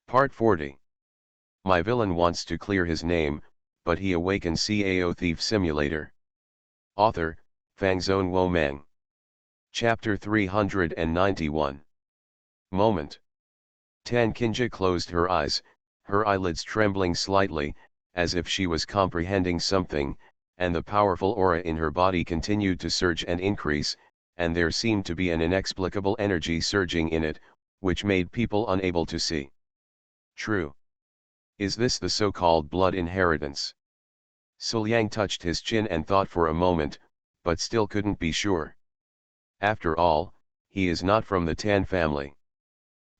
Part 40. My villain wants to clear his name, but he awakens Cao Thief Simulator. Author, Fangzone Womeng. Chapter 391. Moment. Tan Kinja closed her eyes, her eyelids trembling slightly, as if she was comprehending something, and the powerful aura in her body continued to surge and increase, and there seemed to be an inexplicable energy surging in it, which made people unable to see. True. Is this the so-called blood inheritance? Suliang touched his chin and thought for a moment, but still couldn't be sure. After all, he is not from the Tan family.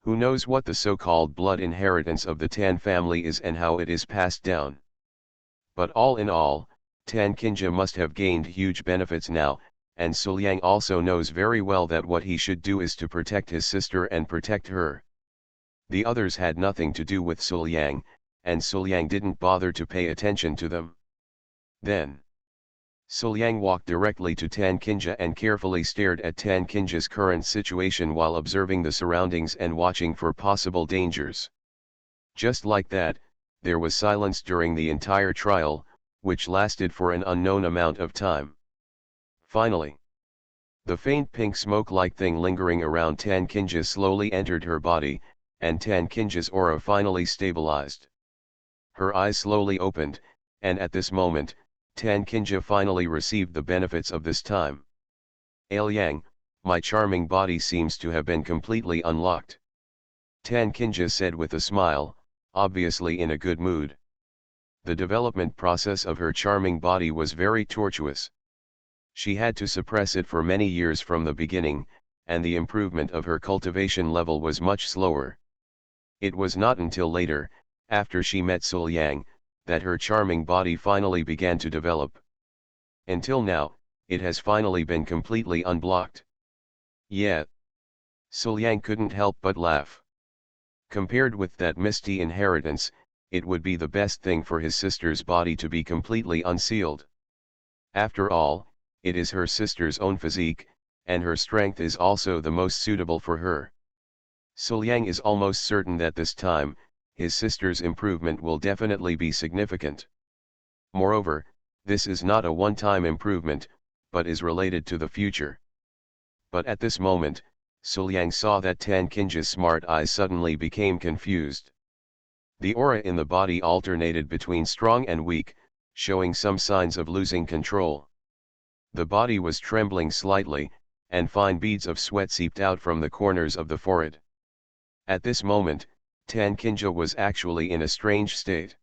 Who knows what the so-called blood inheritance of the Tan family is and how it is passed down? But all in all, Tan Kinja must have gained huge benefits now, and Suliang also knows very well that what he should do is to protect his sister and protect her. The others had nothing to do with Suliang, and Suliang didn't bother to pay attention to them. Then, Suliang walked directly to Tan Kinja and carefully stared at Tan Kinja's current situation while observing the surroundings and watching for possible dangers. Just like that, there was silence during the entire trial, which lasted for an unknown amount of time. Finally, the faint pink smoke-like thing lingering around Tan Kinja slowly entered her body, and Tan Kinja's aura finally stabilized. Her eyes slowly opened, and at this moment, Tan Kinja finally received the benefits of this time. Ailiang, my charming body seems to have been completely unlocked. Tan Kinja said with a smile, obviously in a good mood. The development process of her charming body was very tortuous. She had to suppress it for many years from the beginning, and the improvement of her cultivation level was much slower. It was not until later, after she met Suliang, that her charming body finally began to develop. Until now, it has finally been completely unblocked. Yeah. Suliang couldn't help but laugh. Compared with that misty inheritance, it would be the best thing for his sister's body to be completely unsealed. After all, it is her sister's own physique, and her strength is also the most suitable for her. Suliang is almost certain that this time, his sister's improvement will definitely be significant. Moreover, this is not a one-time improvement, but is related to the future. But at this moment, Suliang saw that Tan Kinja's smart eyes suddenly became confused. The aura in the body alternated between strong and weak, showing some signs of losing control. The body was trembling slightly, and fine beads of sweat seeped out from the corners of the forehead. At this moment, Tan Kinja was actually in a strange state.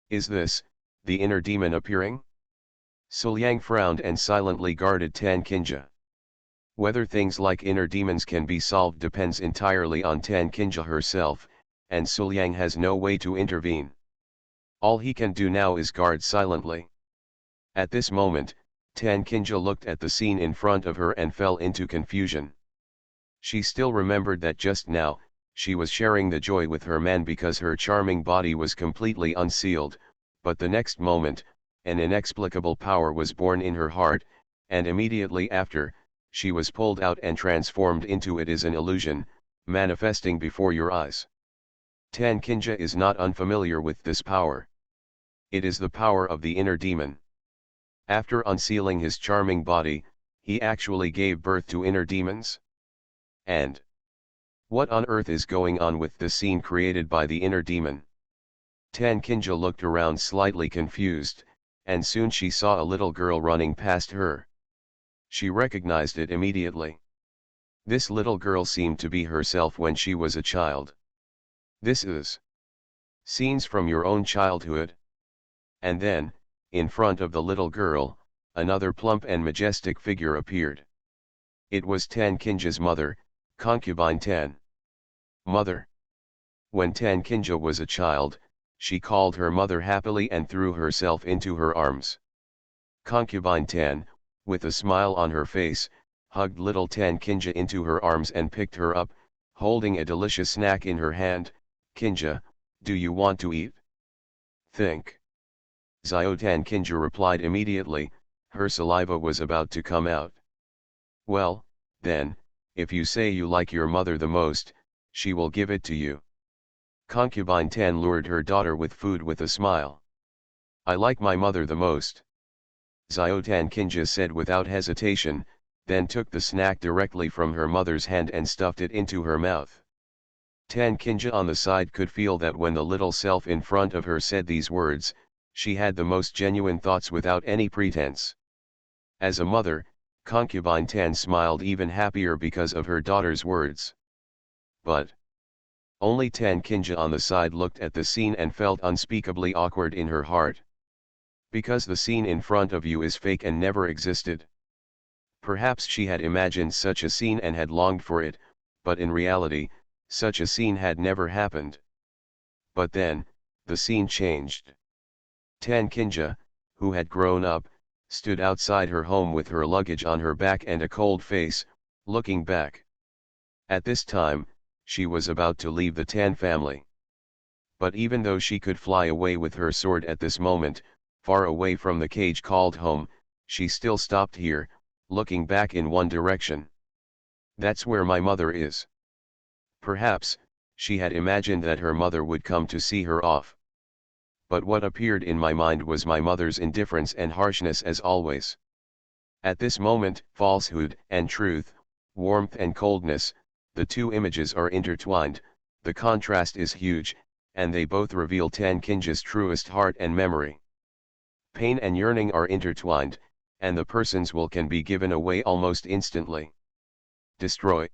Is this, the inner demon appearing? Suliang frowned and silently guarded Tan Kinja. Whether things like inner demons can be solved depends entirely on Tan Kinja herself, and Suliang has no way to intervene. All he can do now is guard silently. At this moment, Tan Kinja looked at the scene in front of her and fell into confusion. She still remembered that just now, she was sharing the joy with her man because her charming body was completely unsealed, but the next moment, an inexplicable power was born in her heart, and immediately after, she was pulled out and transformed into it as an illusion, manifesting before your eyes. Tan Kinja is not unfamiliar with this power. It is the power of the inner demon. After unsealing his charming body, he actually gave birth to inner demons? And what on earth is going on with the scene created by the inner demon? Tan Kinja looked around slightly confused, and soon she saw a little girl running past her. She recognized it immediately. This little girl seemed to be herself when she was a child. This is scenes from your own childhood. And then, in front of the little girl, another plump and majestic figure appeared. It was Tan Kinja's mother, concubine Tan. Mother. When Tan Kinja was a child, she called her mother happily and threw herself into her arms. Concubine Tan, with a smile on her face, hugged little Tan Kinja into her arms and picked her up, holding a delicious snack in her hand. Kinja, do you want to eat? Think. Tan Kinja replied immediately, her saliva was about to come out. Well, then, if you say you like your mother the most, she will give it to you. Concubine Tan lured her daughter with food with a smile. I like my mother the most, Ziotan Kinja said without hesitation, then took the snack directly from her mother's hand and stuffed it into her mouth. Tan Kinja on the side could feel that when the little self in front of her said these words, she had the most genuine thoughts without any pretense. As a mother, Concubine Tan smiled even happier because of her daughter's words. But only Tan Kinja on the side looked at the scene and felt unspeakably awkward in her heart. Because the scene in front of you is fake and never existed. Perhaps she had imagined such a scene and had longed for it, but in reality, such a scene had never happened. But then, the scene changed. Tan Kinja, who had grown up, stood outside her home with her luggage on her back and a cold face, looking back. At this time, she was about to leave the Tan family. But even though she could fly away with her sword at this moment, far away from the cage called home, she still stopped here, looking back in one direction. That's where my mother is. Perhaps, she had imagined that her mother would come to see her off. But what appeared in my mind was my mother's indifference and harshness as always. At this moment, falsehood and truth, warmth and coldness, the two images are intertwined, the contrast is huge, and they both reveal Tan Kinja's truest heart and memory. Pain and yearning are intertwined, and the person's will can be given away almost instantly. Destroy.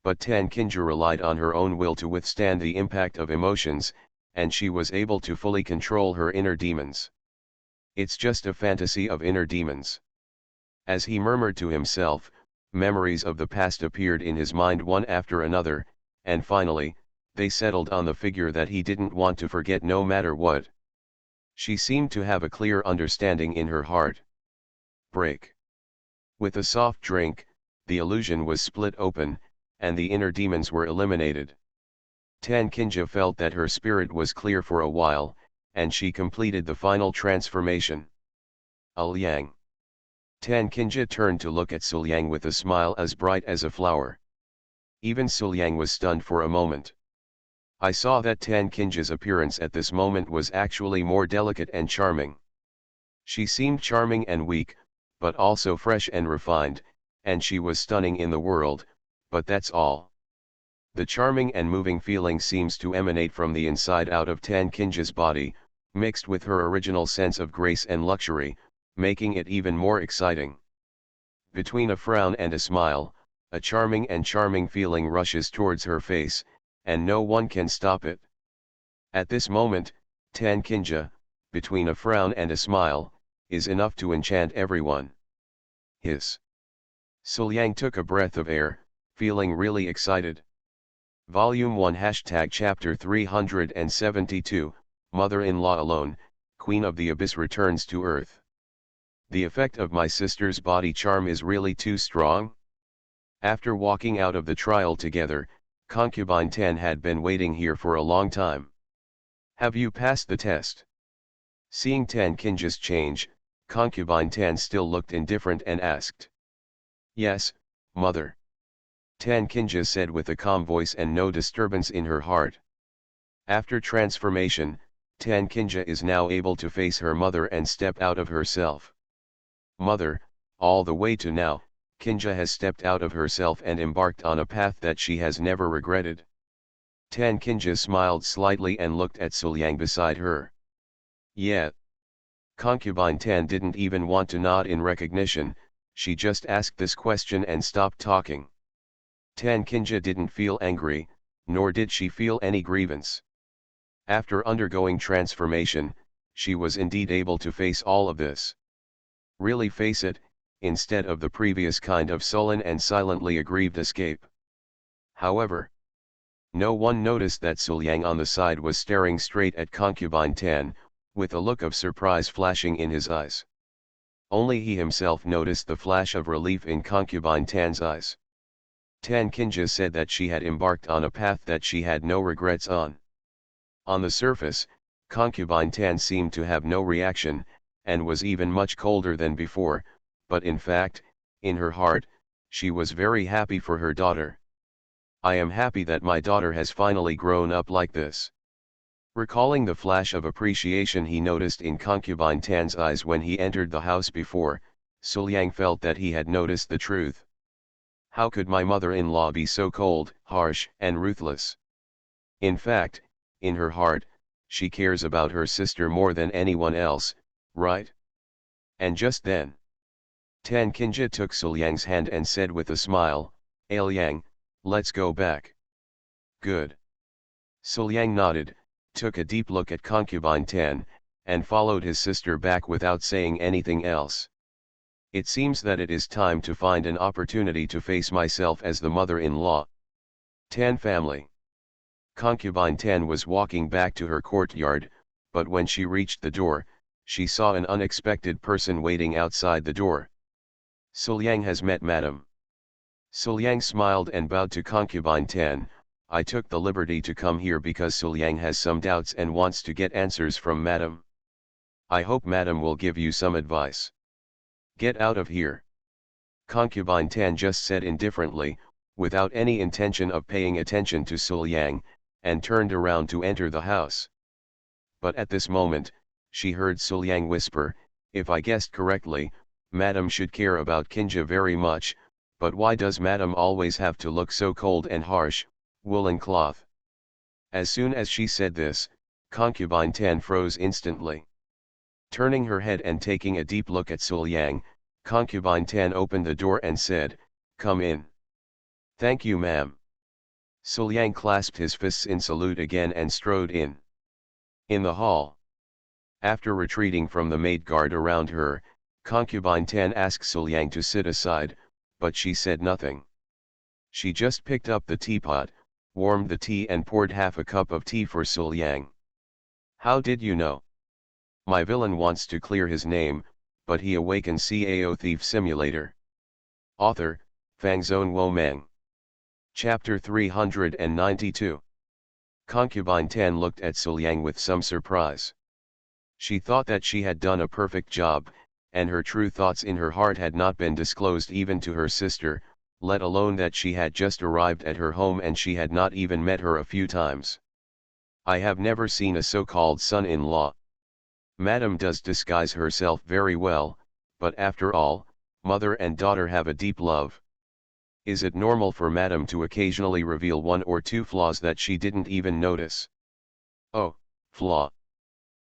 But Tan Kinja relied on her own will to withstand the impact of emotions, and she was able to fully control her inner demons. It's just a fantasy of inner demons. As he murmured to himself, memories of the past appeared in his mind one after another, and finally, they settled on the figure that he didn't want to forget no matter what. She seemed to have a clear understanding in her heart. Break. With a soft drink, the illusion was split open, and the inner demons were eliminated. Tan Kinja felt that her spirit was clear for a while, and she completed the final transformation. Liang. Tan Kinja turned to look at Suliang with a smile as bright as a flower. Even Suliang was stunned for a moment. I saw that Tan Kinja's appearance at this moment was actually more delicate and charming. She seemed charming and weak, but also fresh and refined, and she was stunning in the world, but that's all. The charming and moving feeling seems to emanate from the inside out of Tan Kinja's body, mixed with her original sense of grace and luxury, making it even more exciting. Between a frown and a smile, a charming feeling rushes towards her face, and no one can stop it. At this moment, Tan Kinja, between a frown and a smile, is enough to enchant everyone. Hiss. Suliang took a breath of air, feeling really excited. Volume 1 Chapter 372, Mother-in-law alone, Queen of the Abyss returns to Earth. The effect of my sister's body charm is really too strong? After walking out of the trial together, Concubine Tan had been waiting here for a long time. Have you passed the test? Seeing Tan Kinja's change, Concubine Tan still looked indifferent and asked. Yes, mother. Tan Kinja said with a calm voice and no disturbance in her heart. After transformation, Tan Kinja is now able to face her mother and step out of herself. Mother, all the way to now, Kinja has stepped out of herself and embarked on a path that she has never regretted. Tan Kinja smiled slightly and looked at Suliang beside her. Yeah. Concubine Tan didn't even want to nod in recognition, she just asked this question and stopped talking. Tan Kinja didn't feel angry, nor did she feel any grievance. After undergoing transformation, she was indeed able to face all of this. Really face it, instead of the previous kind of sullen and silently aggrieved escape. However, no one noticed that Suliang on the side was staring straight at Concubine Tan, with a look of surprise flashing in his eyes. Only he himself noticed the flash of relief in Concubine Tan's eyes. Tan Kinja said that she had embarked on a path that she had no regrets on. On the surface, Concubine Tan seemed to have no reaction, and was even much colder than before, but in fact, in her heart, she was very happy for her daughter. I am happy that my daughter has finally grown up like this. Recalling the flash of appreciation he noticed in concubine Tan's eyes when he entered the house before, Suliang felt that he had noticed the truth. How could my mother-in-law be so cold, harsh, and ruthless? In fact, in her heart, she cares about her sister more than anyone else, right? And just then, Tan Kinja took Suliang's hand and said with a smile, "Ailiang, let's go back." "Good." Suliang nodded, took a deep look at concubine Tan, and followed his sister back without saying anything else. It seems that it is time to find an opportunity to face myself as the mother-in-law. Tan family. Concubine Tan was walking back to her courtyard, but when she reached the door, she saw an unexpected person waiting outside the door. "Suliang has met Madam." Suliang smiled and bowed to concubine Tan. "I took the liberty to come here because Suliang has some doubts and wants to get answers from Madam. I hope Madam will give you some advice." "Get out of here," concubine Tan just said indifferently, without any intention of paying attention to Suliang, and turned around to enter the house. But at this moment, she heard Suliang whisper, "If I guessed correctly, Madam should care about Kinja very much, but why does Madam always have to look so cold and harsh, woolen cloth?" As soon as she said this, concubine Tan froze instantly. Turning her head and taking a deep look at Suliang, concubine Tan opened the door and said, "Come in." "Thank you, ma'am." Suliang clasped his fists in salute again and strode in. In the hall, after retreating from the maid guard around her, concubine Tan asked Suliang to sit aside, but she said nothing. She just picked up the teapot, warmed the tea and poured half a cup of tea for Suliang. "How did you know?" "My villain wants to clear his name, but he awakens Cao Thief Simulator." Author, Fangzone Womeng. Chapter 392. Concubine Tan looked at Suliang with some surprise. She thought that she had done a perfect job, and her true thoughts in her heart had not been disclosed even to her sister, let alone that she had just arrived at her home and she had not even met her a few times. "I have never seen a so-called son-in-law. Madam does disguise herself very well, but after all, mother and daughter have a deep love. Is it normal for Madam to occasionally reveal one or two flaws that she didn't even notice?" "Oh, flaw,"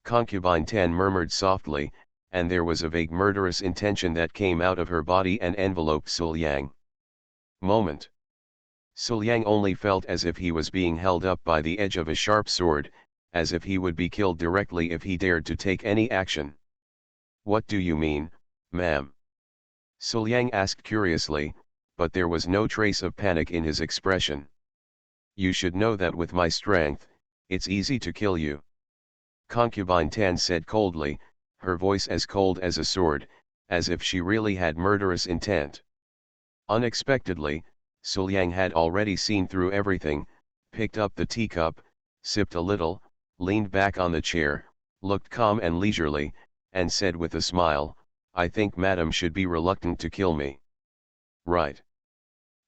concubine Tan murmured softly, and there was a vague murderous intention that came out of her body and enveloped Suliang. Moment. Suliang only felt as if he was being held up by the edge of a sharp sword, as if he would be killed directly if he dared to take any action. "What do you mean, ma'am?" Suliang asked curiously, but there was no trace of panic in his expression. "You should know that with my strength, it's easy to kill you," concubine Tan said coldly, her voice as cold as a sword, as if she really had murderous intent. Unexpectedly, Suliang had already seen through everything, picked up the teacup, sipped a little, leaned back on the chair, looked calm and leisurely, and said with a smile, "I think Madam should be reluctant to kill me." "Right.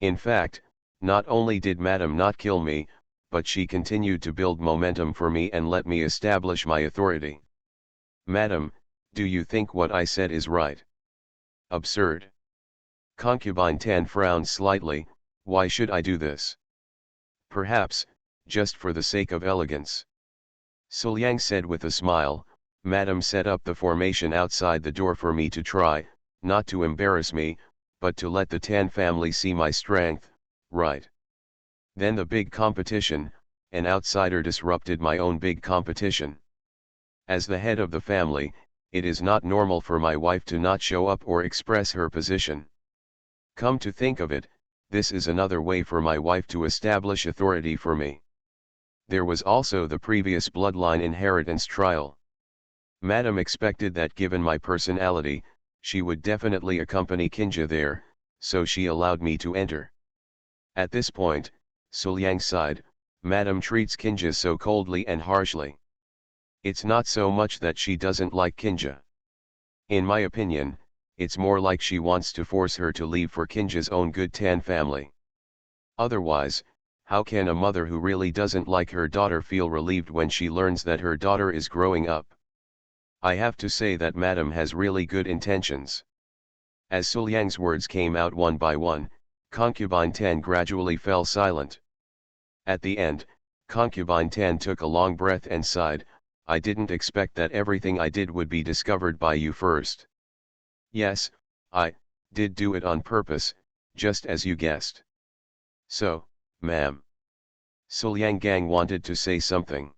In fact, not only did Madam not kill me, but she continued to build momentum for me and let me establish my authority. Madam, do you think what I said is right?" "Absurd." Concubine Tan frowned slightly. "Why should I do this?" "Perhaps, just for the sake of elegance." Suliang said with a smile, "Madam set up the formation outside the door for me to try, not to embarrass me, but to let the Tan family see my strength, right? Then the big competition, an outsider disrupted my own big competition. As the head of the family, it is not normal for my wife to not show up or express her position. Come to think of it, this is another way for my wife to establish authority for me. There was also the previous bloodline inheritance trial. Madam expected that given my personality, she would definitely accompany Kinja there, so she allowed me to enter." At this point, Suliang sighed, "Madam treats Kinja so coldly and harshly. It's not so much that she doesn't like Kinja. In my opinion, it's more like she wants to force her to leave for Kinja's own good Tan family. Otherwise, How can a mother who really doesn't like her daughter feel relieved when she learns that her daughter is growing up? I have to say that Madam has really good intentions. As Suliang's words came out one by one, Concubine Tan gradually fell silent. At the end, Concubine Tan took a long breath and sighed, I didn't expect that everything I did would be discovered by you first. Yes, I did do it on purpose, just as you guessed. So, ma'am. Suliang Gang wanted to say something.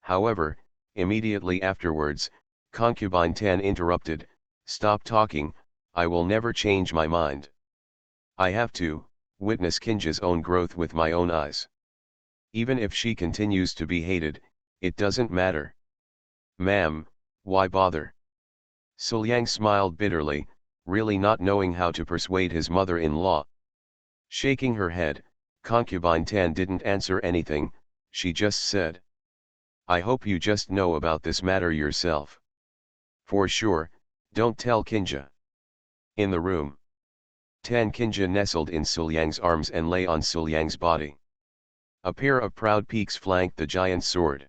However, immediately afterwards, Concubine Tan interrupted, stop talking, I will never change my mind. I have to witness Kinja's own growth with my own eyes. Even if she continues to be hated, it doesn't matter. Ma'am, why bother? Suliang smiled bitterly, really not knowing how to persuade his mother-in-law. Shaking her head, Concubine Tan didn't answer anything, she just said. I hope you just know about this matter yourself. For sure, don't tell Kinja. In the room, Tan Kinja nestled in Suliang's arms and lay on Suliang's body. A pair of proud peaks flanked the giant's sword.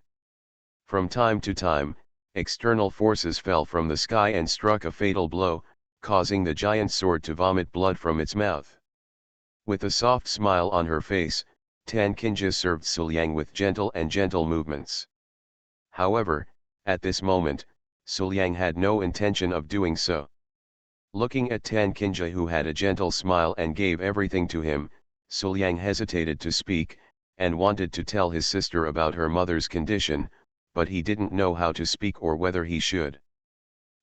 From time to time, external forces fell from the sky and struck a fatal blow, causing the giant's sword to vomit blood from its mouth. With a soft smile on her face, Tan Kinja served Suliang with gentle movements. However, at this moment, Suliang had no intention of doing so. Looking at Tan Kinja, who had a gentle smile and gave everything to him, Suliang hesitated to speak, and wanted to tell his sister about her mother's condition, but he didn't know how to speak or whether he should.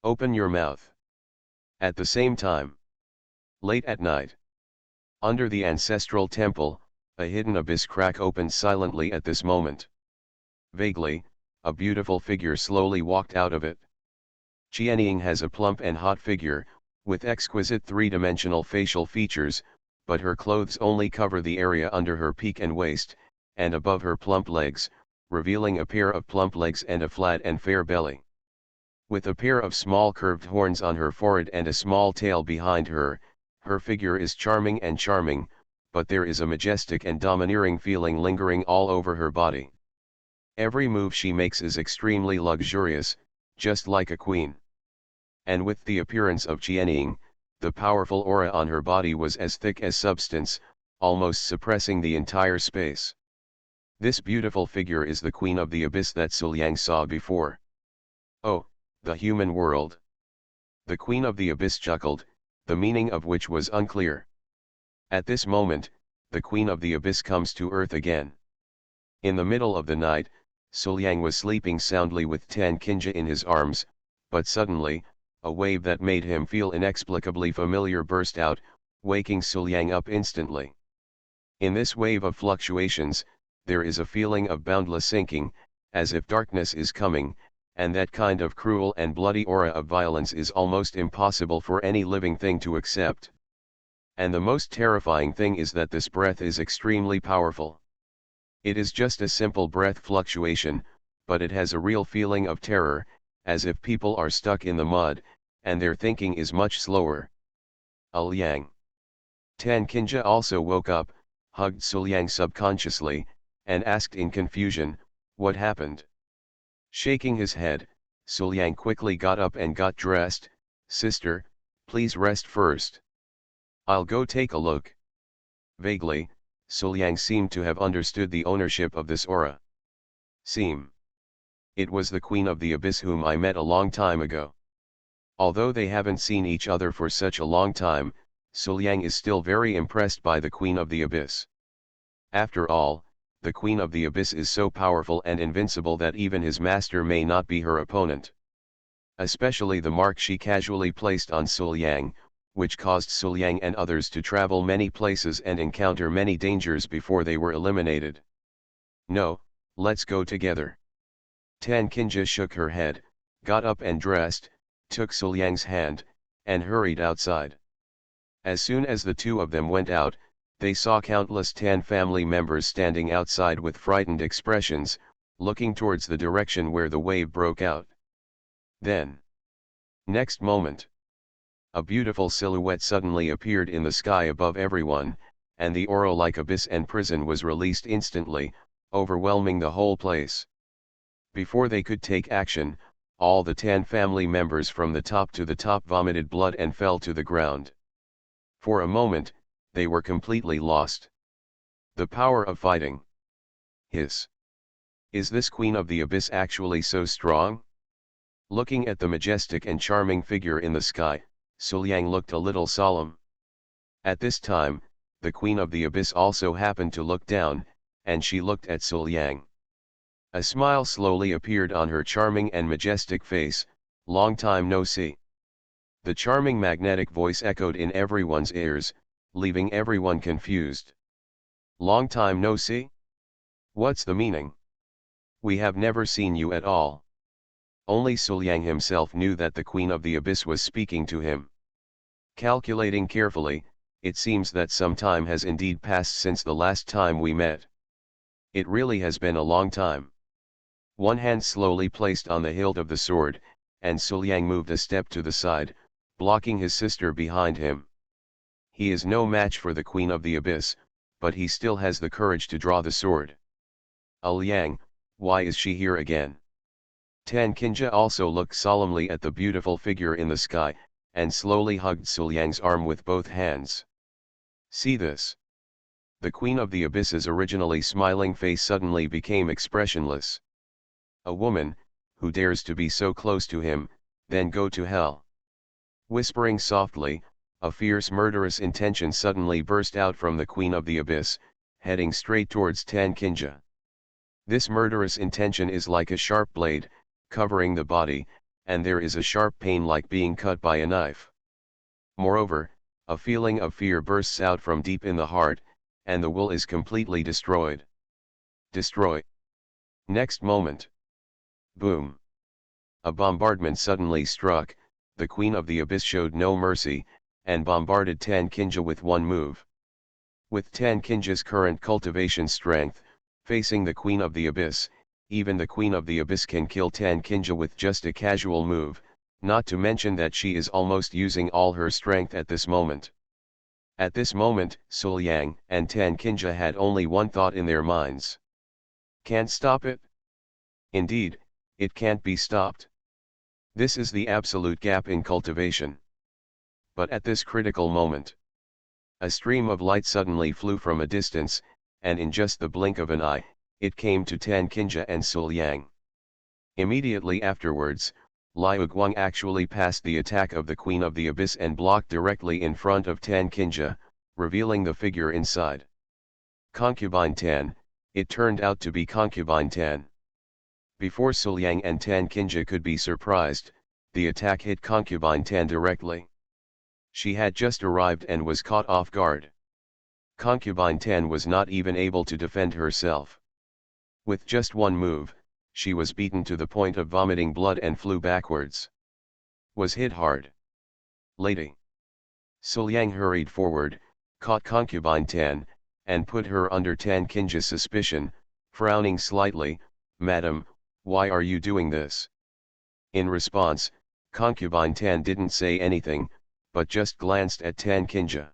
Open your mouth. At the same time, late at night, under the ancestral temple, a hidden abyss crack opened silently at this moment. Vaguely, a beautiful figure slowly walked out of it. Jianying has a plump and hot figure, with exquisite three-dimensional facial features, but her clothes only cover the area under her peak and waist, and above her plump legs, revealing a pair of plump legs and a flat and fair belly. With a pair of small curved horns on her forehead and a small tail behind her, her figure is charming, but there is a majestic and domineering feeling lingering all over her body. Every move she makes is extremely luxurious, just like a queen. And with the appearance of Jianying, the powerful aura on her body was as thick as substance, almost suppressing the entire space. This beautiful figure is the Queen of the Abyss that Suliang saw before. Oh, the human world. The Queen of the Abyss chuckled, the meaning of which was unclear. At this moment, the Queen of the Abyss comes to earth again. In the middle of the night, Suliang was sleeping soundly with Tan Kinja in his arms, but suddenly, a wave that made him feel inexplicably familiar burst out, waking Suliang up instantly. In this wave of fluctuations, there is a feeling of boundless sinking, as if darkness is coming, and that kind of cruel and bloody aura of violence is almost impossible for any living thing to accept. And the most terrifying thing is that this breath is extremely powerful. It is just a simple breath fluctuation, but it has a real feeling of terror, as if people are stuck in the mud, and their thinking is much slower. Liang. Tan Kinja also woke up, hugged Suliang subconsciously, and asked in confusion, what happened? Shaking his head, Suliang quickly got up and got dressed. Sister, please rest first. I'll go take a look. Vaguely, Suliang seemed to have understood the ownership of this aura. It was the Queen of the Abyss whom I met a long time ago. Although they haven't seen each other for such a long time, Suliang is still very impressed by the Queen of the Abyss. After all, the Queen of the Abyss is so powerful and invincible that even his master may not be her opponent. Especially the mark she casually placed on Suliang, which caused Suliang and others to travel many places and encounter many dangers before they were eliminated. No, let's go together. Tan Kinja shook her head, got up and dressed, took Suliang's hand, and hurried outside. As soon as the two of them went out, they saw countless Tan family members standing outside with frightened expressions, looking towards the direction where the wave broke out. Then, next moment, a beautiful silhouette suddenly appeared in the sky above everyone, and the aura-like abyss and prison was released instantly, overwhelming the whole place. Before they could take action, all the 10 family members from the top to the top vomited blood and fell to the ground. For a moment, they were completely lost. The power of fighting. Hiss. Is this Queen of the Abyss actually so strong? Looking at the majestic and charming figure in the sky, Suliang looked a little solemn. At this time, the Queen of the Abyss also happened to look down, and she looked at Suliang. A smile slowly appeared on her charming and majestic face. Long time no see. The charming magnetic voice echoed in everyone's ears, leaving everyone confused. Long time no see? What's the meaning? We have never seen you at all. Only Suliang himself knew that the Queen of the Abyss was speaking to him. Calculating carefully, it seems that some time has indeed passed since the last time we met. It really has been a long time. One hand slowly placed on the hilt of the sword, and Suliang moved a step to the side, blocking his sister behind him. He is no match for the Queen of the Abyss, but he still has the courage to draw the sword. Liang, why is she here again? Tan Qinja also looked solemnly at the beautiful figure in the sky, and slowly hugged Suliang's arm with both hands. See this. The Queen of the Abyss's originally smiling face suddenly became expressionless. A woman, who dares to be so close to him, then go to hell. Whispering softly, a fierce murderous intention suddenly burst out from the Queen of the Abyss, heading straight towards Tan Qinja. This murderous intention is like a sharp blade, covering the body, and there is a sharp pain like being cut by a knife. Moreover, a feeling of fear bursts out from deep in the heart, and the will is completely destroyed. Destroy. Next moment. Boom. A bombardment suddenly struck. The Queen of the Abyss showed no mercy, and bombarded Tan Qinja with one move. With Tan Qinja's current cultivation strength, facing the Queen of the Abyss, even the Queen of the Abyss can kill Tan Qinja with just a casual move, not to mention that she is almost using all her strength at this moment. At this moment, Suliang and Tan Qinja had only one thought in their minds. Can't stop it? Indeed, it can't be stopped. This is the absolute gap in cultivation. But at this critical moment, a stream of light suddenly flew from a distance, and in just the blink of an eye, it came to Tan Qinja and Suliang. Immediately afterwards, Liu Guang actually passed the attack of the Queen of the Abyss and blocked directly in front of Tan Qinja, revealing the figure inside. Concubine Tan, it turned out to be Concubine Tan. Before Suliang and Tan Qinja could be surprised, the attack hit Concubine Tan directly. She had just arrived and was caught off guard. Concubine Tan was not even able to defend herself. With just one move, she was beaten to the point of vomiting blood and flew backwards. Was hit hard. Lady. Suliang hurried forward, caught Concubine Tan, and put her under Tan Qinja's suspicion, frowning slightly. Madam, why are you doing this? In response, Concubine Tan didn't say anything, but just glanced at Tan Qinja.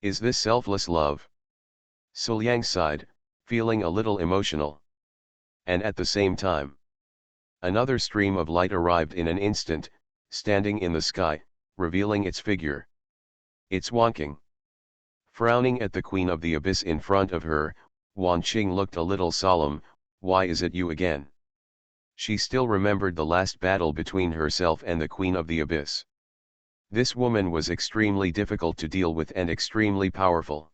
Is this selfless love? Suliang sighed, feeling a little emotional. And at the same time, another stream of light arrived in an instant, standing in the sky, revealing its figure. It's Wanqing. Frowning at the Queen of the Abyss in front of her, Wan Qing looked a little solemn. Why is it you again? She still remembered the last battle between herself and the Queen of the Abyss. This woman was extremely difficult to deal with and extremely powerful.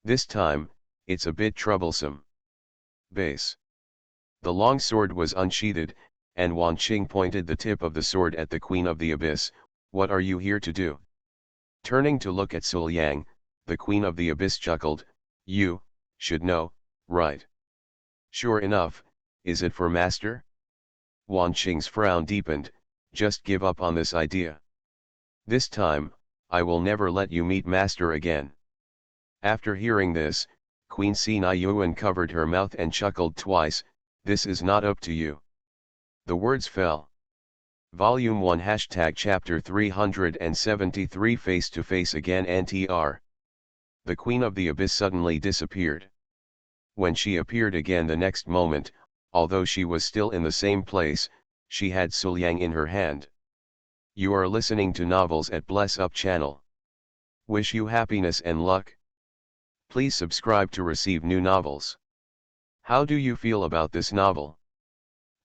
This time, it's a bit troublesome. Base. The long sword was unsheathed, and Wan Qing pointed the tip of the sword at the Queen of the Abyss. What are you here to do? Turning to look at Suliang, the Queen of the Abyss chuckled. You should know, right? Sure enough, is it for master? Wan Qing's frown deepened. Just give up on this idea. This time, I will never let you meet master again. After hearing this, Queen Sina Yuan covered her mouth and chuckled twice. This is not up to you. The words fell. Volume 1 Chapter 373 Face to Face Again NTR. The Queen of the Abyss suddenly disappeared. When she appeared again the next moment, although she was still in the same place, she had Suliang in her hand. You are listening to Novels at Bless Up channel. Wish you happiness and luck. Please subscribe to receive new novels. How do you feel about this novel?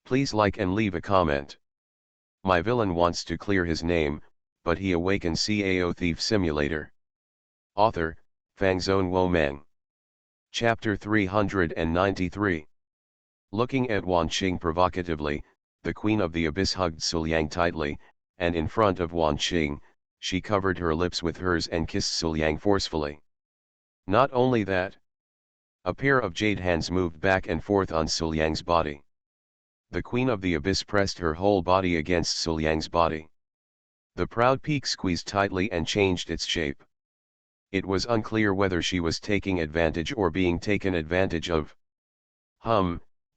Please like and leave a comment. My villain wants to clear his name, but he awakens Cao Thief Simulator. Author, Fangzone Womang. Chapter 393. Looking at Wan Qing provocatively, the Queen of the Abyss hugged Suliang tightly, and in front of Wan Qing, she covered her lips with hers and kissed Suliang forcefully. Not only that, a pair of jade hands moved back and forth on Suliang's body. The Queen of the Abyss pressed her whole body against Suliang's body. The proud peak squeezed tightly and changed its shape. It was unclear whether she was taking advantage or being taken advantage of.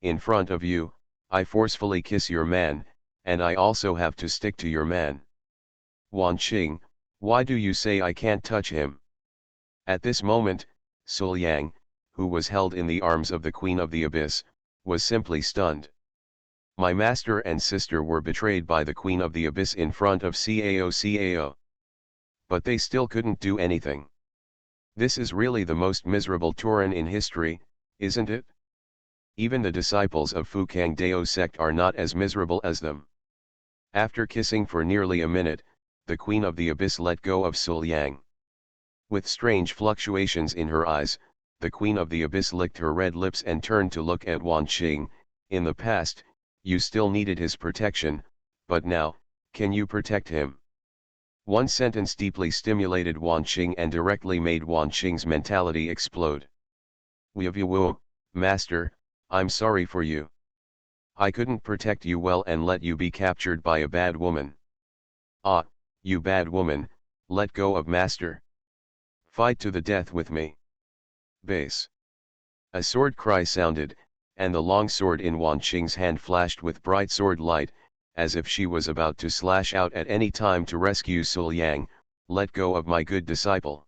In front of you, I forcefully kiss your man, and I also have to stick to your man. Wan Qing, why do you say I can't touch him? At this moment, Suliang, who was held in the arms of the Queen of the Abyss, was simply stunned. My master and sister were betrayed by the Queen of the Abyss in front of Cao. But they still couldn't do anything. This is really the most miserable Turan in history, isn't it? Even the disciples of Fukang Dao sect are not as miserable as them. After kissing for nearly a minute, the Queen of the Abyss let go of Suliang. With strange fluctuations in her eyes, the Queen of the Abyss licked her red lips and turned to look at Wan Qing. In the past, you still needed his protection, but now, can you protect him? One sentence deeply stimulated Wan Qing and directly made Wan Qing's mentality explode. Woo, master, I'm sorry for you. I couldn't protect you well and let you be captured by a bad woman. Ah, you bad woman, let go of master. Fight to the death with me. Base. A sword cry sounded, and the long sword in Wan Qing's hand flashed with bright sword light, as if she was about to slash out at any time to rescue Suliang. Let go of my good disciple.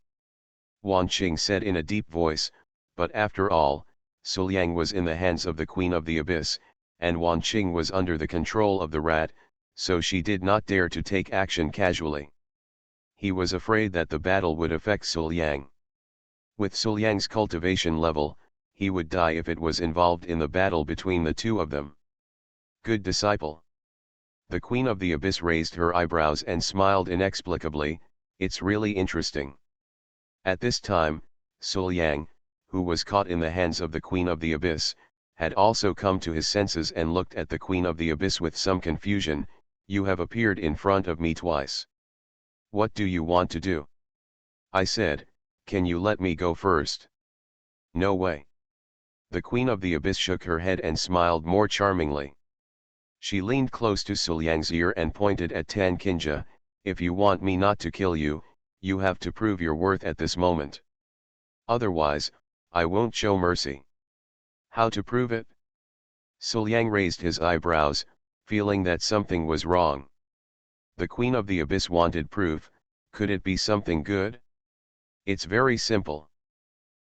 Wan Qing said in a deep voice, but after all, Suliang was in the hands of the Queen of the Abyss, and Wan Qing was under the control of the rat, so she did not dare to take action casually. He was afraid that the battle would affect Suliang. With Suliang's cultivation level, he would die if it was involved in the battle between the two of them. Good disciple. The Queen of the Abyss raised her eyebrows and smiled inexplicably. It's really interesting. At this time, Suliang, who was caught in the hands of the Queen of the Abyss, had also come to his senses and looked at the Queen of the Abyss with some confusion. You have appeared in front of me twice. What do you want to do? I said, can you let me go first? No way. The Queen of the Abyss shook her head and smiled more charmingly. She leaned close to Suliang's ear and pointed at Tan Kinja. If you want me not to kill you, you have to prove your worth at this moment. Otherwise, I won't show mercy. How to prove it? Suliang raised his eyebrows, feeling that something was wrong. The Queen of the Abyss wanted proof. Could it be something good? It's very simple.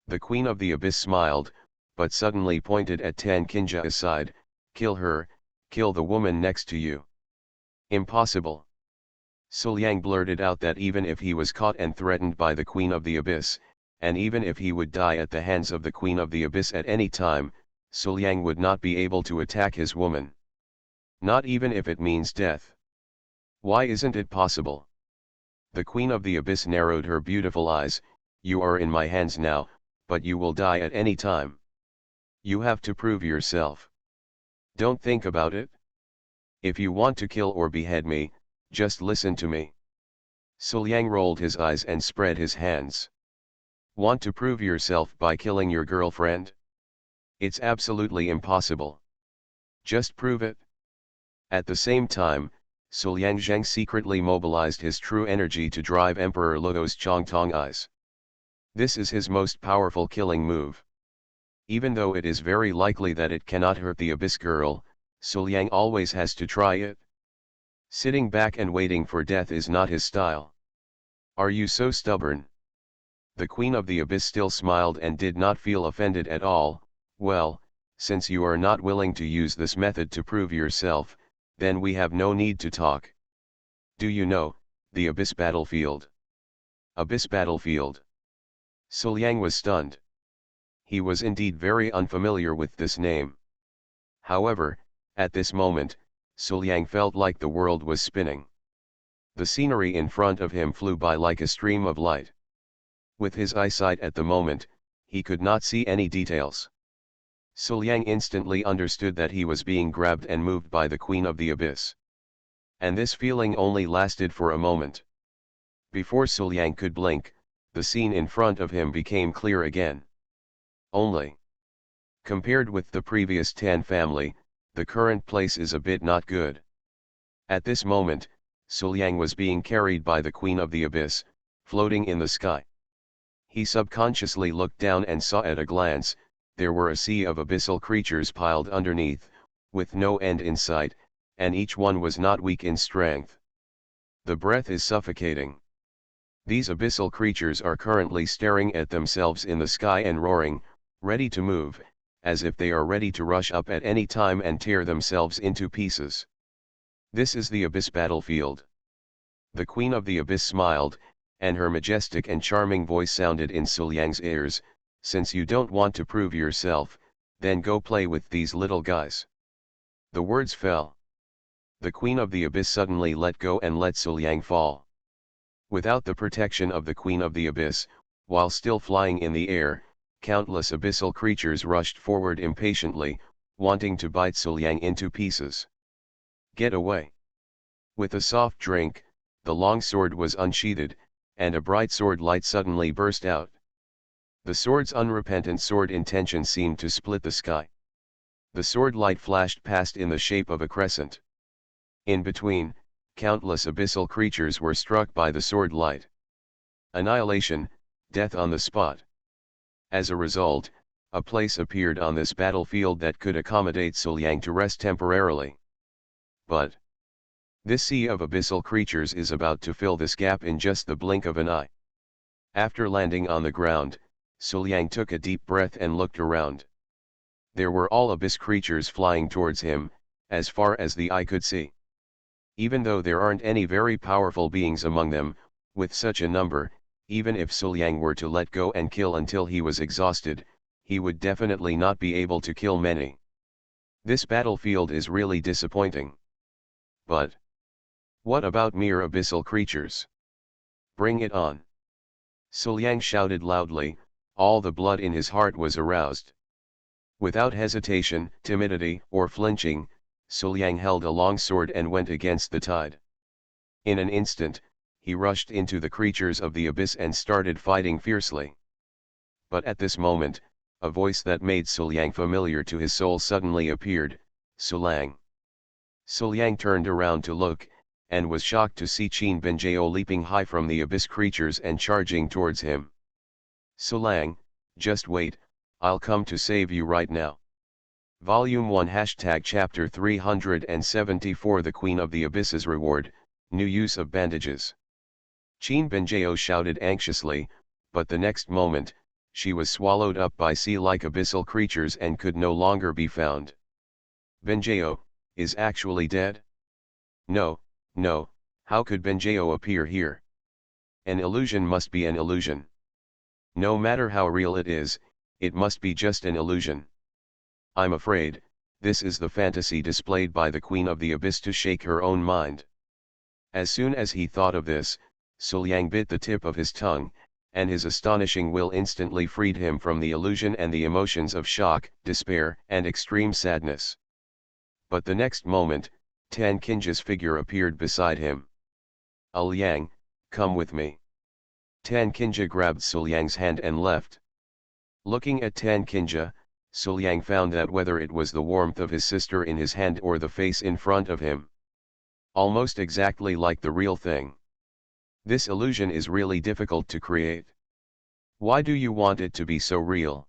The Queen of the Abyss smiled, but suddenly pointed at Tan Kinja aside. Kill her, kill the woman next to you. Impossible. Suliang blurted out that even if he was caught and threatened by the Queen of the Abyss, and even if he would die at the hands of the Queen of the Abyss at any time, Suliang would not be able to attack his woman. Not even if it means death. Why isn't it possible? The Queen of the Abyss narrowed her beautiful eyes. You are in my hands now, but you will die at any time. You have to prove yourself. Don't think about it. If you want to kill or behead me, just listen to me. Suliang rolled his eyes and spread his hands. Want to prove yourself by killing your girlfriend? It's absolutely impossible. Just prove it. At the same time, Suliang Zheng secretly mobilized his true energy to drive Emperor Luo's Chongtong eyes. This is his most powerful killing move. Even though it is very likely that it cannot hurt the Abyss girl, Suliang always has to try it. Sitting back and waiting for death is not his style. Are you so stubborn? The Queen of the Abyss still smiled and did not feel offended at all. Well, since you are not willing to use this method to prove yourself, then we have no need to talk. Do you know, the Abyss Battlefield? Abyss Battlefield. Suliang was stunned. He was indeed very unfamiliar with this name. However, at this moment, Suliang felt like the world was spinning. The scenery in front of him flew by like a stream of light. With his eyesight at the moment, he could not see any details. Suliang instantly understood that he was being grabbed and moved by the Queen of the Abyss. And this feeling only lasted for a moment. Before Suliang could blink, the scene in front of him became clear again. Only, compared with the previous Tan family, the current place is a bit not good. At this moment, Suliang was being carried by the Queen of the Abyss, floating in the sky. He subconsciously looked down and saw at a glance, there were a sea of abyssal creatures piled underneath, with no end in sight, and each one was not weak in strength. The breath is suffocating. These abyssal creatures are currently staring at themselves in the sky and roaring, ready to move, as if they are ready to rush up at any time and tear themselves into pieces. This is the Abyss Battlefield. The Queen of the Abyss smiled, and her majestic and charming voice sounded in Suliang's ears, "Since you don't want to prove yourself, then go play with these little guys." The words fell. The Queen of the Abyss suddenly let go and let Suliang fall. Without the protection of the Queen of the Abyss, while still flying in the air, countless abyssal creatures rushed forward impatiently, wanting to bite Suliang into pieces. "Get away!" With a soft drink, the long sword was unsheathed, and a bright sword light suddenly burst out. The sword's unrepentant sword intention seemed to split the sky. The sword light flashed past in the shape of a crescent. In between, countless abyssal creatures were struck by the sword light. Annihilation, death on the spot. As a result, a place appeared on this battlefield that could accommodate Suliang to rest temporarily. But this sea of abyssal creatures is about to fill this gap in just the blink of an eye. After landing on the ground, Suliang took a deep breath and looked around. There were all abyss creatures flying towards him, as far as the eye could see. Even though there aren't any very powerful beings among them, with such a number, even if Suliang were to let go and kill until he was exhausted, he would definitely not be able to kill many. This battlefield is really disappointing. But what about mere abyssal creatures? Bring it on! Suliang shouted loudly, all the blood in his heart was aroused. Without hesitation, timidity, or flinching, Suliang held a long sword and went against the tide. In an instant, he rushed into the creatures of the abyss and started fighting fiercely. But at this moment, a voice that made Suliang familiar to his soul suddenly appeared, "Suliang." Suliang turned around to look, and was shocked to see Qin Benjao leaping high from the abyss creatures and charging towards him. "Suliang, just wait, I'll come to save you right now." Volume 1 Chapter 374 The Queen of the Abyss's Reward, New Use of Bandages. Qin Benjao shouted anxiously, but the next moment, she was swallowed up by sea-like abyssal creatures and could no longer be found. "Benjao is actually dead? No, no, how could Benjao appear here? An illusion must be an illusion. No matter how real it is, it must be just an illusion. I'm afraid, this is the fantasy displayed by the Queen of the Abyss to shake her own mind." As soon as he thought of this, Suliang bit the tip of his tongue, and his astonishing will instantly freed him from the illusion and the emotions of shock, despair, and extreme sadness. But the next moment, Tan Kinja's figure appeared beside him. "Liang, come with me." Tan Kinja grabbed Suliang's hand and left. Looking at Tan Kinja, Suliang found that whether it was the warmth of his sister in his hand or the face in front of him, almost exactly like the real thing. This illusion is really difficult to create. Why do you want it to be so real?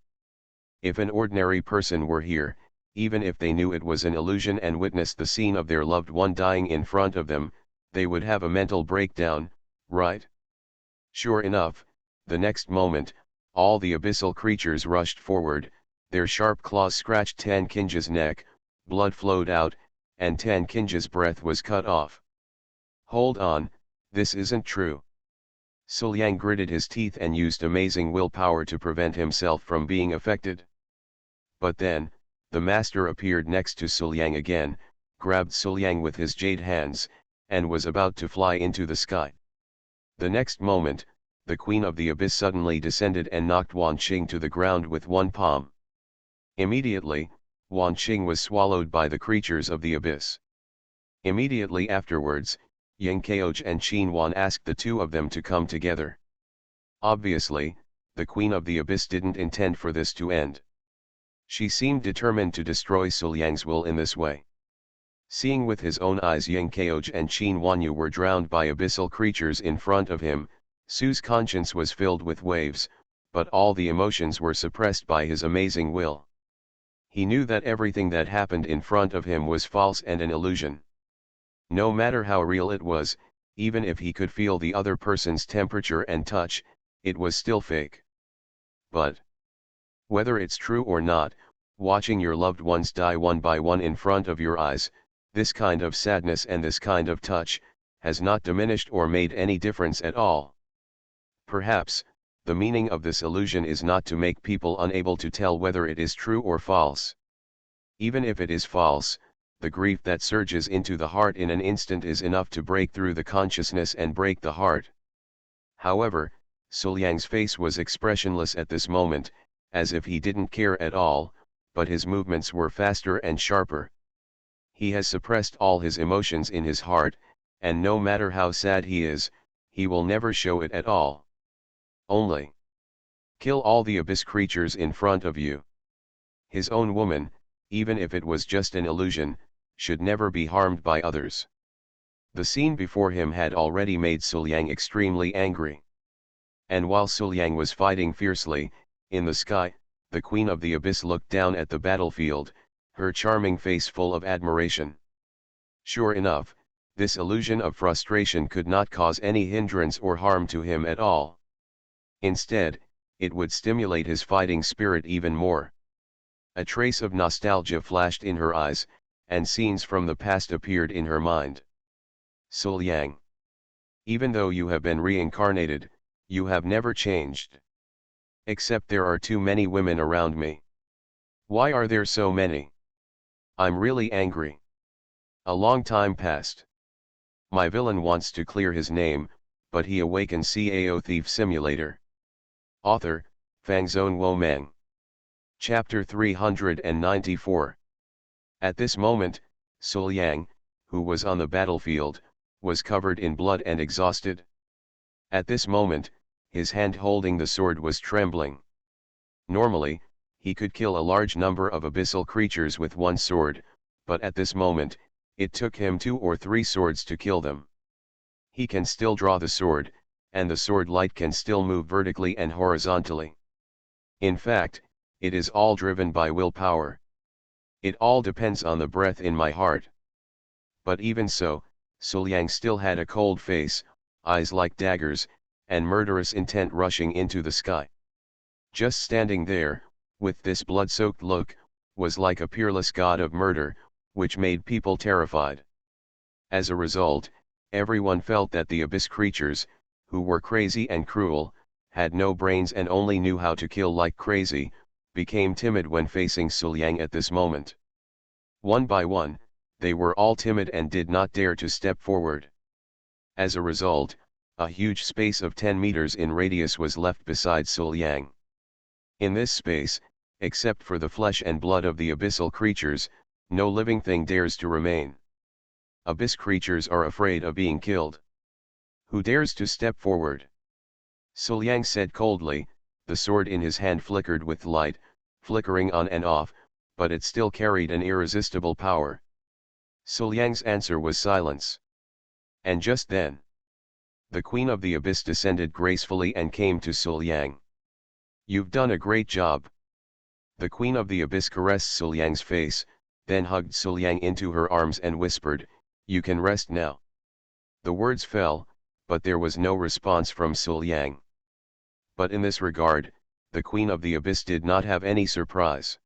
If an ordinary person were here, even if they knew it was an illusion and witnessed the scene of their loved one dying in front of them, they would have a mental breakdown, right? Sure enough, The next moment, all the abyssal creatures rushed forward, their sharp claws scratched Tan Kinja's neck, blood flowed out, and Tan Kinja's breath was cut off. Hold on, this isn't true. Suliang gritted his teeth and used amazing willpower to prevent himself from being affected. But then, the master appeared next to Suliang again, grabbed Suliang with his jade hands, and was about to fly into the sky. The next moment, the Queen of the Abyss suddenly descended and knocked Wan Qing to the ground with one palm. Immediately, Wan Qing was swallowed by the creatures of the abyss. Immediately afterwards, Yang Kaoj and Qin Wan asked the two of them to come together. Obviously, the Queen of the Abyss didn't intend for this to end. She seemed determined to destroy Suliang's will in this way. Seeing with his own eyes Yang Kaoj and Qin Wanyu were drowned by abyssal creatures in front of him, Su's conscience was filled with waves, but all the emotions were suppressed by his amazing will. He knew that everything that happened in front of him was false and an illusion. No matter how real it was, even if he could feel the other person's temperature and touch, it was still fake. But whether it's true or not, watching your loved ones die one by one in front of your eyes, this kind of sadness and this kind of touch, has not diminished or made any difference at all. Perhaps, the meaning of this illusion is not to make people unable to tell whether it is true or false. Even if it is false, the grief that surges into the heart in an instant is enough to break through the consciousness and break the heart. However, Suliang's face was expressionless at this moment, as if he didn't care at all, but his movements were faster and sharper. He has suppressed all his emotions in his heart, and no matter how sad he is, he will never show it at all. Only kill all the abyss creatures in front of you. His own woman, even if it was just an illusion, should never be harmed by others. The scene before him had already made Suliang extremely angry. And while Suliang was fighting fiercely, in the sky, the Queen of the Abyss looked down at the battlefield, her charming face full of admiration. Sure enough, this illusion of frustration could not cause any hindrance or harm to him at all. Instead, it would stimulate his fighting spirit even more. A trace of nostalgia flashed in her eyes, and scenes from the past appeared in her mind. Suliang, even though you have been reincarnated, you have never changed. Except there are too many women around me. Why are there so many? I'm really angry. A long time passed. My villain wants to clear his name, but he awakens Cao Thief Simulator. Author, Fangzone Womeng. Chapter 394. At this moment, Suliang, who was on the battlefield, was covered in blood and exhausted. At this moment, his hand holding the sword was trembling. Normally, he could kill a large number of abyssal creatures with one sword, but at this moment, it took him 2 or 3 swords to kill them. He can still draw the sword, and the sword light can still move vertically and horizontally. In fact, it is all driven by willpower. It all depends on the breath in my heart. But even so, Suliang still had a cold face, eyes like daggers, and murderous intent rushing into the sky. Just standing there, with this blood-soaked look, was like a peerless god of murder, which made people terrified. As a result, everyone felt that the abyss creatures, who were crazy and cruel, had no brains and only knew how to kill like crazy, became timid when facing Suliang at this moment. One by one, they were all timid and did not dare to step forward. As a result, a huge space of 10 meters in radius was left beside Suliang. In this space, except for the flesh and blood of the abyssal creatures, no living thing dares to remain. Abyss creatures are afraid of being killed. Who dares to step forward? Suliang said coldly, the sword in his hand flickered with light, flickering on and off, but it still carried an irresistible power. Suliang's answer was silence. And just then, the Queen of the Abyss descended gracefully and came to Suliang. You've done a great job. The Queen of the Abyss caressed Suliang's face, then hugged Suliang into her arms and whispered, "You can rest now." The words fell, but there was no response from Suliang. But in this regard, the Queen of the Abyss did not have any surprise.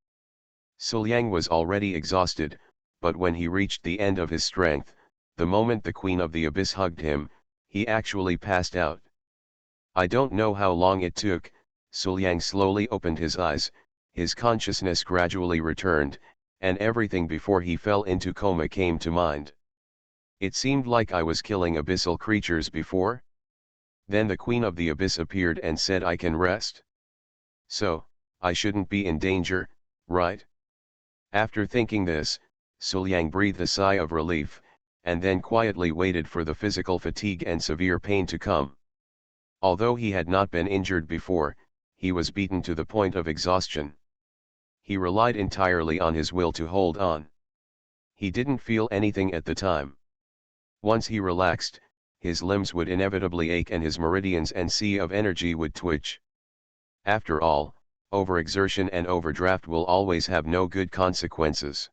Suliang was already exhausted, but when he reached the end of his strength, the moment the Queen of the Abyss hugged him, he actually passed out. I don't know how long it took. Suliang slowly opened his eyes, his consciousness gradually returned, and everything before he fell into coma came to mind. It seemed like I was killing abyssal creatures before. Then the Queen of the Abyss appeared and said I can rest. So, I shouldn't be in danger, right? After thinking this, Suliang breathed a sigh of relief, and then quietly waited for the physical fatigue and severe pain to come. Although he had not been injured before, he was beaten to the point of exhaustion. He relied entirely on his will to hold on. He didn't feel anything at the time. Once he relaxed, his limbs would inevitably ache and his meridians and sea of energy would twitch. After all, overexertion and overdraft will always have no good consequences.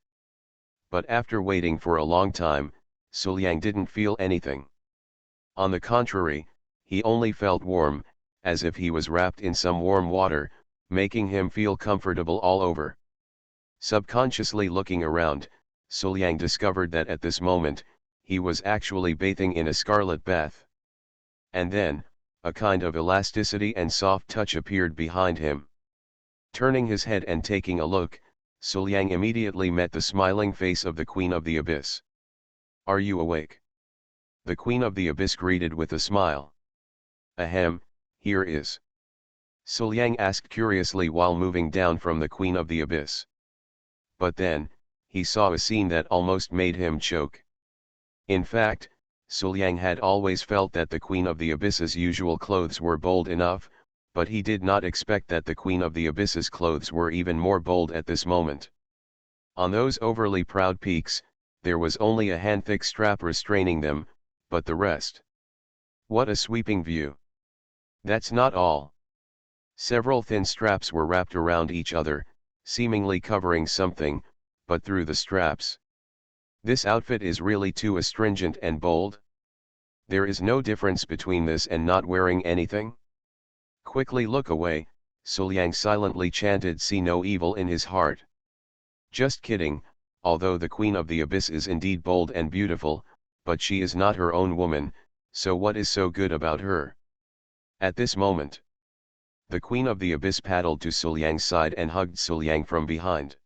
But after waiting for a long time, Suliang didn't feel anything. On the contrary, he only felt warm, as if he was wrapped in some warm water, making him feel comfortable all over. Subconsciously looking around, Suliang discovered that at this moment, he was actually bathing in a scarlet bath. And then, a kind of elasticity and soft touch appeared behind him. Turning his head and taking a look, Suliang immediately met the smiling face of the Queen of the Abyss. "Are you awake?" The Queen of the Abyss greeted with a smile. "Ahem, here is." Suliang asked curiously while moving down from the Queen of the Abyss. But then, he saw a scene that almost made him choke. In fact, Suliang had always felt that the Queen of the Abyss's usual clothes were bold enough, but he did not expect that the Queen of the Abyss's clothes were even more bold at this moment. On those overly proud peaks, there was only a hand-thick strap restraining them, but the rest. What a sweeping view! That's not all. Several thin straps were wrapped around each other, seemingly covering something, but through the straps. This outfit is really too astringent and bold. There is no difference between this and not wearing anything. Quickly look away, Suliang silently chanted, "See no evil in his heart." Just kidding, although the Queen of the Abyss is indeed bold and beautiful, but she is not her own woman, so what is so good about her? At this moment, the Queen of the Abyss paddled to Suliang's side and hugged Suliang from behind.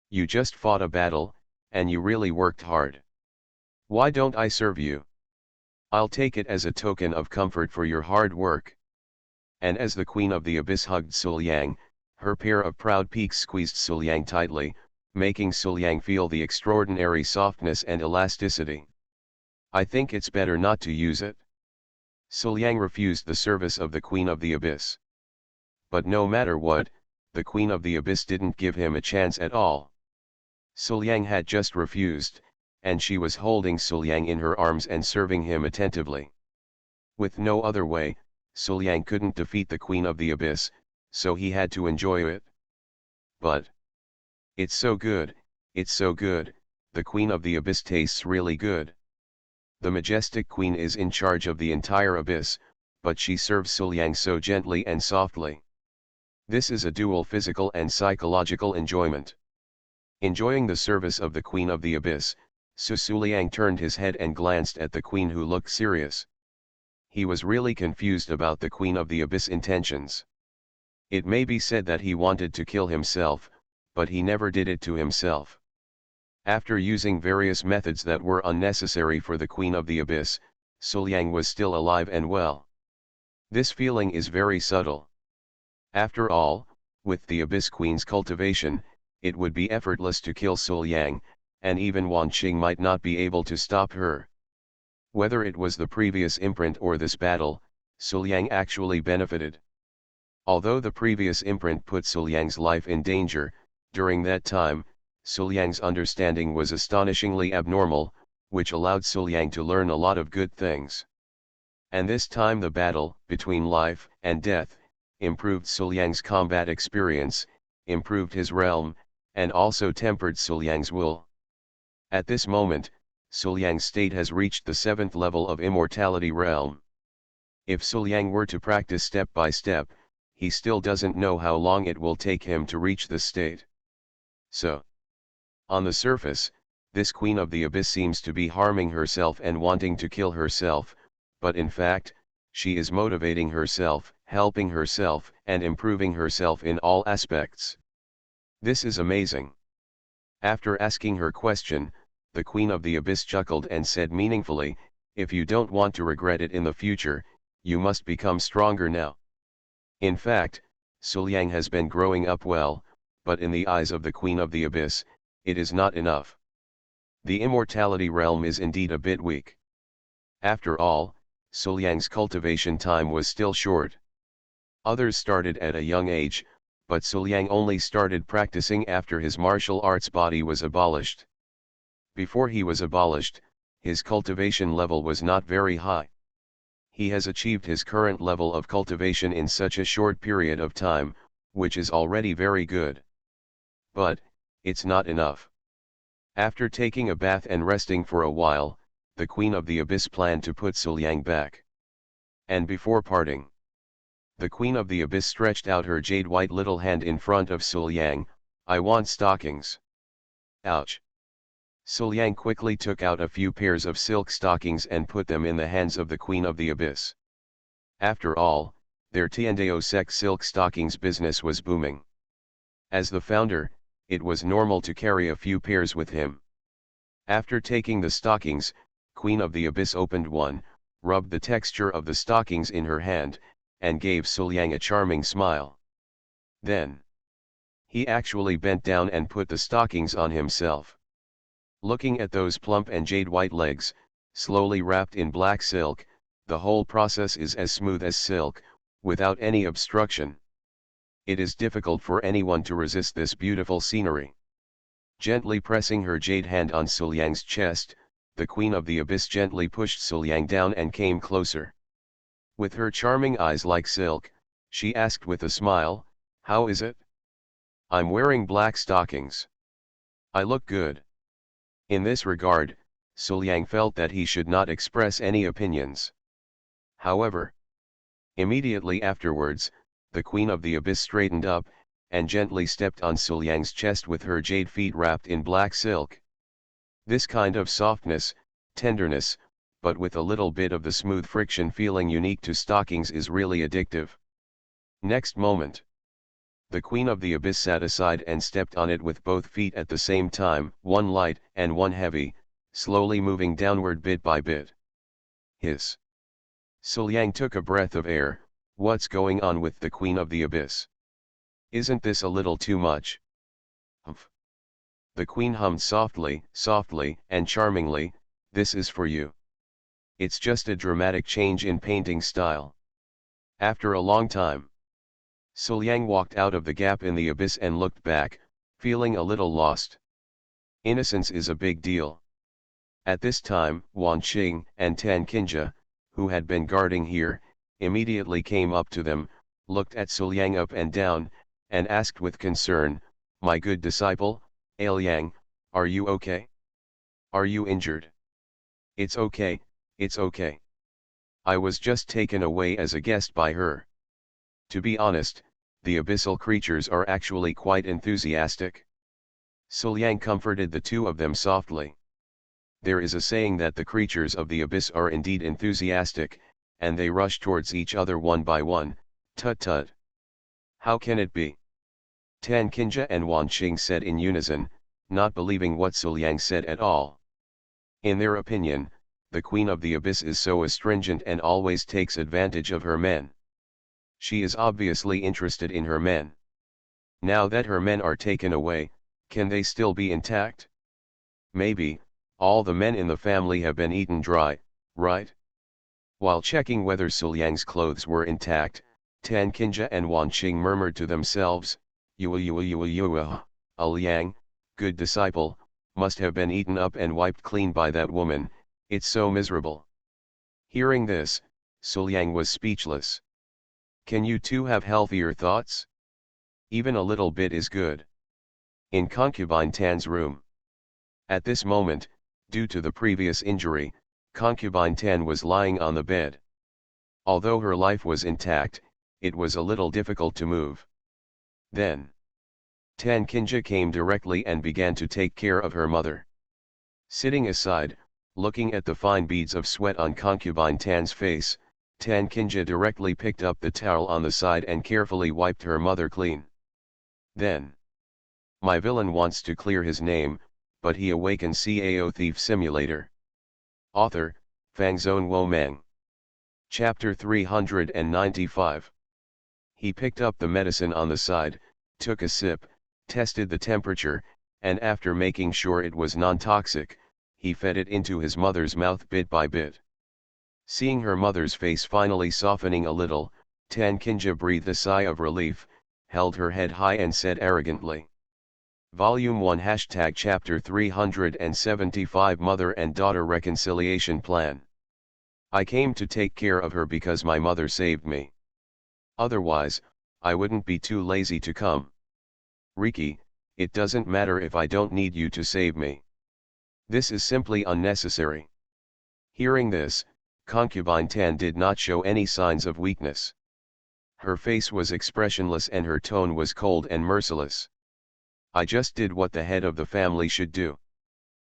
"You just fought a battle, and you really worked hard. Why don't I serve you? I'll take it as a token of comfort for your hard work." And as the Queen of the Abyss hugged Suliang, her pair of proud peaks squeezed Suliang tightly, making Suliang feel the extraordinary softness and elasticity. "I think it's better not to use it." Suliang refused the service of the Queen of the Abyss. But no matter what, the Queen of the Abyss didn't give him a chance at all. Suliang had just refused, and she was holding Suliang in her arms and serving him attentively. With no other way, Suliang couldn't defeat the Queen of the Abyss, so he had to enjoy it. But it's so good, the Queen of the Abyss tastes really good. The majestic Queen is in charge of the entire Abyss, but she serves Suliang so gently and softly. This is a dual physical and psychological enjoyment. Enjoying the service of the Queen of the Abyss, Suliang turned his head and glanced at the Queen, who looked serious. He was really confused about the Queen of the Abyss' intentions. It may be said that he wanted to kill himself, but he never did it to himself. After using various methods that were unnecessary for the Queen of the Abyss, Suliang was still alive and well. This feeling is very subtle. After all, with the Abyss Queen's cultivation, it would be effortless to kill Suliang, and even Wan Qing might not be able to stop her. Whether it was the previous imprint or this battle, Suliang actually benefited. Although the previous imprint put Suliang's life in danger, during that time, Suliang's understanding was astonishingly abnormal, which allowed Suliang to learn a lot of good things. And this time the battle between life and death improved Suliang's combat experience, improved his realm, and also tempered Suliang's will. At this moment, Suliang's state has reached the 7th level of Immortality Realm. If Suliang were to practice step by step, he still doesn't know how long it will take him to reach this state. So, on the surface, this Queen of the Abyss seems to be harming herself and wanting to kill herself, but in fact, she is motivating herself, helping herself, and improving herself in all aspects. This is amazing. After asking her question, the Queen of the Abyss chuckled and said meaningfully, "If you don't want to regret it in the future, you must become stronger now." In fact, Suliang has been growing up well, but in the eyes of the Queen of the Abyss, it is not enough. The immortality realm is indeed a bit weak. After all, Suliang's cultivation time was still short. Others started at a young age, but Suliang only started practicing after his martial arts body was abolished. Before he was abolished, his cultivation level was not very high. He has achieved his current level of cultivation in such a short period of time, which is already very good. But, it's not enough. After taking a bath and resting for a while, the Queen of the Abyss planned to put Suliang back. And before parting, the Queen of the Abyss stretched out her jade-white little hand in front of Suliang. "I want stockings." Ouch. Suliang quickly took out a few pairs of silk stockings and put them in the hands of the Queen of the Abyss. After all, their Tiandeo Sec silk stockings business was booming. As the founder, it was normal to carry a few pairs with him. After taking the stockings, Queen of the Abyss opened one, rubbed the texture of the stockings in her hand, and gave Suliang a charming smile. Then, he actually bent down and put the stockings on himself. Looking at those plump and jade-white legs, slowly wrapped in black silk, the whole process is as smooth as silk, without any obstruction. It is difficult for anyone to resist this beautiful scenery. Gently pressing her jade hand on Suliang's chest, the Queen of the Abyss gently pushed Suliang down and came closer. With her charming eyes like silk, she asked with a smile, "How is it? I'm wearing black stockings. I look good." In this regard, Suliang felt that he should not express any opinions. However, immediately afterwards, the Queen of the Abyss straightened up, and gently stepped on Suliang's chest with her jade feet wrapped in black silk. This kind of softness, tenderness, but with a little bit of the smooth friction feeling unique to stockings is really addictive. Next moment, the Queen of the Abyss sat aside and stepped on it with both feet at the same time, one light and one heavy, slowly moving downward bit by bit. Hiss. Suliang took a breath of air. What's going on with the Queen of the Abyss? Isn't this a little too much? Humph. The Queen hummed softly, and charmingly, "This is for you. It's just a dramatic change in painting style." After a long time, Suliang walked out of the gap in the abyss and looked back, feeling a little lost. Innocence is a big deal. At this time, Wan Qing and Tan Qinja, who had been guarding here, immediately came up to them, looked at Suliang up and down, and asked with concern, "My good disciple, Liang, are you okay? Are you injured?" "It's okay, it's okay. I was just taken away as a guest by her." To be honest, the abyssal creatures are actually quite enthusiastic. Suliang comforted the two of them softly. There is a saying that the creatures of the abyss are indeed enthusiastic, and they rush towards each other one by one. Tut tut. How can it be? Tan Qinja and Wan Qing said in unison, not believing what Suliang said at all. In their opinion, the Queen of the Abyss is so astringent and always takes advantage of her men. She is obviously interested in her men. Now that her men are taken away, can they still be intact? Maybe, all the men in the family have been eaten dry, right? While checking whether Suliang's clothes were intact, Tan Qinja and Wan Qing murmured to themselves, "Yua, Liang, good disciple, must have been eaten up and wiped clean by that woman, it's so miserable." Hearing this, Suliang was speechless. Can you two have healthier thoughts? Even a little bit is good. In Concubine Tan's room. At this moment, due to the previous injury, Concubine Tan was lying on the bed. Although her life was intact, it was a little difficult to move. Then, Tan Kinja came directly and began to take care of her mother. Sitting aside, looking at the fine beads of sweat on concubine Tan's face, Tan Kinja directly picked up the towel on the side and carefully wiped her mother clean. Then, my villain wants to clear his name, but he awakens Cao Thief Simulator. Author, Fangzone Womang. Chapter 395. He picked up the medicine on the side, took a sip, tested the temperature, and after making sure it was non-toxic, he fed it into his mother's mouth bit by bit. Seeing her mother's face finally softening a little, Tan Kinja breathed a sigh of relief, held her head high and said arrogantly. Volume 1 # Chapter 375 Mother and Daughter Reconciliation Plan. I came to take care of her because my mother saved me. Otherwise, I wouldn't be too lazy to come. Riki, it doesn't matter if I don't need you to save me. This is simply unnecessary. Hearing this, concubine Tan did not show any signs of weakness. Her face was expressionless and her tone was cold and merciless. I just did what the head of the family should do.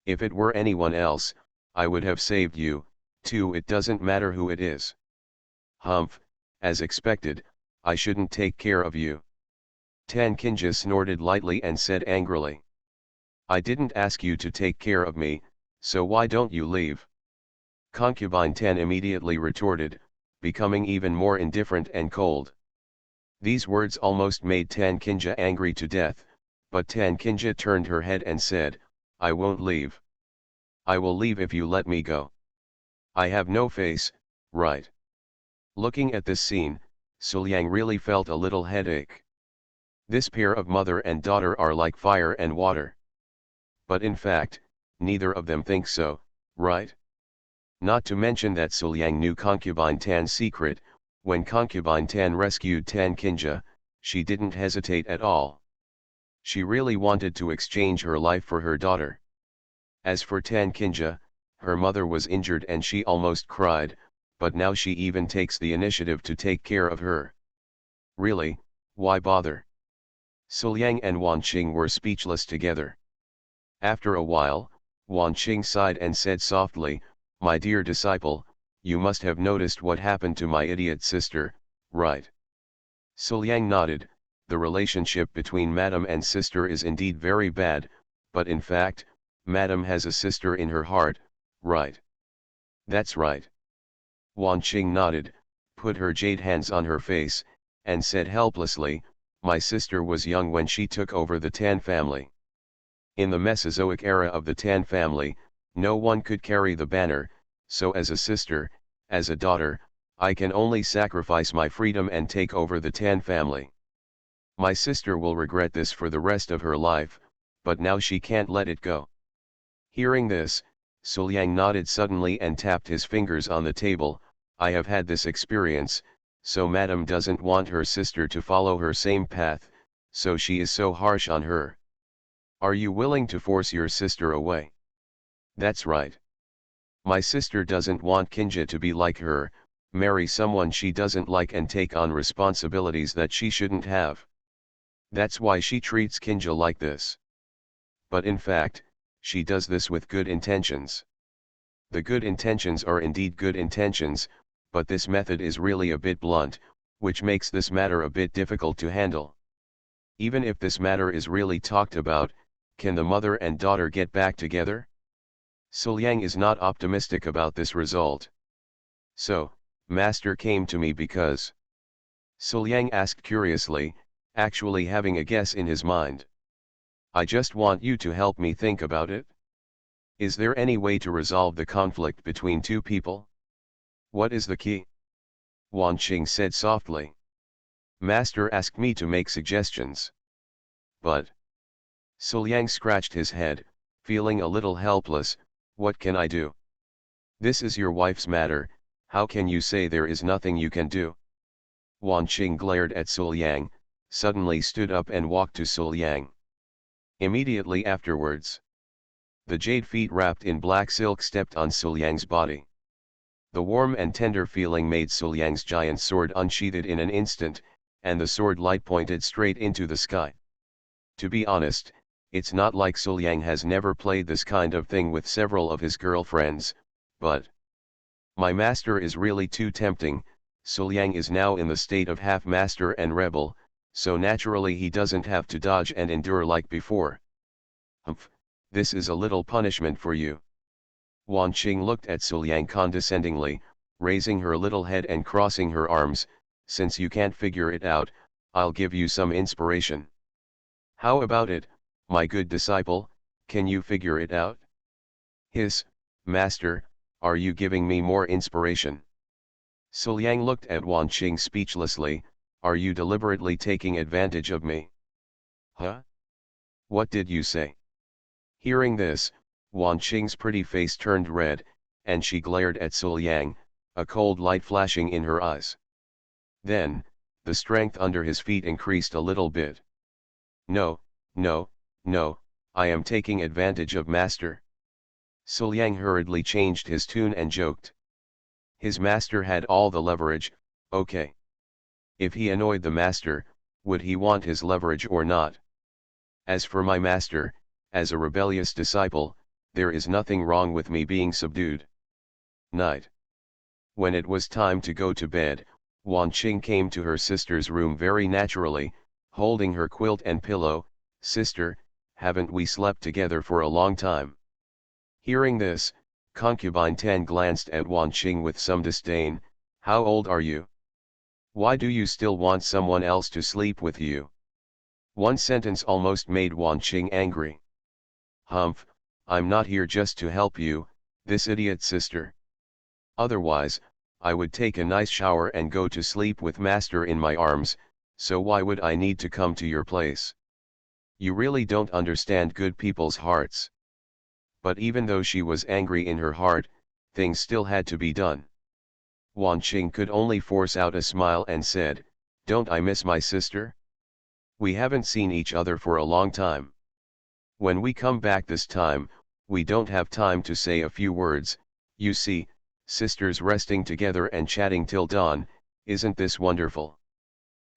If it were anyone else, I would have saved you, too. It doesn't matter who it is. Humph, as expected, I shouldn't take care of you. Tan Kinja snorted lightly and said angrily. I didn't ask you to take care of me, so why don't you leave? Concubine Tan immediately retorted, becoming even more indifferent and cold. These words almost made Tan Kinja angry to death, but Tan Kinja turned her head and said, I won't leave. I will leave if you let me go. I have no face, right? Looking at this scene, Suliang really felt a little headache. This pair of mother and daughter are like fire and water. But in fact, neither of them think so, right? Not to mention that Suliang knew concubine Tan's secret. When concubine Tan rescued Tan Kinja, she didn't hesitate at all. She really wanted to exchange her life for her daughter. As for Tan Kinja, her mother was injured and she almost cried, but now she even takes the initiative to take care of her. Really, why bother? Suliang and Wanqing were speechless together. After a while, Wanqing sighed and said softly, my dear disciple, you must have noticed what happened to my idiot sister, right? Suliang nodded. The relationship between madam and sister is indeed very bad, but in fact, madam has a sister in her heart, right? That's right. Wanqing nodded, put her jade hands on her face, and said helplessly, my sister was young when she took over the Tan family. In the Mesozoic era of the Tan family, no one could carry the banner, so as a sister, as a daughter, I can only sacrifice my freedom and take over the Tan family. My sister will regret this for the rest of her life, but now she can't let it go. Hearing this, Suliang nodded suddenly and tapped his fingers on the table. I have had this experience, so madam doesn't want her sister to follow her same path, so she is so harsh on her. Are you willing to force your sister away? That's right. My sister doesn't want Kinja to be like her, marry someone she doesn't like and take on responsibilities that she shouldn't have. That's why she treats Kinja like this. But in fact, she does this with good intentions. The good intentions are indeed good intentions, but this method is really a bit blunt, which makes this matter a bit difficult to handle. Even if this matter is really talked about, can the mother and daughter get back together? Suliang is not optimistic about this result. So, master came to me because... Suliang asked curiously, actually having a guess in his mind. I just want you to help me think about it. Is there any way to resolve the conflict between two people? What is the key? Wanqing said softly. Master asked me to make suggestions. But... Suliang scratched his head, feeling a little helpless. What can I do? This is your wife's matter, how can you say there is nothing you can do? Wanqing glared at Suliang, suddenly stood up and walked to Suliang. Immediately afterwards, the jade feet wrapped in black silk stepped on Suliang's body. The warm and tender feeling made Suliang's giant sword unsheathed in an instant, and the sword light pointed straight into the sky. To be honest, it's not like Suliang has never played this kind of thing with several of his girlfriends, but my master is really too tempting. Suliang is now in the state of half master and rebel, so naturally he doesn't have to dodge and endure like before. Humph, this is a little punishment for you. Wan Qing looked at Suliang condescendingly, raising her little head and crossing her arms. Since you can't figure it out, I'll give you some inspiration. How about it, my good disciple, can you figure it out? Hiss, master, are you giving me more inspiration? Suliang looked at Wan Qing speechlessly. Are you deliberately taking advantage of me? Huh? What did you say? Hearing this, Wan Qing's pretty face turned red, and she glared at Suliang, a cold light flashing in her eyes. Then, the strength under his feet increased a little bit. No, no, no, I am taking advantage of master. Suliang hurriedly changed his tune and joked. His master had all the leverage, okay. If he annoyed the master, would he want his leverage or not? As for my master, as a rebellious disciple, there is nothing wrong with me being subdued. Night. When it was time to go to bed, Wan Qing came to her sister's room very naturally, holding her quilt and pillow. Sister, haven't we slept together for a long time? Hearing this, concubine Tan glanced at Wan Qing with some disdain. How old are you? Why do you still want someone else to sleep with you? One sentence almost made Wan Qing angry. Humph, I'm not here just to help you, this idiot sister. Otherwise, I would take a nice shower and go to sleep with master in my arms, so why would I need to come to your place? You really don't understand good people's hearts. But even though she was angry in her heart, things still had to be done. Wan Qing could only force out a smile and said, Don't I miss my sister? We haven't seen each other for a long time. When we come back this time, we don't have time to say a few words. You see, sisters resting together and chatting till dawn, isn't this wonderful?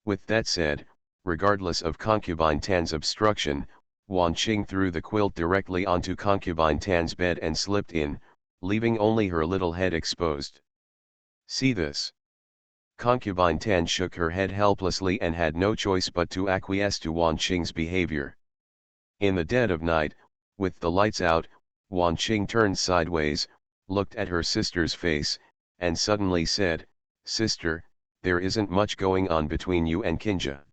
With that said, regardless of concubine Tan's obstruction, Wan Qing threw the quilt directly onto concubine Tan's bed and slipped in, leaving only her little head exposed. See this? Concubine Tan shook her head helplessly and had no choice but to acquiesce to Wan Qing's behavior. In the dead of night, with the lights out, Wan Qing turned sideways, looked at her sister's face, and suddenly said, Sister, there isn't much going on between you and Kinja.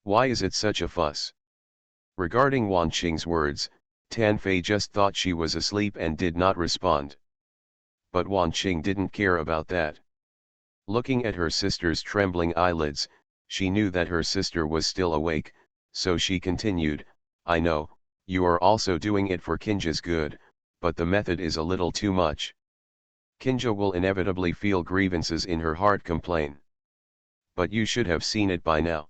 Why is it such a fuss? Regarding Wan Qing's words, Tan Fei just thought she was asleep and did not respond. But Wan Qing didn't care about that. Looking at her sister's trembling eyelids, she knew that her sister was still awake, so she continued, I know, you are also doing it for Kinja's good, but the method is a little too much. Kinja will inevitably feel grievances in her heart complain. But you should have seen it by now.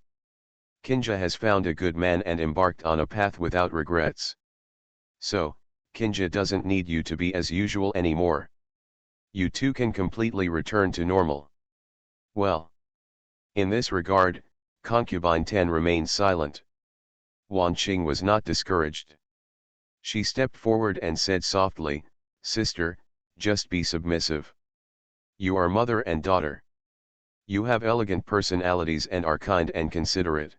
Kinja has found a good man and embarked on a path without regrets. So, Kinja doesn't need you to be as usual anymore. You two can completely return to normal. Well. In this regard, concubine Tan remained silent. Wan Qing was not discouraged. She stepped forward and said softly, Sister, just be submissive. You are mother and daughter. You have elegant personalities and are kind and considerate.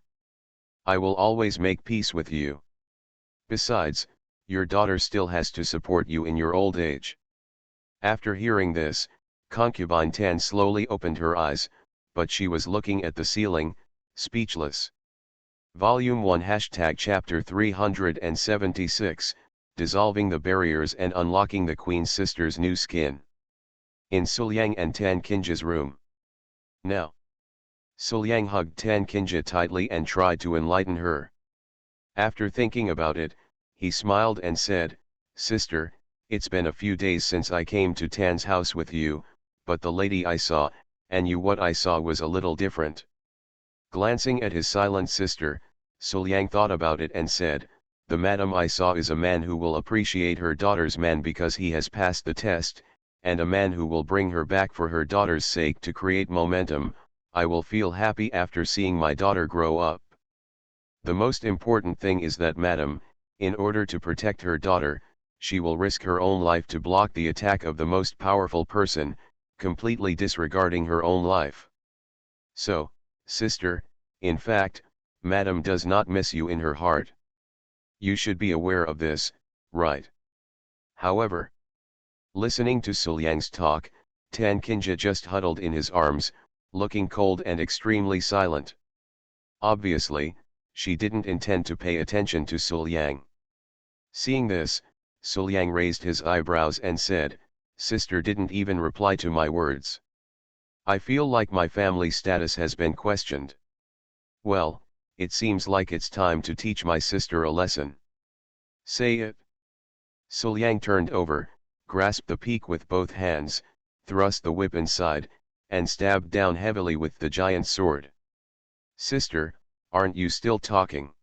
I will always make peace with you. Besides, your daughter still has to support you in your old age. After hearing this, concubine Tan slowly opened her eyes, but she was looking at the ceiling, speechless. Volume 1 Chapter 376, Dissolving the Barriers and Unlocking the Queen Sister's New Skin. In Suliang and Tan Kinja's room. Now. Suliang hugged Tan Kinja tightly and tried to enlighten her. After thinking about it, he smiled and said, Sister, it's been a few days since I came to Tan's house with you, but the lady I saw, and you what I saw was a little different. Glancing at his silent sister, Suliang thought about it and said, The madam I saw is a man who will appreciate her daughter's man because he has passed the test, and a man who will bring her back for her daughter's sake to create momentum. I will feel happy after seeing my daughter grow up. The most important thing is that Madam, in order to protect her daughter, she will risk her own life to block the attack of the most powerful person, completely disregarding her own life. So, sister, in fact, Madam does not miss you in her heart. You should be aware of this, right? However, listening to Suliang's talk, Tan Kinja just huddled in his arms, looking cold and extremely silent. Obviously, she didn't intend to pay attention to Suliang. Seeing this, Suliang raised his eyebrows and said, "Sister didn't even reply to my words. I feel like my family status has been questioned. Well, it seems like it's time to teach my sister a lesson." "Say it." Suliang turned over, grasped the peak with both hands, thrust the whip inside, and stabbed down heavily with the giant sword. "Sister, aren't you still talking?"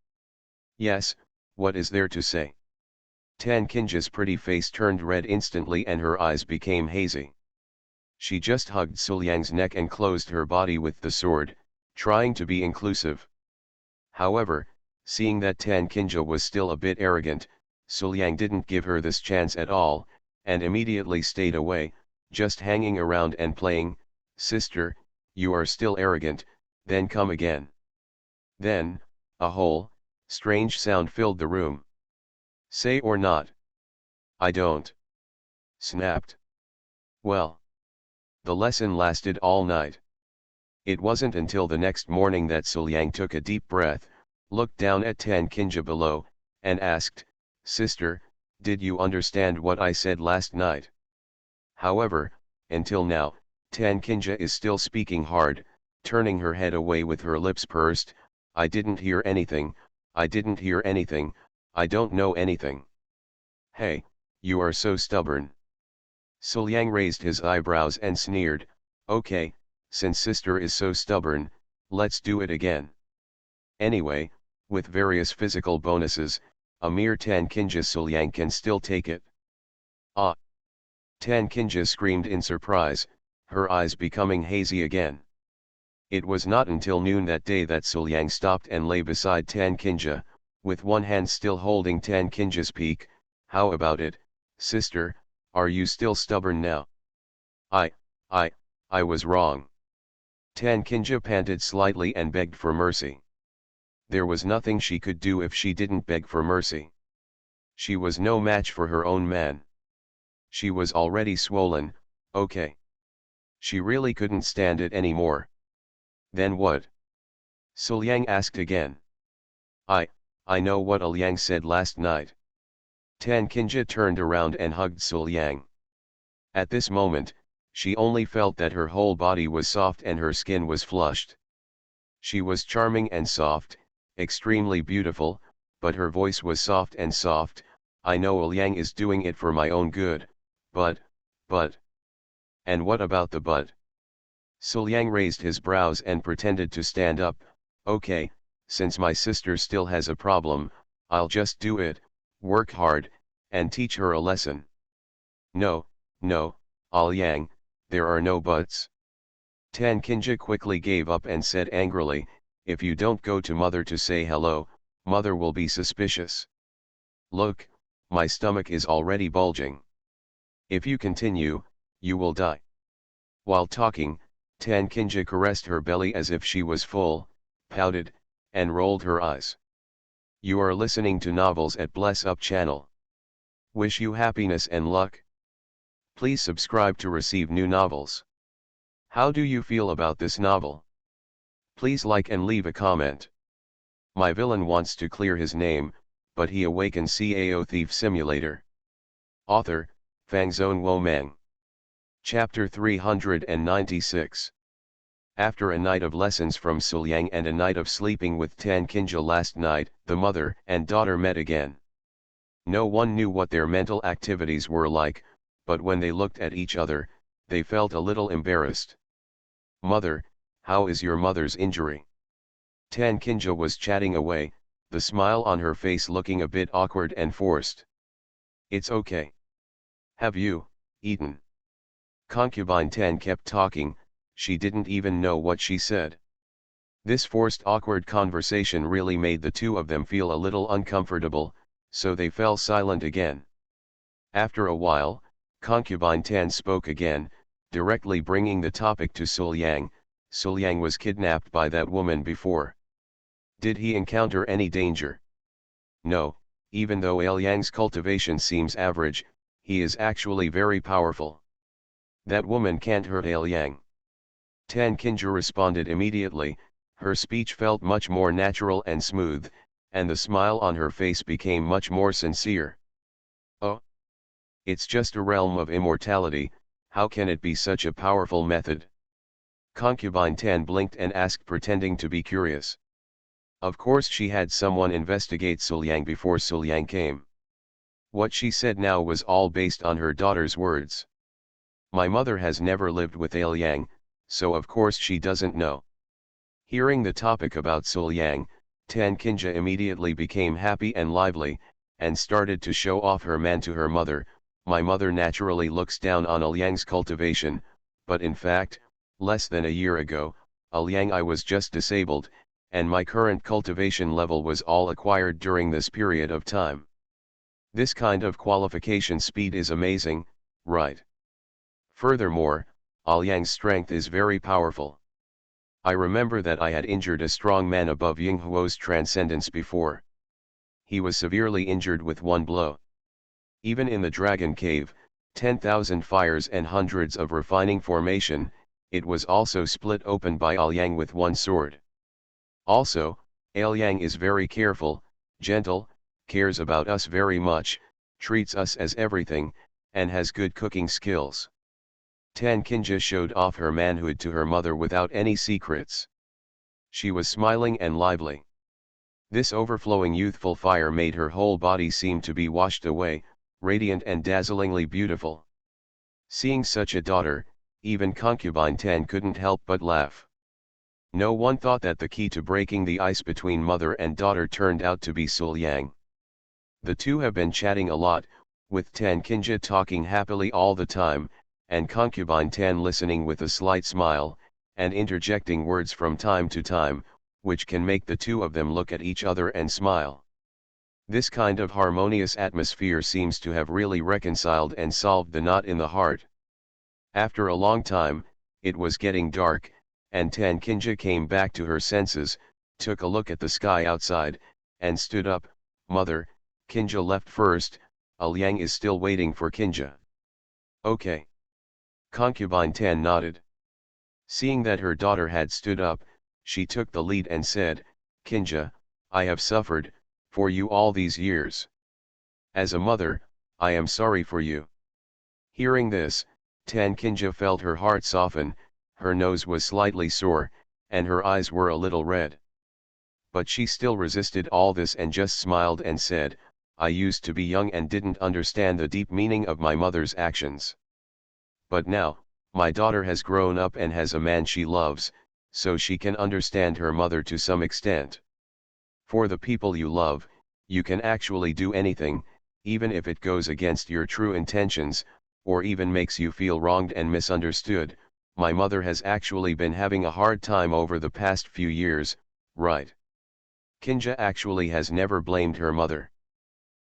"Yes, what is there to say?" Tan Kinja's pretty face turned red instantly and her eyes became hazy. She just hugged Suliang's neck and closed her body with the sword, trying to be inclusive. However, seeing that Tan Kinja was still a bit arrogant, Suliang didn't give her this chance at all, and immediately stayed away, just hanging around and playing. "Sister, you are still arrogant, then come again." Then, a whole, strange sound filled the room. "Say or not?" "I don't." Snapped. Well. The lesson lasted all night. It wasn't until the next morning that Suliang took a deep breath, looked down at Tan Kinja below, and asked, "Sister, did you understand what I said last night?" However, until now, Tan Kinja is still speaking hard, turning her head away with her lips pursed. "I didn't hear anything, I didn't hear anything, I don't know anything." "Hey, you are so stubborn." Suliang raised his eyebrows and sneered, "Okay, since sister is so stubborn, let's do it again." Anyway, with various physical bonuses, a mere Tan Kinja Suliang can still take it. "Ah!" Tan Kinja screamed in surprise, her eyes becoming hazy again. It was not until noon that day that Suliang stopped and lay beside Tan Kinja, with one hand still holding Tan Kinja's peak. "How about it, sister, are you still stubborn now?" I was wrong." Tan Kinja panted slightly and begged for mercy. There was nothing she could do if she didn't beg for mercy. She was no match for her own man. She was already swollen, okay. She really couldn't stand it anymore. "Then what?" Suliang asked again. I know what Liang said last night." Tan Kinja turned around and hugged Suliang. At this moment, she only felt that her whole body was soft and her skin was flushed. She was charming and soft, extremely beautiful, but her voice was soft and soft. "I know Liang is doing it for my own good, but. And what about the but?" Suliang raised his brows and pretended to stand up. "Okay, since my sister still has a problem, I'll just do it, work hard, and teach her a lesson." No, Liang, there are no buts." Tan Kinja quickly gave up and said angrily, "If you don't go to mother to say hello, mother will be suspicious. Look, my stomach is already bulging. If you continue, you will die." While talking, Tan Kinja caressed her belly as if she was full, pouted, and rolled her eyes. You are listening to Novels at Bless Up channel. Wish you happiness and luck. Please subscribe to receive new novels. How do you feel about this novel? Please like and leave a comment. My villain wants to clear his name, but he awakens Cao Thief Simulator. Author, Fangzone Womang. Chapter 396. After a night of lessons from Suliang and a night of sleeping with Tan Kinja last night, the mother and daughter met again. No one knew what their mental activities were like, but when they looked at each other, they felt a little embarrassed. "Mother, how is your mother's injury?" Tan Kinja was chatting away, the smile on her face looking a bit awkward and forced. "It's okay. Have you eaten?" Concubine Tan kept talking, she didn't even know what she said. This forced awkward conversation really made the two of them feel a little uncomfortable, so they fell silent again. After a while, Concubine Tan spoke again, directly bringing the topic to Suliang. Suliang was kidnapped by that woman before. Did he encounter any danger? No, even though Liang's cultivation seems average, he is actually very powerful. That woman can't hurt Liang. Tan Qingje responded immediately, her speech felt much more natural and smooth, and the smile on her face became much more sincere. Oh, it's just a realm of immortality, how can it be such a powerful method? Concubine Tan blinked and asked, pretending to be curious. Of course she had someone investigate Suliang before Suliang came. What she said now was all based on her daughter's words. My mother has never lived with Liang, so of course she doesn't know. Hearing the topic about Suliang, Tan Qingje immediately became happy and lively, and started to show off her man to her mother. My mother naturally looks down on Liang's cultivation, but in fact, less than a year ago, Liang I was just disabled, and my current cultivation level was all acquired during this period of time. This kind of qualification speed is amazing, right? Furthermore, Liang's strength is very powerful. I remember that I had injured a strong man above Ying Huo's transcendence before. He was severely injured with one blow. Even in the Dragon Cave, 10,000 fires and hundreds of refining formation, it was also split open by Liang with one sword. Also, Liang is very careful, gentle, cares about us very much, treats us as everything, and has good cooking skills. Tan Qingje showed off her manhood to her mother without any secrets. She was smiling and lively. This overflowing youthful fire made her whole body seem to be washed away, radiant and dazzlingly beautiful. Seeing such a daughter, even Concubine Tan couldn't help but laugh. No one thought that the key to breaking the ice between mother and daughter turned out to be Suliang. The two have been chatting a lot, with Tan Qingje talking happily all the time, and Concubine Tan listening with a slight smile, and interjecting words from time to time, which can make the two of them look at each other and smile. This kind of harmonious atmosphere seems to have really reconciled and solved the knot in the heart. After a long time, it was getting dark, and Tan Qingje came back to her senses, took a look at the sky outside, and stood up. Mother, Qingje left first, Liang is still waiting for Qingje. Okay. Concubine Tan nodded. Seeing that her daughter had stood up, she took the lead and said, Qingje, I have suffered, for you all these years. As a mother, I am sorry for you. Hearing this, Tan Qingje felt her heart soften, her nose was slightly sore, and her eyes were a little red. But she still resisted all this and just smiled and said, I used to be young and didn't understand the deep meaning of my mother's actions. But now, my daughter has grown up and has a man she loves, so she can understand her mother to some extent. For the people you love, you can actually do anything, even if it goes against your true intentions, or even makes you feel wronged and misunderstood. My mother has actually been having a hard time over the past few years, right? Qingje actually has never blamed her mother.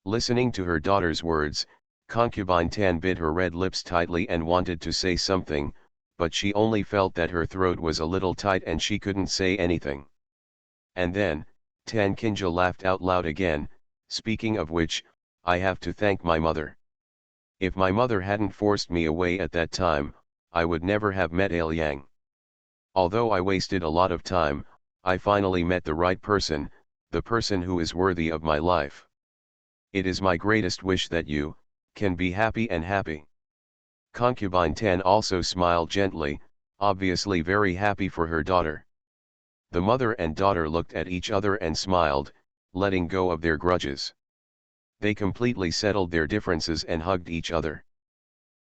Listening to her daughter's words, Concubine Tan bit her red lips tightly and wanted to say something, but she only felt that her throat was a little tight and she couldn't say anything. And then, Tan Qingje laughed out loud again, speaking of which, I have to thank my mother. If my mother hadn't forced me away at that time, I would never have met Liang. Although I wasted a lot of time, I finally met the right person, the person who is worthy of my life. It is my greatest wish that you can be happy and happy. Concubine Tan also smiled gently, obviously very happy for her daughter. The mother and daughter looked at each other and smiled, letting go of their grudges. They completely settled their differences and hugged each other.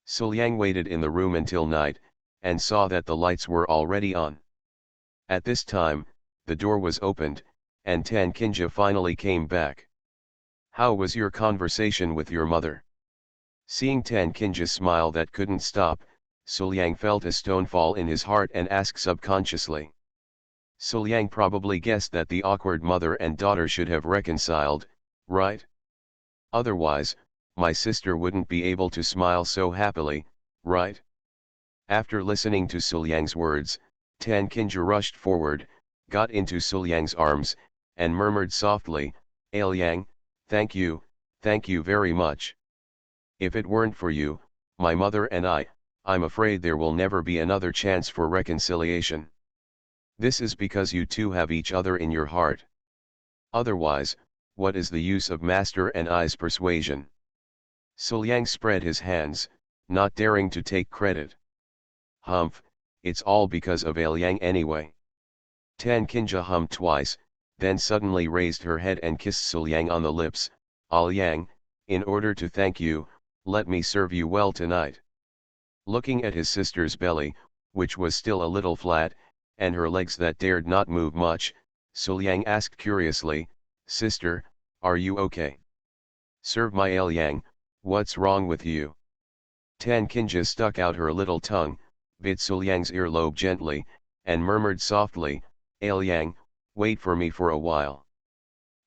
Suliang waited in the room until night, and saw that the lights were already on. At this time, the door was opened, and Tan Qingje finally came back. How was your conversation with your mother? Seeing Tan Qingje's smile that couldn't stop, Suliang felt a stone fall in his heart and asked subconsciously. Suliang probably guessed that the awkward mother and daughter should have reconciled, right? Otherwise, my sister wouldn't be able to smile so happily, right? After listening to Suliang's words, Tan Kinja rushed forward, got into Suliang's arms, and murmured softly, "Ailiang, thank you very much. If it weren't for you, my mother and I'm afraid there will never be another chance for reconciliation. This is because you two have each other in your heart. Otherwise, what is the use of Master and I's persuasion?" Suliang spread his hands, not daring to take credit. "Humph, it's all because of Ailiang anyway." Tan Kinja hummed twice, then suddenly raised her head and kissed Suliang on the lips. "Ailiang, in order to thank you, let me serve you well tonight." Looking at his sister's belly, which was still a little flat, and her legs that dared not move much, Suliang asked curiously, "Sister, are you okay?" "Serve my Ailiang, what's wrong with you?" Tan Kinja stuck out her little tongue, bit Suliang's earlobe gently, and murmured softly, "Ailiang, wait for me for a while."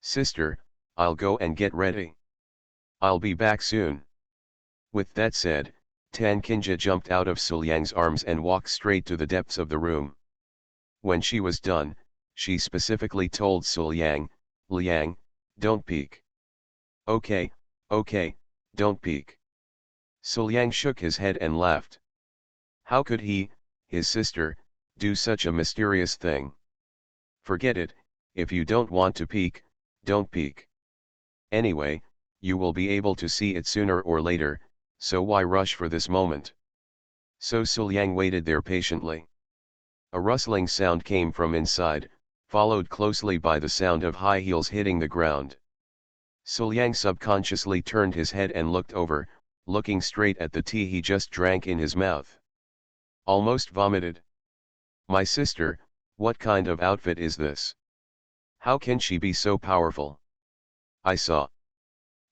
"Sister, I'll go and get ready. I'll be back soon." With that said, Tan Kinja jumped out of Suliang's arms and walked straight to the depths of the room. When she was done, she specifically told Suliang, "Liang, don't peek. Okay, don't peek." Suliang shook his head and laughed. How could he, his sister, do such a mysterious thing? "Forget it, if you don't want to peek, don't peek. Anyway, you will be able to see it sooner or later, so why rush for this moment?" So Suliang waited there patiently. A rustling sound came from inside, followed closely by the sound of high heels hitting the ground. Suliang subconsciously turned his head and looked over, looking straight at the tea he just drank in his mouth. Almost vomited. "My sister, what kind of outfit is this? How can she be so powerful?" I saw.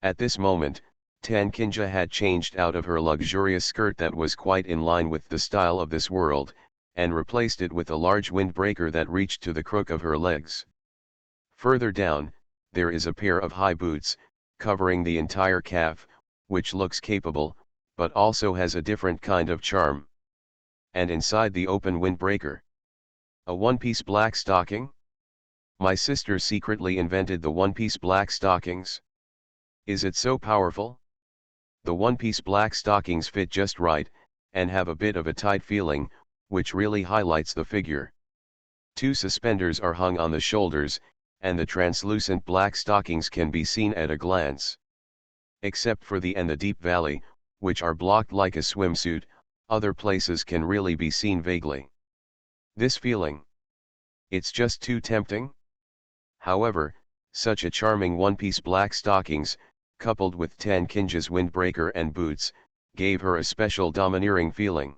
At this moment, Tan Kinja had changed out of her luxurious skirt that was quite in line with the style of this world, and replaced it with a large windbreaker that reached to the crook of her legs. Further down, there is a pair of high boots, covering the entire calf, which looks capable, but also has a different kind of charm. And inside the open windbreaker, a one-piece black stocking? My sister secretly invented the one-piece black stockings. Is it so powerful? The one-piece black stockings fit just right, and have a bit of a tight feeling, which really highlights the figure. Two suspenders are hung on the shoulders, and the translucent black stockings can be seen at a glance. Except for the and the deep valley, which are blocked like a swimsuit, other places can really be seen vaguely. This feeling. It's just too tempting. However, such a charming one-piece black stockings, coupled with Tan Kinja's windbreaker and boots, gave her a special domineering feeling.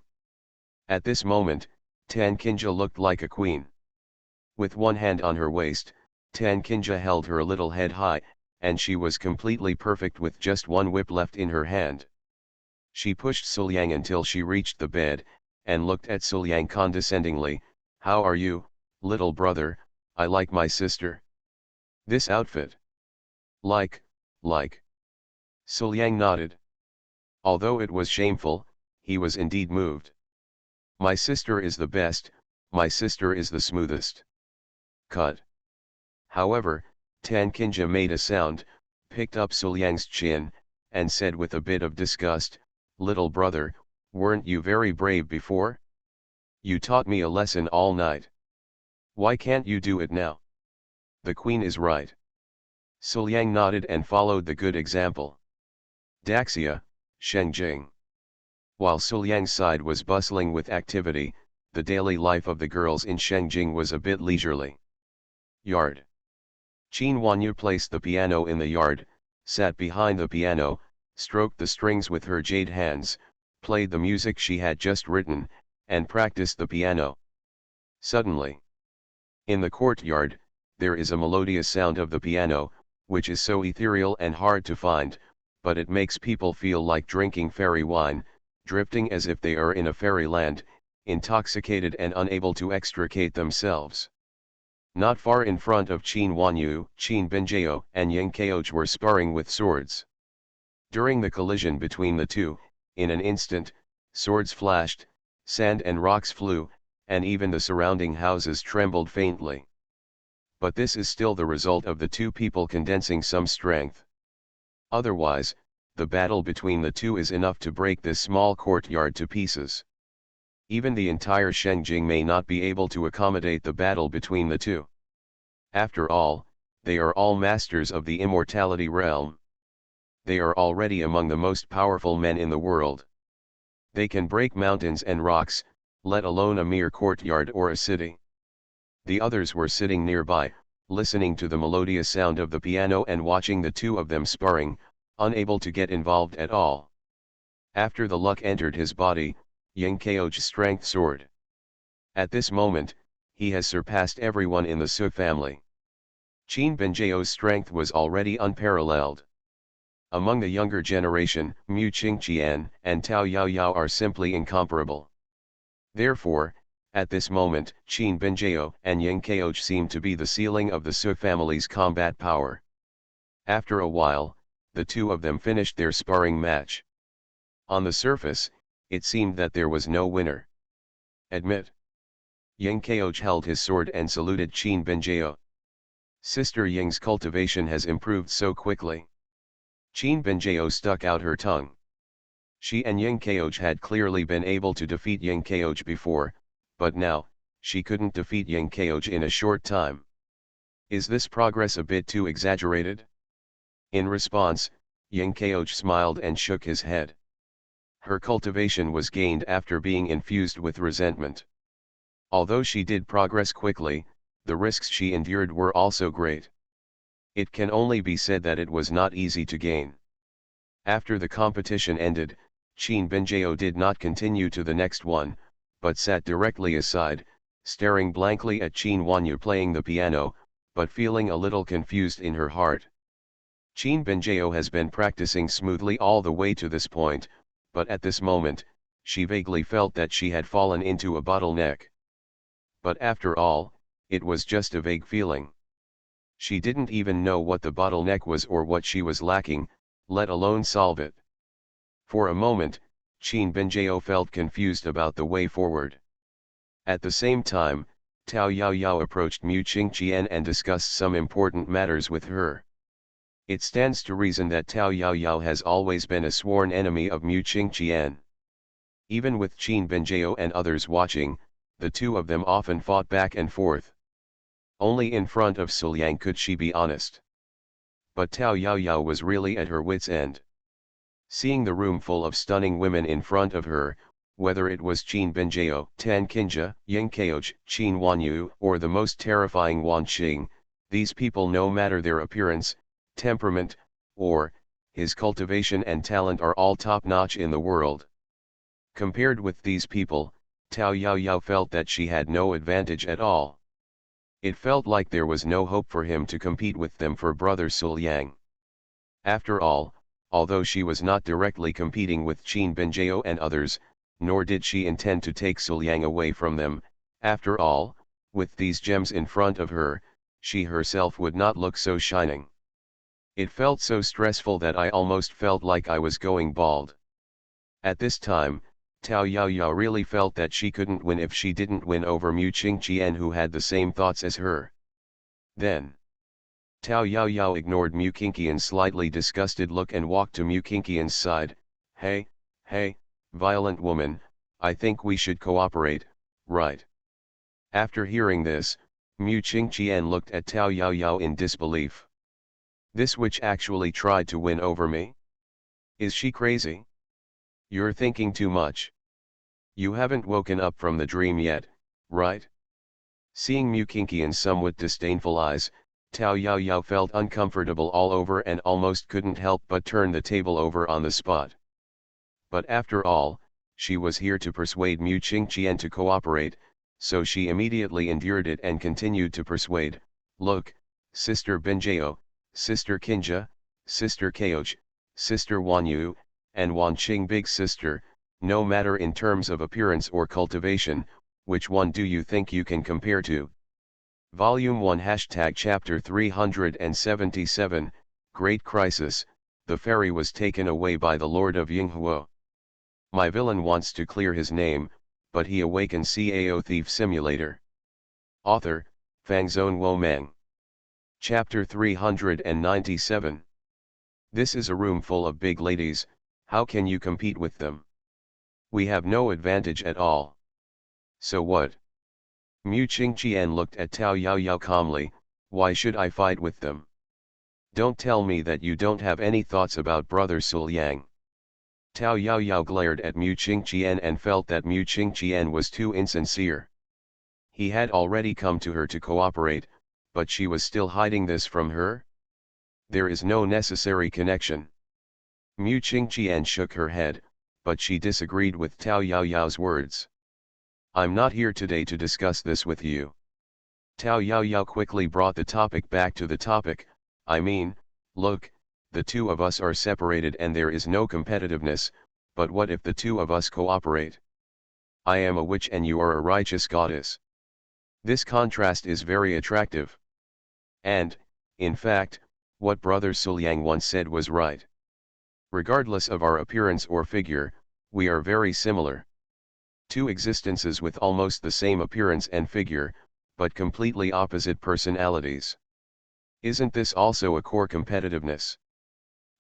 At this moment, Tan Kinja looked like a queen. With one hand on her waist, Tan Kinja held her little head high, and she was completely perfect with just one whip left in her hand. She pushed Suliang until she reached the bed, and looked at Suliang condescendingly. "How are you, little brother? I like my sister. This outfit. Like. Suliang nodded. Although it was shameful, he was indeed moved. "My sister is the best, my sister is the smoothest." Cut. However, Tan Kinja made a sound, picked up Suliang's chin, and said with a bit of disgust, "Little brother, weren't you very brave before? You taught me a lesson all night. Why can't you do it now? The queen is right." Suliang nodded and followed the good example. Daxia, Shengjing. While Suliang's side was bustling with activity, the daily life of the girls in Shengjing was a bit leisurely. Yard. Qin Wanyu placed the piano in the yard, sat behind the piano, stroked the strings with her jade hands, played the music she had just written, and practiced the piano. Suddenly, in the courtyard, there is a melodious sound of the piano, which is so ethereal and hard to find, but it makes people feel like drinking fairy wine, drifting as if they are in a fairyland, intoxicated and unable to extricate themselves. Not far in front of Qin Wanyu, Qin Binjao and Yang Kaoj were sparring with swords. During the collision between the two, in an instant, swords flashed, sand and rocks flew, and even the surrounding houses trembled faintly. But this is still the result of the two people condensing some strength. Otherwise, the battle between the two is enough to break this small courtyard to pieces. Even the entire Shengjing may not be able to accommodate the battle between the two. After all, they are all masters of the immortality realm. They are already among the most powerful men in the world. They can break mountains and rocks, let alone a mere courtyard or a city. The others were sitting nearby, listening to the melodious sound of the piano and watching the two of them sparring, unable to get involved at all. After the luck entered his body, Yang Kaoj's strength soared. At this moment, he has surpassed everyone in the Su family. Qin Binjao's strength was already unparalleled. Among the younger generation, Mu Qingqian and Tao Yaoyao are simply incomparable. Therefore, at this moment, Qin Binjao and Yang Kaoj seem to be the ceiling of the Su family's combat power. After a while, the two of them finished their sparring match. On the surface, it seemed that there was no winner. Admit. Yang Kaoj held his sword and saluted Qin Binjao. Sister Ying's cultivation has improved so quickly. Qin Binjao stuck out her tongue. She and Yang Kaoj had clearly been able to defeat Yang Kaoj before, but now, she couldn't defeat Yang Kaoj in a short time. Is this progress a bit too exaggerated? In response, Yang Kaoj smiled and shook his head. Her cultivation was gained after being infused with resentment. Although she did progress quickly, the risks she endured were also great. It can only be said that it was not easy to gain. After the competition ended, Qin Binjao did not continue to the next one, but sat directly aside, staring blankly at Qin Wanyu playing the piano, but feeling a little confused in her heart. Qin Binjao has been practicing smoothly all the way to this point, but at this moment, she vaguely felt that she had fallen into a bottleneck. But after all, it was just a vague feeling. She didn't even know what the bottleneck was or what she was lacking, let alone solve it. For a moment, Qin Binjao felt confused about the way forward. At the same time, Tao Yaoyao approached Mu Qingqian and discussed some important matters with her. It stands to reason that Tao Yaoyao has always been a sworn enemy of Mu Qingqian. Even with Qin Binjao and others watching, the two of them often fought back and forth. Only in front of Suliang could she be honest. But Tao Yaoyao was really at her wits' end. Seeing the room full of stunning women in front of her, whether it was Qin Binjao, Tan Qinjia, Yang Kaoj, Qin Wanyu, or the most terrifying Wan Qing, these people, no matter their appearance, temperament, or his cultivation and talent, are all top-notch in the world. Compared with these people, Tao Yaoyao felt that she had no advantage at all. It felt like there was no hope for him to compete with them for brother Suliang. After all, although she was not directly competing with Qin Binjao and others, nor did she intend to take Suliang away from them, after all, with these gems in front of her, she herself would not look so shining. It felt so stressful that I almost felt like I was going bald. At this time, Tao Yaoyao really felt that she couldn't win if she didn't win over Mu Qingqian, who had the same thoughts as her. Then, Tao Yaoyao ignored Mu Qingqian's slightly disgusted look and walked to Mu Qingqian's side. Hey, violent woman, I think we should cooperate, right? After hearing this, Mu Qingqian looked at Tao Yaoyao in disbelief. This witch actually tried to win over me? Is she crazy? You're thinking too much. You haven't woken up from the dream yet, right? Seeing Mu Qingqian's somewhat disdainful eyes, Tao Yaoyao felt uncomfortable all over and almost couldn't help but turn the table over on the spot. But after all, she was here to persuade Mu Qingqian to cooperate, so she immediately endured it and continued to persuade. Look, Sister Binjao, Sister Qinjia, Sister Kaoj, Sister Wanyu, and Wanqing big sister, no matter in terms of appearance or cultivation, which one do you think you can compare to? Volume 1 Chapter 377, Great Crisis, the ferry was taken away by the Lord of Yinghuo. My villain wants to clear his name, but he awakens Cao Thief Simulator. Author, Fangzone Womeng. Chapter 397. This is a room full of big ladies, how can you compete with them? We have no advantage at all. So what? Mu Qingqian looked at Tao Yaoyao calmly, why should I fight with them? Don't tell me that you don't have any thoughts about brother Sul Yang. Tao Yaoyao glared at Mu Qingqian and felt that Mu Qingqian was too insincere. He had already come to her to cooperate, but she was still hiding this from her? There is no necessary connection. Mu Qingqian shook her head, but she disagreed with Tao Yaoyao's words. I'm not here today to discuss this with you. Tao Yaoyao quickly brought the topic back to the topic, I mean, look, the two of us are separated and there is no competitiveness, but what if the two of us cooperate? I am a witch and you are a righteous goddess. This contrast is very attractive. And, in fact, what brother Suliang once said was right. Regardless of our appearance or figure, we are very similar. Two existences with almost the same appearance and figure, but completely opposite personalities. Isn't this also a core competitiveness?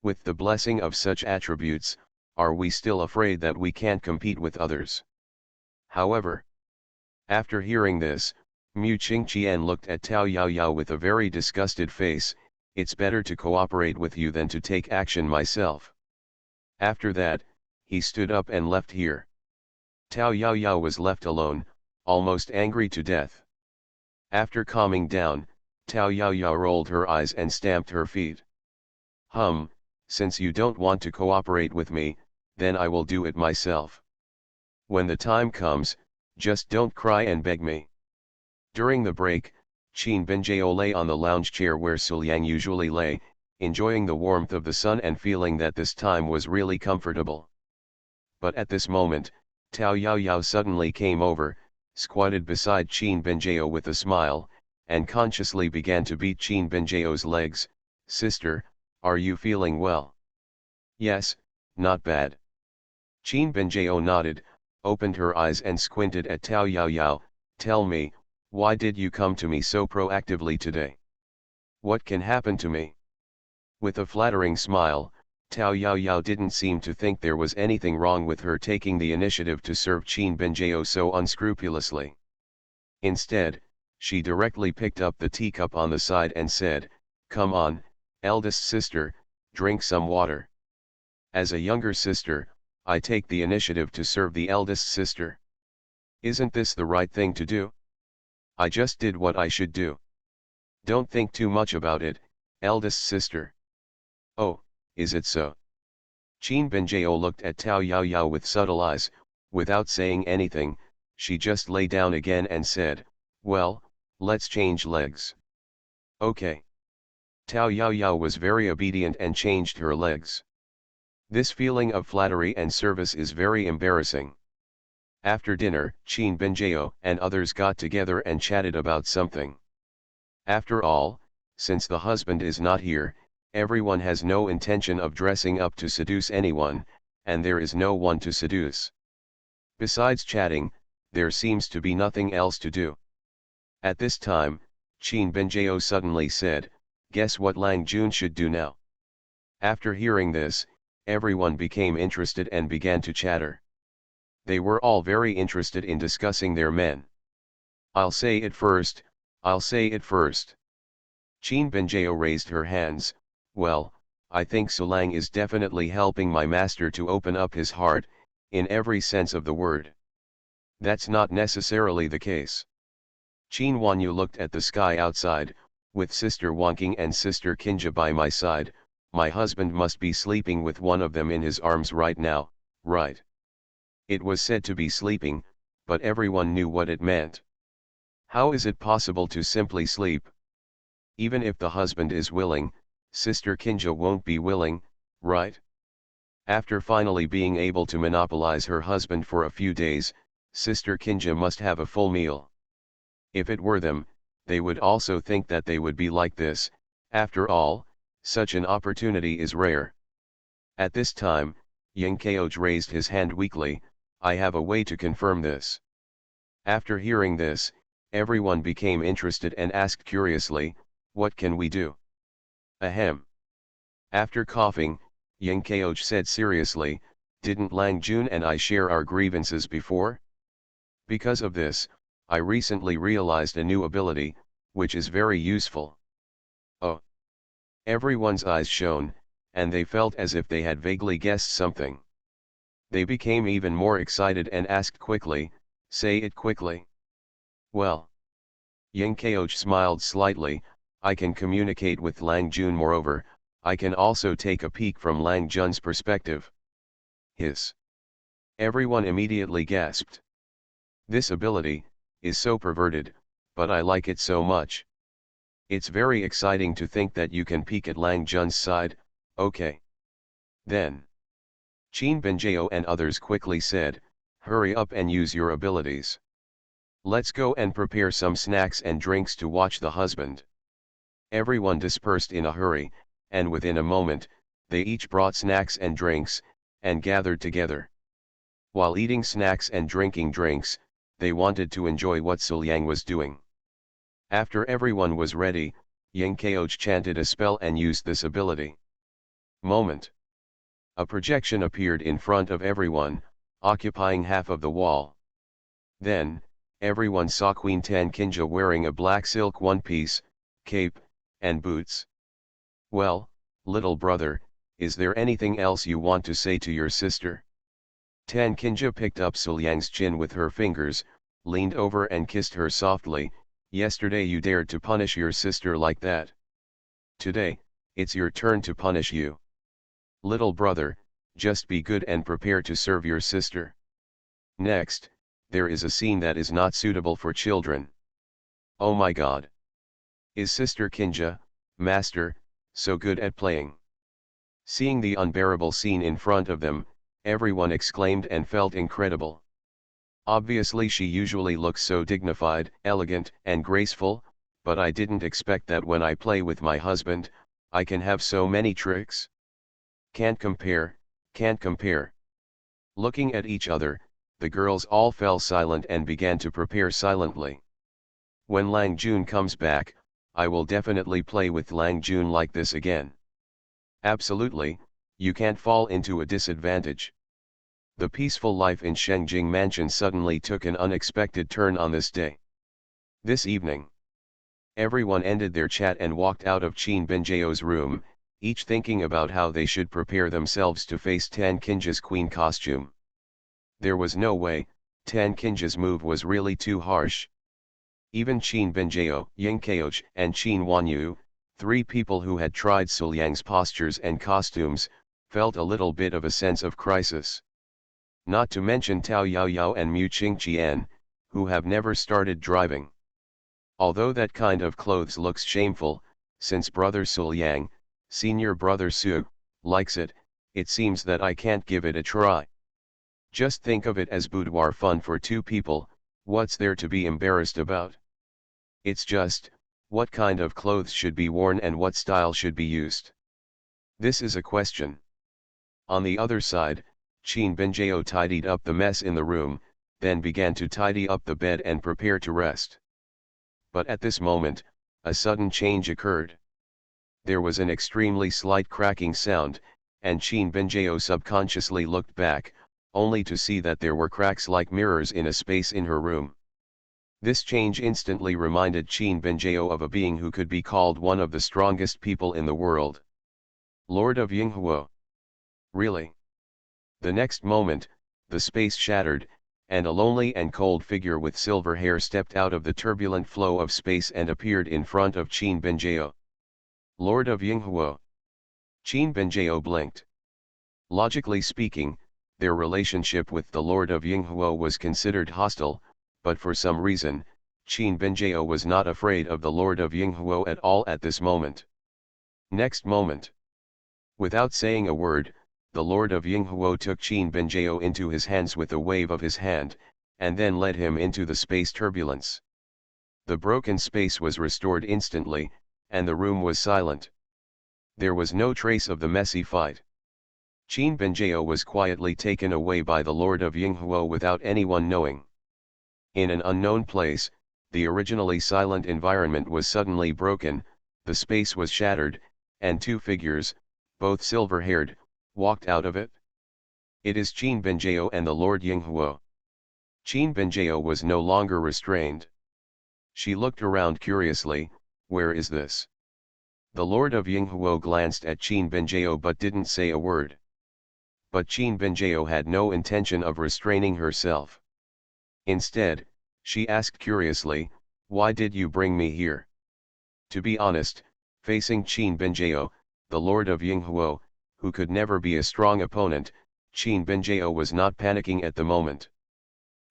With the blessing of such attributes, are we still afraid that we can't compete with others? However, after hearing this, Mu Qingqian looked at Tao Yaoyao with a very disgusted face, it's better to cooperate with you than to take action myself. After that, he stood up and left here. Tao Yaoyao was left alone, almost angry to death. After calming down, Tao Yaoyao rolled her eyes and stamped her feet. Since you don't want to cooperate with me, then I will do it myself. When the time comes, just don't cry and beg me. During the break, Qin Binjao lay on the lounge chair where Suliang usually lay, enjoying the warmth of the sun and feeling that this time was really comfortable. But at this moment, Tao Yaoyao suddenly came over, squatted beside Qin Binjao with a smile, and consciously began to beat Qin Binjao's legs. Sister, are you feeling well? Yes, not bad. Qin Binjao nodded, opened her eyes and squinted at Tao Yaoyao. Tell me, why did you come to me so proactively today? What can happen to me? With a flattering smile, Tao Yaoyao didn't seem to think there was anything wrong with her taking the initiative to serve Qin Binjao so unscrupulously. Instead, she directly picked up the teacup on the side and said, come on, eldest sister, drink some water. As a younger sister, I take the initiative to serve the eldest sister. Isn't this the right thing to do? I just did what I should do. Don't think too much about it, eldest sister. Oh, is it so? Qin Binjao looked at Tao Yaoyao with subtle eyes. Without saying anything, she just lay down again and said, well, let's change legs. Okay. Tao Yaoyao was very obedient and changed her legs. This feeling of flattery and service is very embarrassing. After dinner, Qin Binjao and others got together and chatted about something. After all, since the husband is not here, everyone has no intention of dressing up to seduce anyone, and there is no one to seduce. Besides chatting, there seems to be nothing else to do. At this time, Qin Binjao suddenly said, guess what Lang Jun should do now? After hearing this, everyone became interested and began to chatter. They were all very interested in discussing their men. I'll say it first, I'll say it first. Qin Binjao raised her hands. Well, I think Sulang is definitely helping my master to open up his heart, in every sense of the word. That's not necessarily the case. Qin Wanyu looked at the sky outside, with Sister Wangqing and Sister Kinja by my side. My husband must be sleeping with one of them in his arms right now, right? It was said to be sleeping, but everyone knew what it meant. How is it possible to simply sleep? Even if the husband is willing, Sister Kinja won't be willing, right? After finally being able to monopolize her husband for a few days, Sister Kinja must have a full meal. If it were them, they would also think that they would be like this. After all, such an opportunity is rare. At this time, Yingkeoj raised his hand weakly. I have a way to confirm this. After hearing this, everyone became interested and asked curiously, what can we do? Ahem. After coughing, Yingkeoj said seriously, didn't Lang Jun and I share our grievances before? Because of this, I recently realized a new ability, which is very useful. Oh! Everyone's eyes shone, and they felt as if they had vaguely guessed something. They became even more excited and asked quickly, say it quickly. Well. Yingkeoj smiled slightly, I can communicate with Lang Jun. Moreover, I can also take a peek from Lang Jun's perspective. Hiss. Everyone immediately gasped. This ability is so perverted, but I like it so much. It's very exciting to think that you can peek at Lang Jun's side. Okay. Then. Qin Benjao and others quickly said, hurry up and use your abilities. Let's go and prepare some snacks and drinks to watch the husband. Everyone dispersed in a hurry, and within a moment, they each brought snacks and drinks, and gathered together. While eating snacks and drinking drinks, they wanted to enjoy what Suliang was doing. After everyone was ready, Yingkeoj chanted a spell and used this ability. Moment. A projection appeared in front of everyone, occupying half of the wall. Then, everyone saw Queen Tan Kinja wearing a black silk one-piece, cape, and boots. Well, little brother, is there anything else you want to say to your sister? Tan Kinja picked up Suliang's chin with her fingers, leaned over and kissed her softly. Yesterday you dared to punish your sister like that. Today, it's your turn to punish you. Little brother, just be good and prepare to serve your sister. Next, there is a scene that is not suitable for children. Oh my God! Is Sister Kinja, Master, so good at playing? Seeing the unbearable scene in front of them, everyone exclaimed and felt incredible. Obviously she usually looks so dignified, elegant, and graceful, but I didn't expect that when I play with my husband, I can have so many tricks. Can't compare, can't compare. Looking at each other, the girls all fell silent and began to prepare silently. When Lang Jun comes back, I will definitely play with Lang Jun like this again. Absolutely, you can't fall into a disadvantage. The peaceful life in Shengjing Mansion suddenly took an unexpected turn on this day. This evening, everyone ended their chat and walked out of Qin Benjao's room, each thinking about how they should prepare themselves to face Tan Kinja's queen costume. There was no way, Tan Kinja's move was really too harsh. Even Qin Benjao, Yingkeoj, and Qin Wanyu, three people who had tried Suliang's postures and costumes, felt a little bit of a sense of crisis. Not to mention Tao Yaoyao and Mu Qingqian, who have never started driving. Although that kind of clothes looks shameful, since brother Suliang, senior brother Su, likes it, it seems that I can't give it a try. Just think of it as boudoir fun for two people, what's there to be embarrassed about? It's just, what kind of clothes should be worn and what style should be used? This is a question. On the other side, Qin Benjao tidied up the mess in the room, then began to tidy up the bed and prepare to rest. But at this moment, a sudden change occurred. There was an extremely slight cracking sound, and Qin Benjao subconsciously looked back, only to see that there were cracks like mirrors in a space in her room. This change instantly reminded Qin Benjao of a being who could be called one of the strongest people in the world. Lord of Yinghuo. Really? The next moment, the space shattered, and a lonely and cold figure with silver hair stepped out of the turbulent flow of space and appeared in front of Qin Benjao. Lord of Yinghuo. Qin Benjao blinked. Logically speaking, their relationship with the Lord of Yinghuo was considered hostile, but for some reason, Qin Benjao was not afraid of the Lord of Yinghuo at all at this moment. Next moment. Without saying a word, the Lord of Yinghuo took Qin Benjiao into his hands with a wave of his hand, and then led him into the space turbulence. The broken space was restored instantly, and the room was silent. There was no trace of the messy fight. Qin Benjiao was quietly taken away by the Lord of Yinghuo without anyone knowing. In an unknown place, the originally silent environment was suddenly broken, the space was shattered, and two figures, both silver-haired, walked out of it. It is Qin Benjiao and the Lord Yinghuo. Qin Benjiao was no longer restrained. She looked around curiously, where is this? The Lord of Yinghuo glanced at Qin Benjiao but didn't say a word. But Qin Benjiao had no intention of restraining herself. Instead, she asked curiously, why did you bring me here? To be honest, facing Qin Benjiao, the Lord of Yinghuo, who could never be a strong opponent, Qin Benjiao was not panicking at the moment.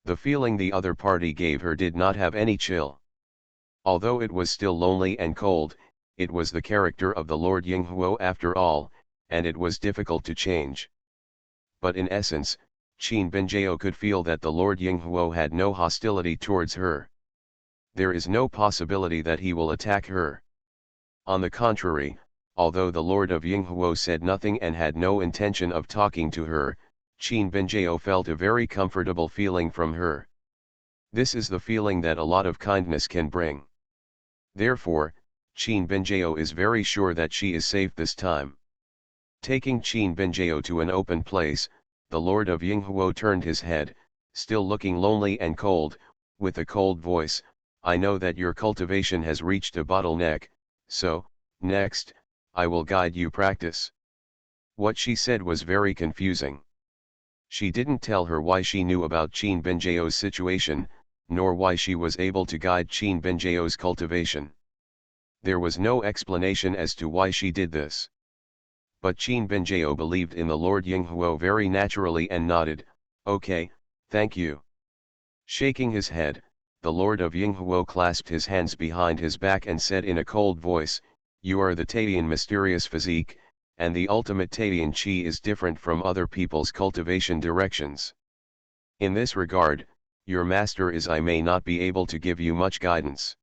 The feeling the other party gave her did not have any chill. Although it was still lonely and cold, it was the character of the Lord Yinghuo after all, and it was difficult to change. But in essence, Qin Benjiao could feel that the Lord Yinghuo had no hostility towards her. There is no possibility that he will attack her. On the contrary, although the Lord of Yinghuo said nothing and had no intention of talking to her, Qin Benjiao felt a very comfortable feeling from her. This is the feeling that a lot of kindness can bring. Therefore, Qin Benjiao is very sure that she is safe this time. Taking Qin Benjiao to an open place, the Lord of Yinghuo turned his head, still looking lonely and cold, with a cold voice, I know that your cultivation has reached a bottleneck, so, next, I will guide you practice. What she said was very confusing. She didn't tell her why she knew about Qin Benjiao's situation, nor why she was able to guide Qin Benjiao's cultivation. There was no explanation as to why she did this. But Qin Benjiao believed in the Lord Yinghuo very naturally and nodded, okay, thank you. Shaking his head, the Lord of Yinghuo clasped his hands behind his back and said in a cold voice, you are the Taiyan mysterious physique, and the ultimate Taiyan Qi is different from other people's cultivation directions. In this regard, your master is I may not be able to give you much guidance.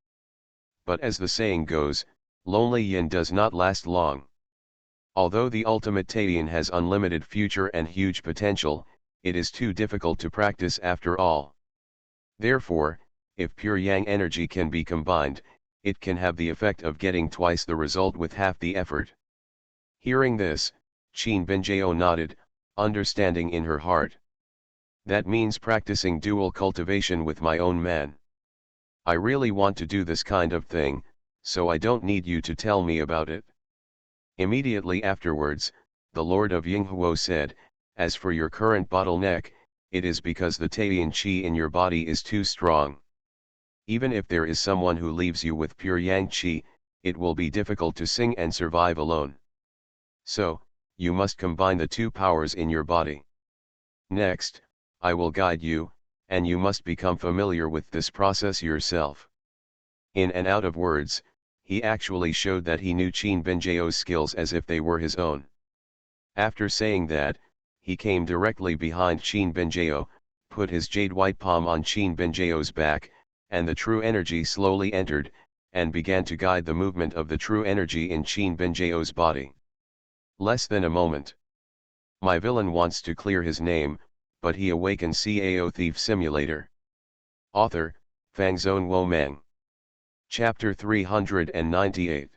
But as the saying goes, lonely yin does not last long. Although the ultimate Taiyan has unlimited future and huge potential, it is too difficult to practice after all. Therefore, if pure yang energy can be combined, it can have the effect of getting twice the result with half the effort. Hearing this, Qin Benjiao nodded, understanding in her heart. That means practicing dual cultivation with my own man. I really want to do this kind of thing, so I don't need you to tell me about it. Immediately afterwards, the Lord of Yinghuo said, as for your current bottleneck, it is because the Taiyan Qi in your body is too strong. Even if there is someone who leaves you with pure Yang Qi, it will be difficult to sing and survive alone. So, you must combine the two powers in your body. Next, I will guide you, and you must become familiar with this process yourself. In and out of words, he actually showed that he knew Qin Benjiao's skills as if they were his own. After saying that, he came directly behind Qin Benjiao, put his jade white palm on Qin Benjiao's back, and the true energy slowly entered, and began to guide the movement of the true energy in Qin Benjiao's body. Less than a moment. My villain wants to clear his name, but he awakens Cao Thief Simulator. Author, Fangzone Womang. Chapter 398.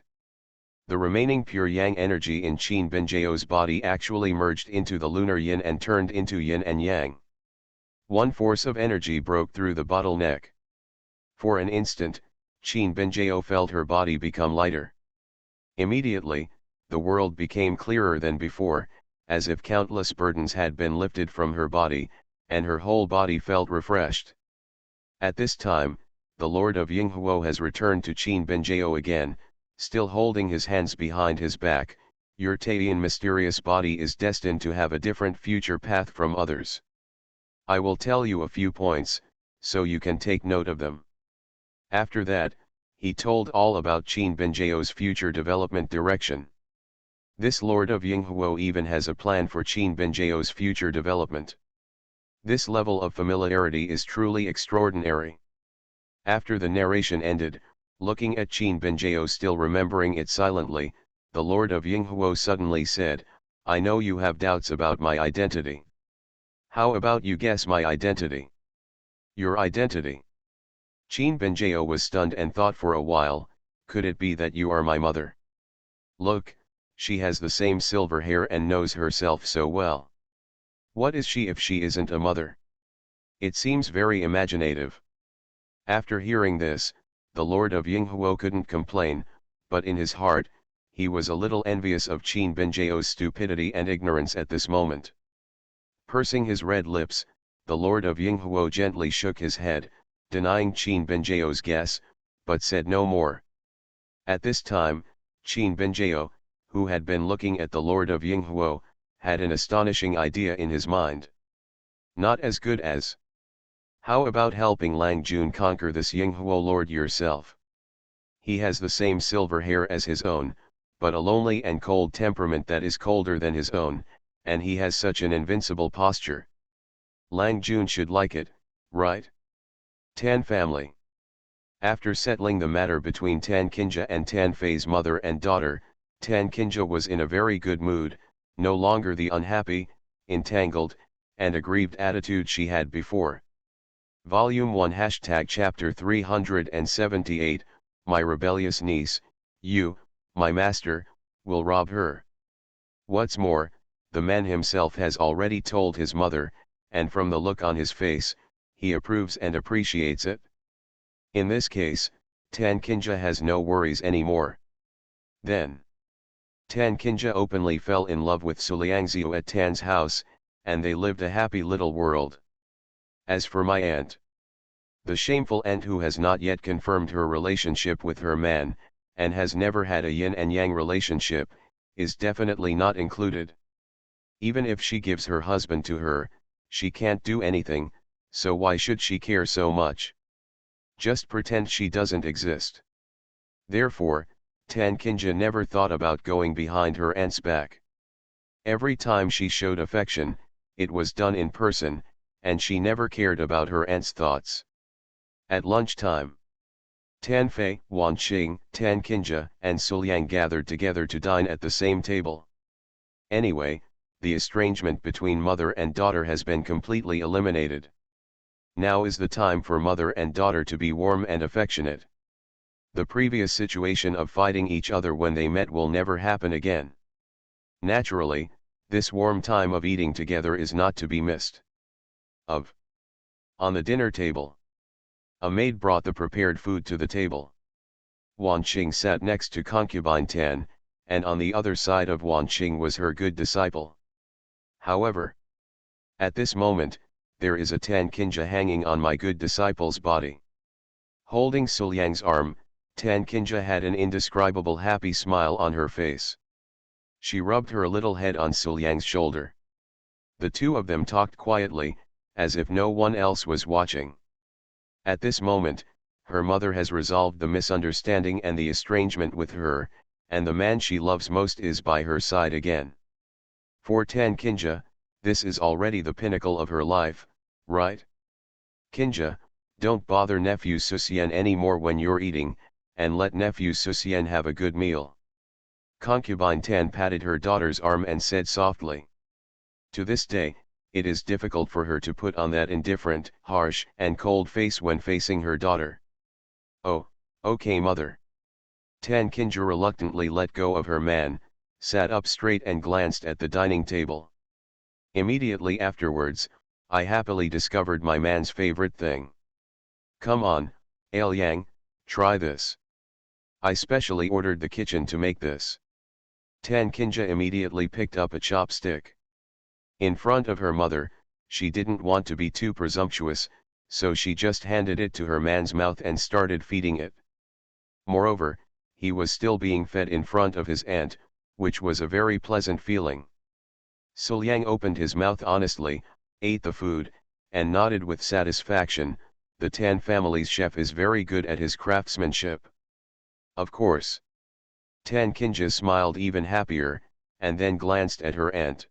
The remaining pure yang energy in Qin Benjiao's body actually merged into the lunar yin and turned into yin and yang. One force of energy broke through the bottleneck. For an instant, Qin Benjiao felt her body become lighter. Immediately, the world became clearer than before, as if countless burdens had been lifted from her body, and her whole body felt refreshed. At this time, the Lord of Yinghuo has returned to Qin Benjiao again, still holding his hands behind his back. Your Taiyan mysterious body is destined to have a different future path from others. I will tell you a few points, so you can take note of them. After that, he told all about Qin Benjiao's future development direction. This Lord of Yinghuo even has a plan for Qin Binjiao's future development. This level of familiarity is truly extraordinary. After the narration ended, looking at Qin Binjiao still remembering it silently, the Lord of Yinghuo suddenly said, "I know you have doubts about my identity. How about you guess my identity?" "Your identity?" Qin Binjiao was stunned and thought for a while, "Could it be that you are my mother? Look, she has the same silver hair and knows herself so well. What is she if she isn't a mother? It seems very imaginative." After hearing this, the Lord of Yinghuo couldn't complain, but in his heart, he was a little envious of Qin Binjiao's stupidity and ignorance at this moment. Pursing his red lips, the Lord of Yinghuo gently shook his head, denying Qin Binjiao's guess, but said no more. At this time, Qin Binjiao, who had been looking at the Lord of Yinghuo, had an astonishing idea in his mind. Not as good as. How about helping Lang Jun conquer this Yinghuo lord yourself? He has the same silver hair as his own, but a lonely and cold temperament that is colder than his own, and he has such an invincible posture. Lang Jun should like it, right? Tan family. After settling the matter between Tan Kinja and Tan Fei's mother and daughter, Tan Kinja was in a very good mood, no longer the unhappy, entangled, and aggrieved attitude she had before. Volume 1 Chapter 378, My rebellious niece, you, my master, will rob her. What's more, the man himself has already told his mother, and from the look on his face, he approves and appreciates it. In this case, Tan Kinja has no worries anymore. Then, Tan Kinja openly fell in love with Suliangziu at Tan's house, and they lived a happy little world. As for my aunt, the shameful aunt who has not yet confirmed her relationship with her man, and has never had a yin and yang relationship, is definitely not included. Even if she gives her husband to her, she can't do anything, so why should she care so much? Just pretend she doesn't exist. Therefore, Tan Kinja never thought about going behind her aunt's back. Every time she showed affection, it was done in person, and she never cared about her aunt's thoughts. At lunchtime, Tan Fei, Wan Qing, Tan Kinja, and Suliang gathered together to dine at the same table. Anyway, the estrangement between mother and daughter has been completely eliminated. Now is the time for mother and daughter to be warm and affectionate. The previous situation of fighting each other when they met will never happen again. Naturally, this warm time of eating together is not to be missed. On the dinner table, a maid brought the prepared food to the table. Wan Qing sat next to concubine Tan, and on the other side of Wan Qing was her good disciple. However, at this moment, there is a Tan Kinja hanging on my good disciple's body. Holding Suliang's arm, Tan Kinja had an indescribable happy smile on her face. She rubbed her little head on Suliang's shoulder. The two of them talked quietly, as if no one else was watching. At this moment, her mother has resolved the misunderstanding and the estrangement with her, and the man she loves most is by her side again. For Tan Kinja, this is already the pinnacle of her life, right? Kinja, don't bother nephew Susian anymore when you're eating, and let nephew Susian have a good meal. Concubine Tan patted her daughter's arm and said softly. To this day, it is difficult for her to put on that indifferent, harsh, and cold face when facing her daughter. Oh, okay mother. Tan Kinja reluctantly let go of her man, sat up straight and glanced at the dining table. Immediately afterwards, I happily discovered my man's favorite thing. Come on, Aoyang, try this. I specially ordered the kitchen to make this. Tan Kinja immediately picked up a chopstick. In front of her mother, she didn't want to be too presumptuous, so she just handed it to her man's mouth and started feeding it. Moreover, he was still being fed in front of his aunt, which was a very pleasant feeling. Suliang opened his mouth honestly, ate the food, and nodded with satisfaction. The Tan family's chef is very good at his craftsmanship. Of course. Tan Kinja smiled even happier, and then glanced at her aunt.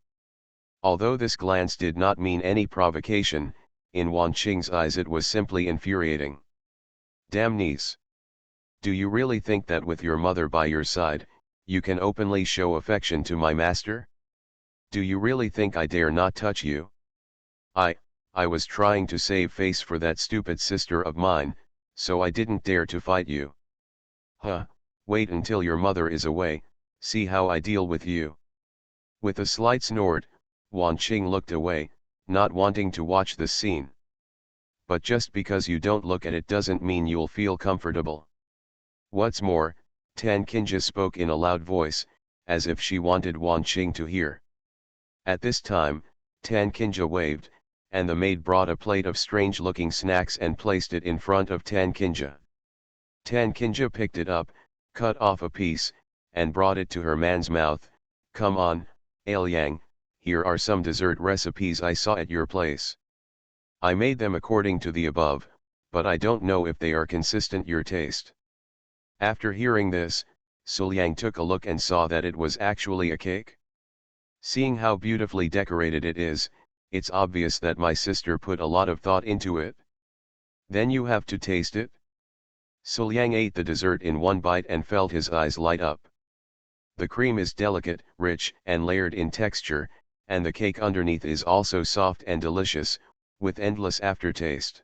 Although this glance did not mean any provocation, in Wan Qing's eyes it was simply infuriating. Damn niece! Do you really think that with your mother by your side, you can openly show affection to my master? Do you really think I dare not touch you? I was trying to save face for that stupid sister of mine, so I didn't dare to fight you. Huh, wait until your mother is away, see how I deal with you. With a slight snort, Wan Qing looked away, not wanting to watch this scene. But just because you don't look at it doesn't mean you'll feel comfortable. What's more, Tan Qingja spoke in a loud voice, as if she wanted Wan Qing to hear. At this time, Tan Qingja waved, and the maid brought a plate of strange-looking snacks and placed it in front of Tan Qingja. Tan Qingja picked it up, cut off a piece, and brought it to her man's mouth. Come on, Ailiang, here are some dessert recipes I saw at your place. I made them according to the above, but I don't know if they are consistent your taste. After hearing this, Suliang took a look and saw that it was actually a cake. Seeing how beautifully decorated it is, it's obvious that my sister put a lot of thought into it. Then you have to taste it. Suliang ate the dessert in one bite and felt his eyes light up. The cream is delicate, rich, and layered in texture, and the cake underneath is also soft and delicious, with endless aftertaste.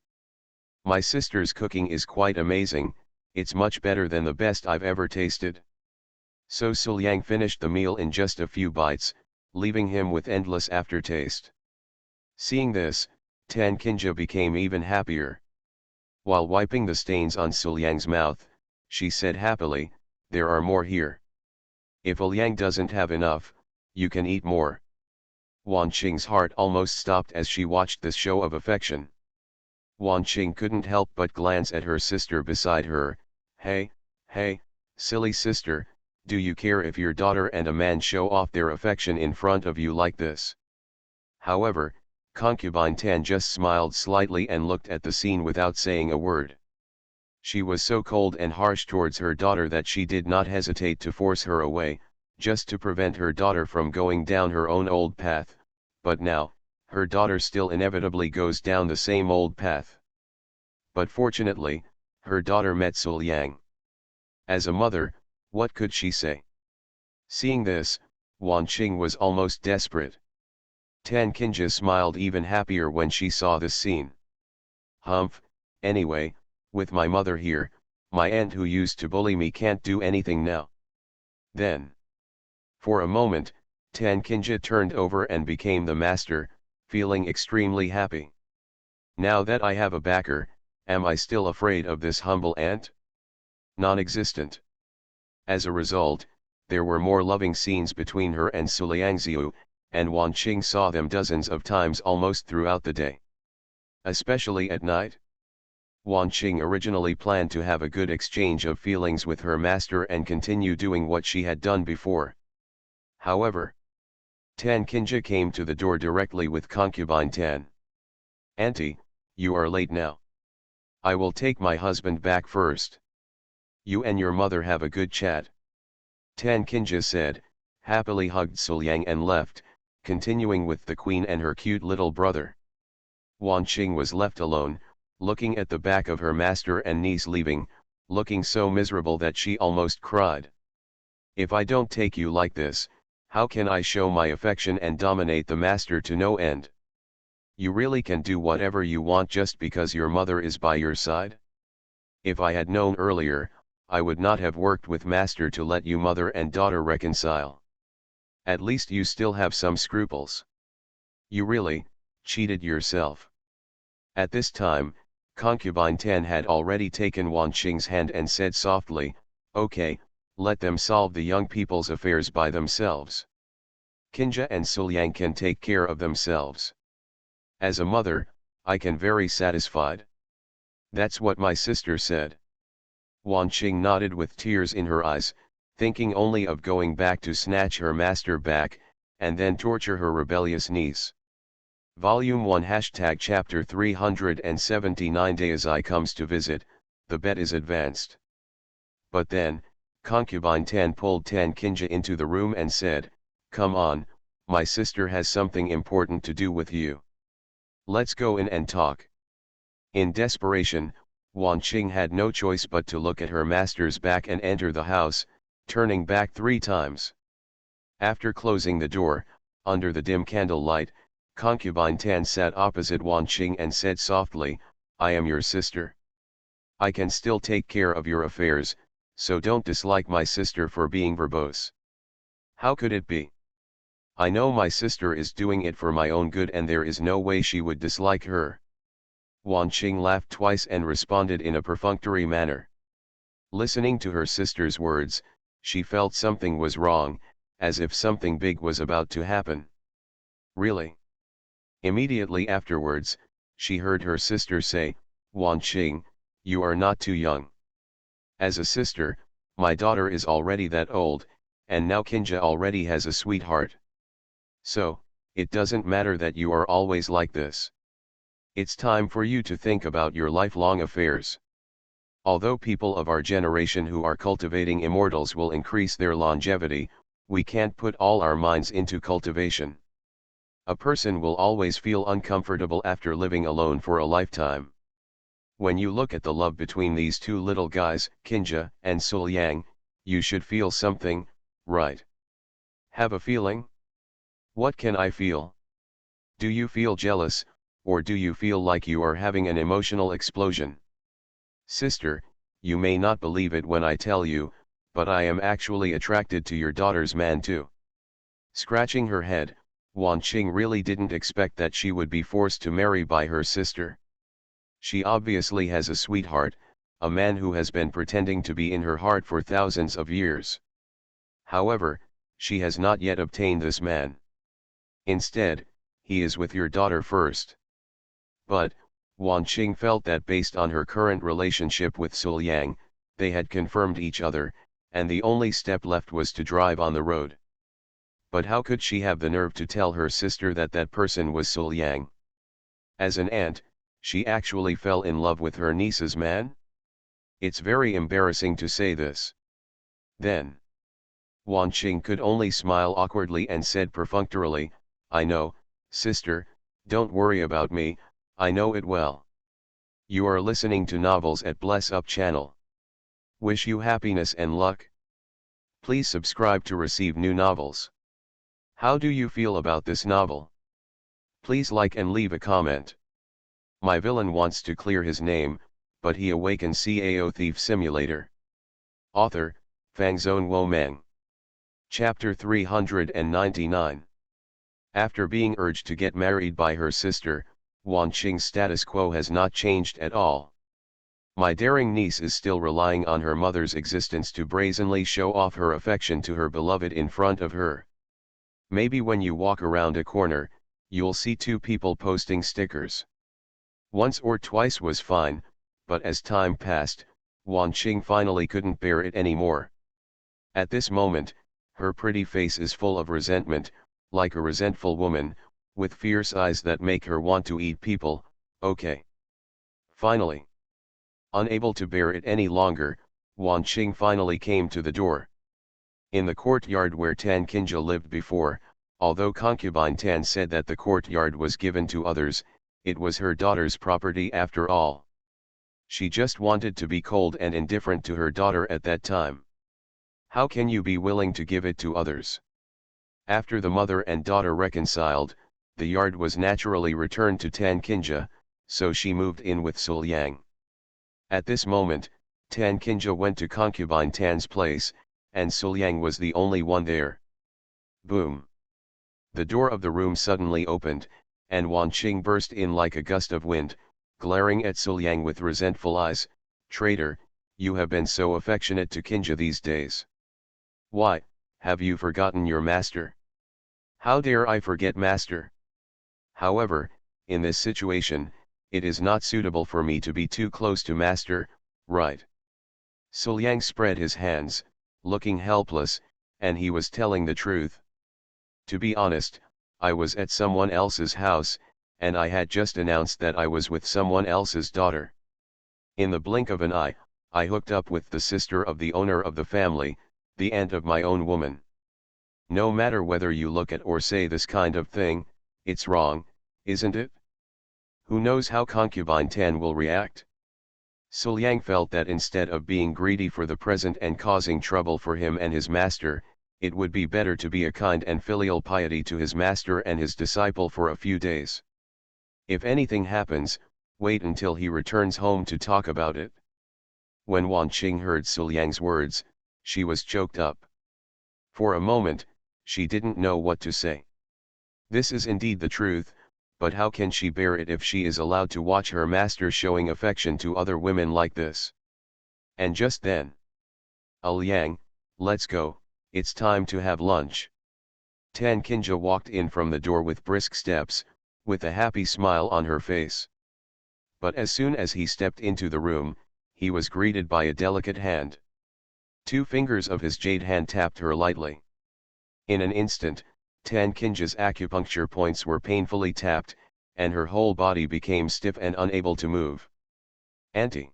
My sister's cooking is quite amazing, it's much better than the best I've ever tasted. So Suliang finished the meal in just a few bites, leaving him with endless aftertaste. Seeing this, Tan Qingja became even happier. While wiping the stains on Suliang's mouth, she said happily, there are more here. If Liang doesn't have enough, you can eat more. Wan Qing's heart almost stopped as she watched this show of affection. Wan Qing couldn't help but glance at her sister beside her. Hey, silly sister, do you care if your daughter and a man show off their affection in front of you like this? However, concubine Tan just smiled slightly and looked at the scene without saying a word. She was so cold and harsh towards her daughter that she did not hesitate to force her away, just to prevent her daughter from going down her own old path, but now, her daughter still inevitably goes down the same old path. But fortunately, her daughter met Suliang. As a mother, what could she say? Seeing this, Wan Qing was almost desperate. Tan Qingja smiled even happier when she saw this scene. Humph, anyway, with my mother here, my aunt who used to bully me can't do anything now. Then, for a moment, Tan Qingja turned over and became the master, feeling extremely happy. Now that I have a backer, am I still afraid of this humble aunt? Non-existent. As a result, there were more loving scenes between her and Suliangziu, and Wan Qing saw them dozens of times almost throughout the day. Especially at night. Wan Qing originally planned to have a good exchange of feelings with her master and continue doing what she had done before. However, Tan Qingja came to the door directly with concubine Tan. Auntie, you are late now. I will take my husband back first. You and your mother have a good chat. Tan Qingja said, happily hugged Suliang and left, continuing with the queen and her cute little brother. Wan Qing was left alone, looking at the back of her master and niece leaving, looking so miserable that she almost cried. If I don't take you like this, how can I show my affection and dominate the master to no end? You really can do whatever you want just because your mother is by your side? If I had known earlier, I would not have worked with master to let you mother and daughter reconcile. At least you still have some scruples. You really cheated yourself. At this time, concubine Tan had already taken Wan Qing's hand and said softly, okay, let them solve the young people's affairs by themselves. Qingja and Suliang can take care of themselves. As a mother, I can very satisfied. That's what my sister said. Wan Qing nodded with tears in her eyes, thinking only of going back to snatch her master back, and then torture her rebellious niece. Volume 1 Chapter 379 Deizai comes to visit, the bet is advanced. But then, concubine Tan pulled Tan Qingja into the room and said, Come on, my sister has something important to do with you. Let's go in and talk. In desperation, Wan Qing had no choice but to look at her master's back and enter the house, turning back 3 times. After closing the door, under the dim candlelight, concubine Tan sat opposite Wan Qing and said softly, "I am your sister. I can still take care of your affairs, so don't dislike my sister for being verbose." "How could it be? I know my sister is doing it for my own good and there is no way she would dislike her." Wan Qing laughed twice and responded in a perfunctory manner. Listening to her sister's words, she felt something was wrong, as if something big was about to happen. "Really?" Immediately afterwards, she heard her sister say, "Wan Qing, you are not too young. As a sister, my daughter is already that old, and now Kinja already has a sweetheart. So, it doesn't matter that you are always like this. It's time for you to think about your lifelong affairs. Although people of our generation who are cultivating immortals will increase their longevity, we can't put all our minds into cultivation. A person will always feel uncomfortable after living alone for a lifetime. When you look at the love between these 2 little guys, Kinja and Suliang, you should feel something, right? Have a feeling? What can I feel? Do you feel jealous, or do you feel like you are having an emotional explosion? Sister, you may not believe it when I tell you, but I am actually attracted to your daughter's man too." Scratching her head, Wan Qing really didn't expect that she would be forced to marry by her sister. She obviously has a sweetheart, a man who has been pretending to be in her heart for thousands of years. However, she has not yet obtained this man. Instead, he is with your daughter first. But, Wan Qing felt that based on her current relationship with Suliang, they had confirmed each other, and the only step left was to drive on the road. But how could she have the nerve to tell her sister that that person was Suliang? As an aunt, she actually fell in love with her niece's man? It's very embarrassing to say this. Then, Wan Qing could only smile awkwardly and said perfunctorily, "I know, sister, don't worry about me, I know it well." You are listening to Novels at Bless Up channel. Wish you happiness and luck. Please subscribe to receive new novels. How do you feel about this novel? Please like and leave a comment. My villain wants to clear his name, but he awakens Cao Thief Simulator. Author, Fangzone Womeng. Chapter 399. After being urged to get married by her sister, Wan Qing's status quo has not changed at all. My daring niece is still relying on her mother's existence to brazenly show off her affection to her beloved in front of her. Maybe when you walk around a corner, you'll see 2 people posting stickers. Once or twice was fine, but as time passed, Wan Qing finally couldn't bear it anymore. At this moment, her pretty face is full of resentment, like a resentful woman, with fierce eyes that make her want to eat people. Okay. Finally. Unable to bear it any longer, Wan Qing finally came to the door. In the courtyard where Tan Kinja lived before, although concubine Tan said that the courtyard was given to others, it was her daughter's property after all. She just wanted to be cold and indifferent to her daughter at that time. How can you be willing to give it to others? After the mother and daughter reconciled, the yard was naturally returned to Tan Kinja, so she moved in with Suliang. At this moment, Tan Kinja went to concubine Tan's place, and Suliang was the only one there. Boom! The door of the room suddenly opened, and Wan Qing burst in like a gust of wind, glaring at Suliang with resentful eyes. "Traitor, you have been so affectionate to Kinja these days. Why, have you forgotten your master?" "How dare I forget master? However, in this situation, it is not suitable for me to be too close to master, right?" Suliang spread his hands, looking helpless, and he was telling the truth. "To be honest, I was at someone else's house, and I had just announced that I was with someone else's daughter. In the blink of an eye, I hooked up with the sister of the owner of the family, the aunt of my own woman. No matter whether you look at or say this kind of thing, it's wrong, isn't it? Who knows how concubine Tan will react? Suliang felt that instead of being greedy for the present and causing trouble for him and his master, it would be better to be a kind and filial piety to his master and his disciple for a few days. If anything happens, wait until he returns home to talk about it. When Wan Qing heard Suliang's words, she was choked up. For a moment, she didn't know what to say. This is indeed the truth, but how can she bear it if she is allowed to watch her master showing affection to other women like this? And just then, Liang, let's go, it's time to have lunch. Tan Kinja walked in from the door with brisk steps, with a happy smile on her face. But as soon as he stepped into the room, he was greeted by a delicate hand. 2 fingers of his jade hand tapped her lightly. In an instant, Tan Kinja's acupuncture points were painfully tapped, and her whole body became stiff and unable to move. Auntie.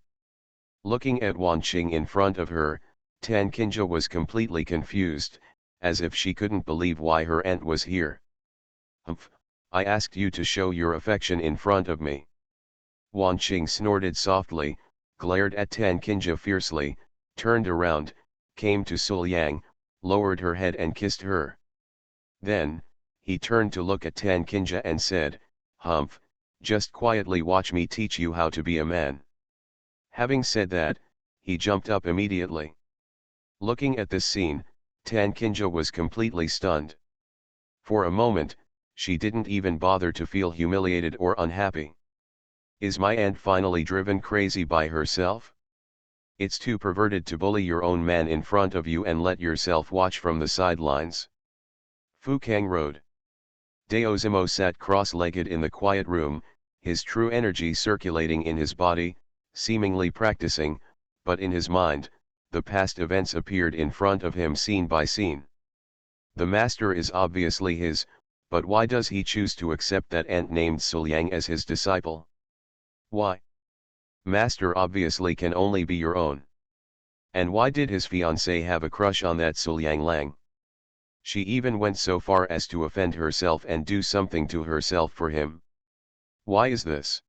Looking at Wan Qing in front of her, Tan Kinja was completely confused, as if she couldn't believe why her aunt was here. Humph, I asked you to show your affection in front of me. Wan Qing snorted softly, glared at Tan Kinja fiercely, turned around, came to Suliang, lowered her head and kissed her. Then, he turned to look at Tan Kinja and said, Humph, just quietly watch me teach you how to be a man. Having said that, he jumped up immediately. Looking at this scene, Tan Kinja was completely stunned. For a moment, she didn't even bother to feel humiliated or unhappy. Is my aunt finally driven crazy by herself? It's too perverted to bully your own man in front of you and let yourself watch from the sidelines. Fukang Road. Daozimo sat cross-legged in the quiet room, his true energy circulating in his body, seemingly practicing, but in his mind, the past events appeared in front of him scene by scene. The master is obviously his, but why does he choose to accept that aunt named Suliang as his disciple? Why? Master obviously can only be your own. And why did his fiancée have a crush on that Suliang Lang? She even went so far as to offend herself and do something to herself for him. Why is this?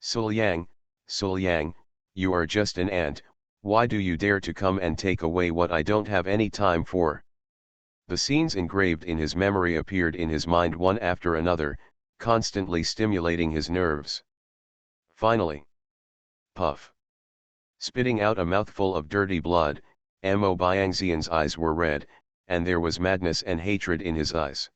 Suliang, you are just an ant, why do you dare to come and take away what I don't have any time for? The scenes engraved in his memory appeared in his mind one after another, constantly stimulating his nerves. Finally, puff. Spitting out a mouthful of dirty blood, Mo Biangxian's eyes were red, and there was madness and hatred in his eyes.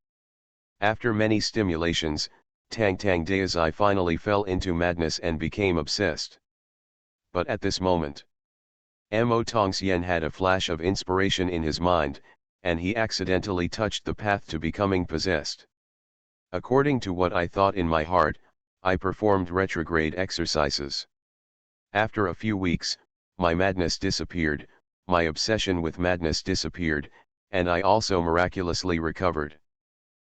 After many stimulations, Tang Daozai finally fell into madness and became obsessed. But at this moment, Mo Tongxian had a flash of inspiration in his mind, and he accidentally touched the path to becoming possessed. According to what I thought in my heart, I performed retrograde exercises. After a few weeks, my madness disappeared, my obsession with madness disappeared, and I also miraculously recovered.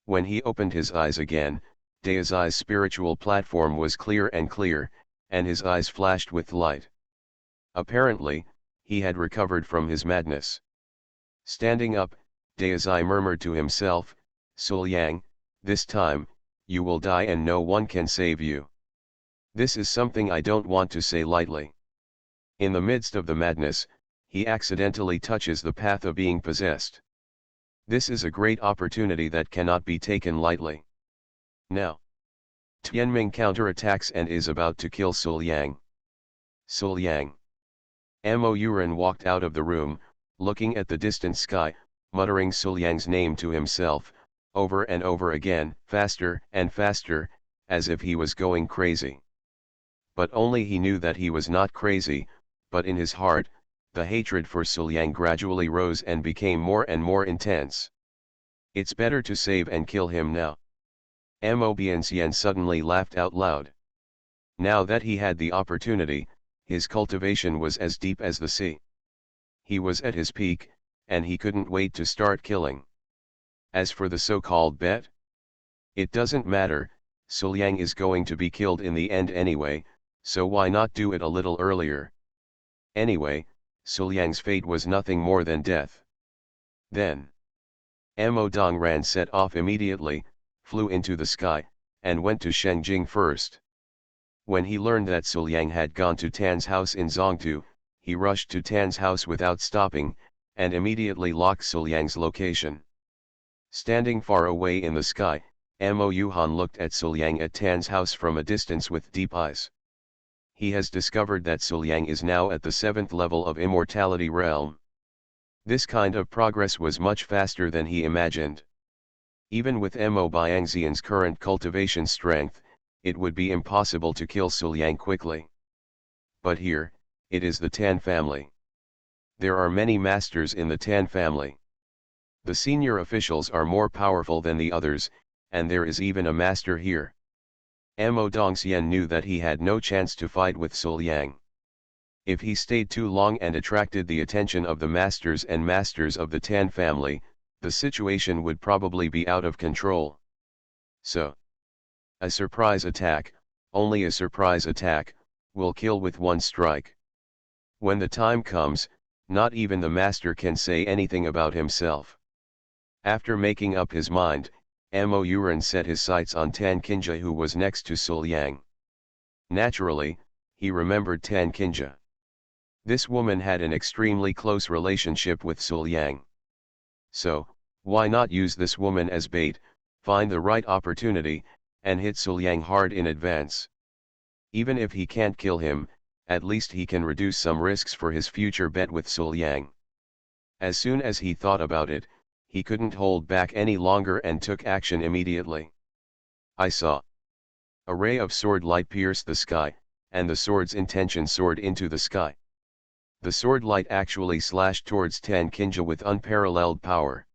When he opened his eyes again, Daozai's spiritual platform was clear, and his eyes flashed with light. Apparently, he had recovered from his madness. Standing up, Daozai murmured to himself, Suliang, this time, you will die and no one can save you. This is something I don't want to say lightly. In the midst of the madness, he accidentally touches the path of being possessed. This is a great opportunity that cannot be taken lightly. Now, Tianming counterattacks and is about to kill Suliang. Suliang. Mo Yuren walked out of the room, looking at the distant sky, muttering Suliang's name to himself, over and over again, faster and faster, as if he was going crazy. But only he knew that he was not crazy, but in his heart, the hatred for Suliang gradually rose and became more and more intense. It's better to save and kill him now. Mo Bianxian suddenly laughed out loud. Now that he had the opportunity, his cultivation was as deep as the sea. He was at his peak, and he couldn't wait to start killing. As for the so-called bet, it doesn't matter, Suliang is going to be killed in the end anyway, so why not do it a little earlier? Anyway, Suliang's fate was nothing more than death. Then, Mo Dongran set off immediately, flew into the sky, and went to Shengjing first. When he learned that Suliang had gone to Tan's house in Zongtu, he rushed to Tan's house without stopping, and immediately locked Suliang's location. Standing far away in the sky, Mo Yuhan looked at Suliang at Tan's house from a distance with deep eyes. He has discovered that Suliang is now at the 7th level of immortality realm. This kind of progress was much faster than he imagined. Even with Mo Biangxian's current cultivation strength, it would be impossible to kill Suliang quickly. But here, it is the Tan family. There are many masters in the Tan family. The senior officials are more powerful than the others, and there is even a master here. Mo Dongxian knew that he had no chance to fight with Suliang. If he stayed too long and attracted the attention of the masters and masters of the Tan family, the situation would probably be out of control. So, a surprise attack, only a surprise attack, will kill with one strike. When the time comes, not even the master can say anything about himself. After making up his mind, Mo Yuran set his sights on Tan Qinja, who was next to Suliang. Naturally, he remembered Tan Qinja. This woman had an extremely close relationship with Suliang. So, why not use this woman as bait, find the right opportunity, and hit Suliang hard in advance? Even if he can't kill him, at least he can reduce some risks for his future bet with Suliang. As soon as he thought about it, he couldn't hold back any longer and took action immediately. I saw a ray of sword light pierce the sky, and the sword's intention soared into the sky. The sword light actually slashed towards Tan Qinja with unparalleled power.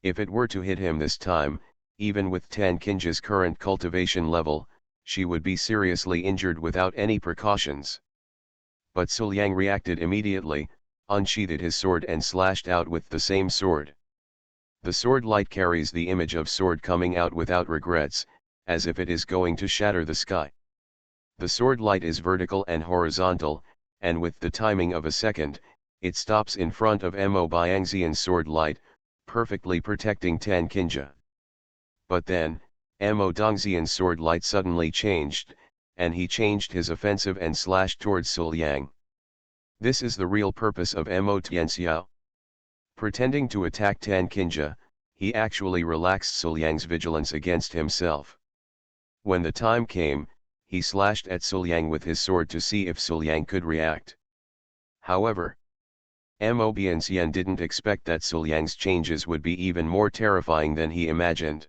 If it were to hit him this time, even with Tan Qinja's current cultivation level, she would be seriously injured without any precautions. But Suliang reacted immediately, unsheathed his sword and slashed out with the same sword. The sword light carries the image of sword coming out without regrets, as if it is going to shatter the sky. The sword light is vertical and horizontal, and with the timing of a second, it stops in front of Mo Biangxian's sword light, perfectly protecting Tan Qinja. But then, Mo Dongxian's sword light suddenly changed, and he changed his offensive and slashed towards Suliang. This is the real purpose of Mo Tianxiao. Pretending to attack Tan Qinja, he actually relaxed Suliang's vigilance against himself. When the time came, he slashed at Suliang with his sword to see if Suliang could react. However, Mo Biangxian didn't expect that Suliang's changes would be even more terrifying than he imagined.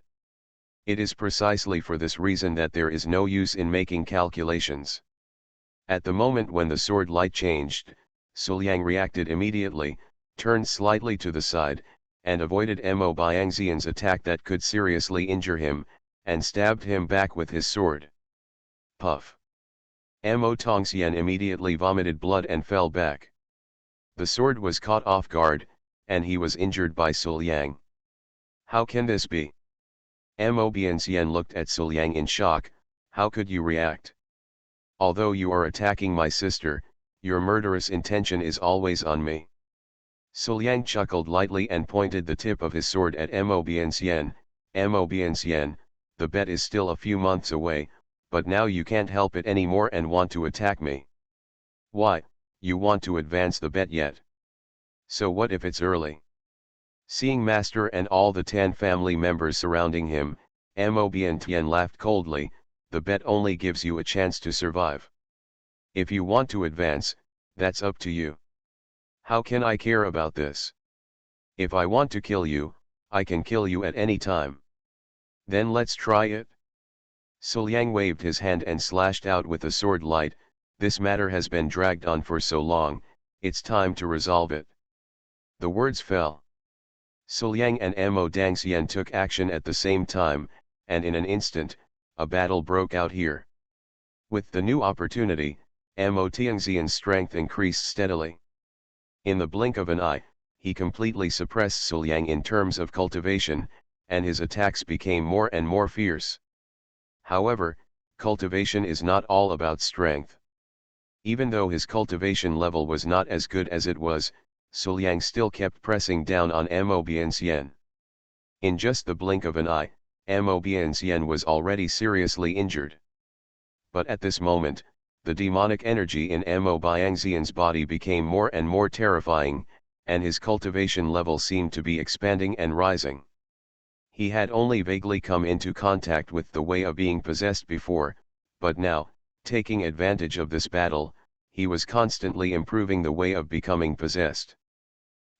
It is precisely for this reason that there is no use in making calculations. At the moment when the sword light changed, Suliang reacted immediately, turned slightly to the side, and avoided Mo Biangxian's attack that could seriously injure him, and stabbed him back with his sword. Puff! Mo Dongxian immediately vomited blood and fell back. The sword was caught off guard, and he was injured by Suliang. How can this be? Mo Biangxian looked at Suliang in shock. How could you react? Although you are attacking my sister, your murderous intention is always on me. Suliang chuckled lightly and pointed the tip of his sword at Mo Biangxian. Mo Biangxian, the bet is still a few months away, but now you can't help it anymore and want to attack me. Why, you want to advance the bet yet? So what if it's early? Seeing Master and all the Tan family members surrounding him, Mo Biangxian laughed coldly. The bet only gives you a chance to survive. If you want to advance, that's up to you. How can I care about this? If I want to kill you, I can kill you at any time. Then let's try it. Suliang waved his hand and slashed out with the sword light. This matter has been dragged on for so long, it's time to resolve it. The words fell. Suliang and Mo Dongxian took action at the same time, and in an instant, a battle broke out here. With the new opportunity, Mo Tianxian's strength increased steadily. In the blink of an eye, he completely suppressed Suliang in terms of cultivation, and his attacks became more and more fierce. However, cultivation is not all about strength. Even though his cultivation level was not as good as it was, Suliang still kept pressing down on Mo Biangxian. In just the blink of an eye, Mo Bianxian was already seriously injured. But at this moment, the demonic energy in Mo Bianxian's body became more and more terrifying, and his cultivation level seemed to be expanding and rising. He had only vaguely come into contact with the way of being possessed before, but now, taking advantage of this battle, he was constantly improving the way of becoming possessed.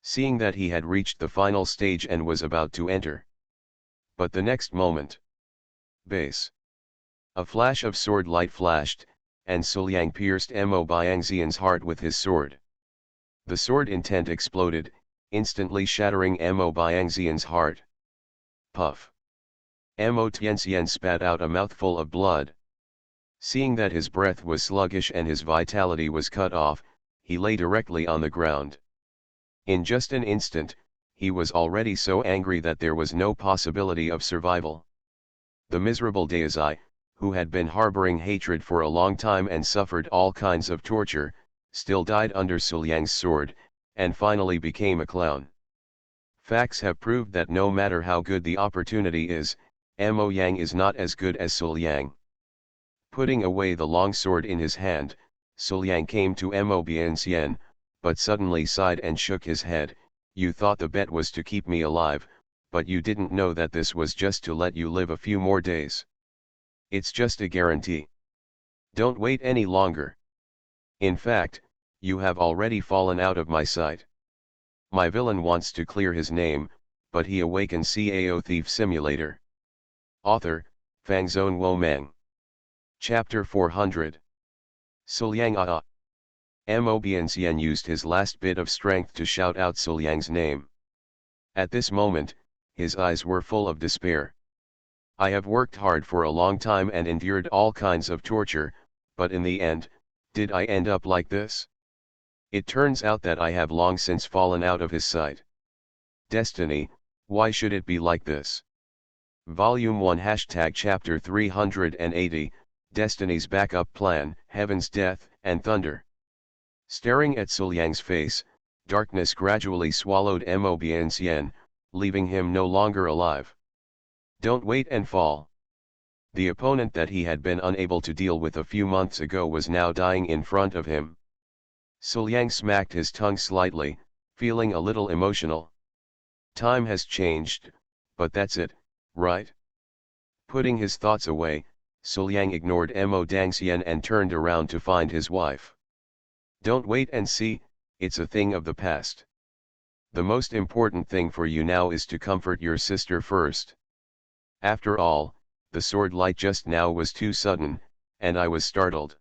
Seeing that he had reached the final stage and was about to enter. But the next moment, base. A flash of sword light flashed, and Suliang pierced Mo Bianxian's heart with his sword. The sword intent exploded, instantly shattering Mo Bianxian's heart. Puff. Mo Tianxian spat out a mouthful of blood. Seeing that his breath was sluggish and his vitality was cut off, he lay directly on the ground. In just an instant, he was already so angry that there was no possibility of survival. The miserable Daizai, who had been harboring hatred for a long time and suffered all kinds of torture, still died under Suliang's sword, and finally became a clown. Facts have proved that no matter how good the opportunity is, Mo Yang is not as good as Suliang. Putting away the long sword in his hand, Suliang came to Mo Bianxian, but suddenly sighed and shook his head. You thought the bet was to keep me alive, but you didn't know that this was just to let you live a few more days. It's just a guarantee. Don't wait any longer. In fact, you have already fallen out of my sight. My villain wants to clear his name, but he awakens Cao Thief Simulator. Author, Fangzone Womeng. Chapter 400. Suliang Ah. Mo Bianxian used his last bit of strength to shout out Suliang's name. At this moment, his eyes were full of despair. I have worked hard for a long time and endured all kinds of torture, but in the end, did I end up like this? It turns out that I have long since fallen out of his sight. Destiny, why should it be like this? Volume 1 Chapter 380, Destiny's Backup Plan, Heaven's Death, and Thunder. Staring at Suliang's face, darkness gradually swallowed Mo Bianxian, leaving him no longer alive. Don't wait and fall. The opponent that he had been unable to deal with a few months ago was now dying in front of him. Suliang smacked his tongue slightly, feeling a little emotional. Time has changed, but that's it, right? Putting his thoughts away, Suliang ignored Mo Dangxian and turned around to find his wife. Don't wait and see, it's a thing of the past. The most important thing for you now is to comfort your sister first. After all, the sword light just now was too sudden, and I was startled.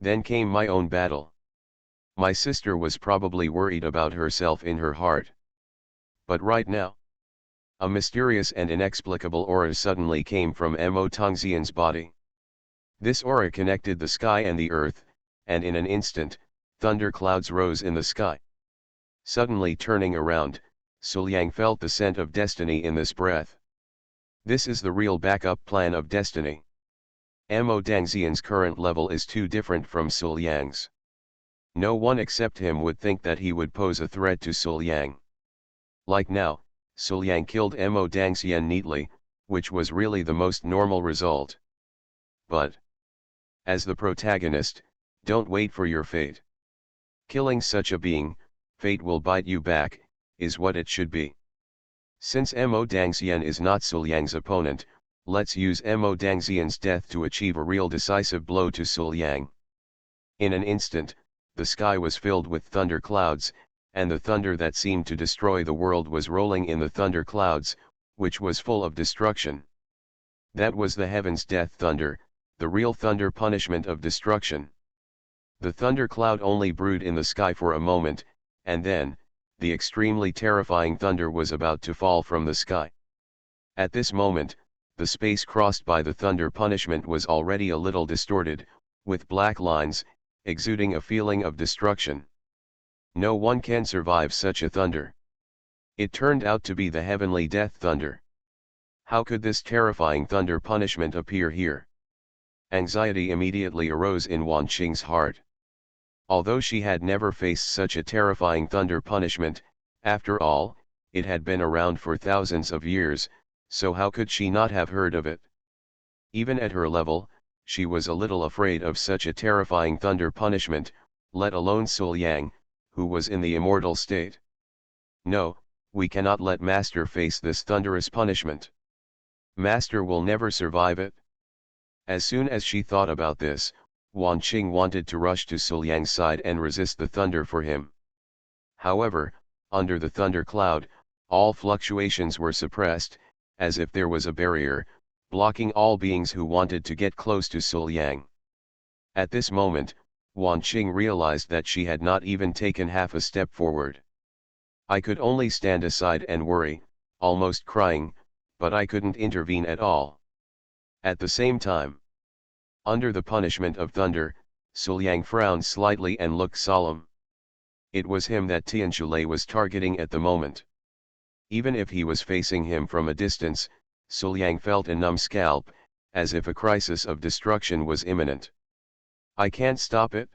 Then came my own battle. My sister was probably worried about herself in her heart. But right now, a mysterious and inexplicable aura suddenly came from Mo Tongxian's body. This aura connected the sky and the earth, and in an instant, thunder clouds rose in the sky. Suddenly turning around, Suliang felt the scent of destiny in this breath. This is the real backup plan of destiny. Mo Dangxian's current level is too different from Suliang's. No one except him would think that he would pose a threat to Suliang. Like now, Suliang killed Mo Dangxian neatly, which was really the most normal result. But, as the protagonist, don't wait for your fate. Killing such a being, fate will bite you back, is what it should be. Since Mo Dangxian is not Suliang's opponent, let's use Mo Dangxian's death to achieve a real decisive blow to Suliang. In an instant, the sky was filled with thunder clouds, and the thunder that seemed to destroy the world was rolling in the thunder clouds, which was full of destruction. That was the heaven's death thunder, the real thunder punishment of destruction. The thunder cloud only brewed in the sky for a moment, and then, the extremely terrifying thunder was about to fall from the sky. At this moment, the space crossed by the thunder punishment was already a little distorted, with black lines, exuding a feeling of destruction. No one can survive such a thunder. It turned out to be the heavenly death thunder. How could this terrifying thunder punishment appear here? Anxiety immediately arose in Wan Qing's heart. Although she had never faced such a terrifying thunder punishment, after all, it had been around for thousands of years, so how could she not have heard of it? Even at her level, she was a little afraid of such a terrifying thunder punishment, let alone Sul Yang, who was in the immortal state. No, we cannot let Master face this thunderous punishment. Master will never survive it. As soon as she thought about this, Wan Qing wanted to rush to Sul Yang's side and resist the thunder for him. However, under the thunder cloud, all fluctuations were suppressed, as if there was a barrier, blocking all beings who wanted to get close to Sul Yang. At this moment, Wan Qing realized that she had not even taken half a step forward. I could only stand aside and worry, almost crying, but I couldn't intervene at all. At the same time, under the punishment of thunder, Sul Yang frowned slightly and looked solemn. It was him that Tianshulei was targeting at the moment. Even if he was facing him from a distance, Sul Yang felt a numb scalp, as if a crisis of destruction was imminent. I can't stop it.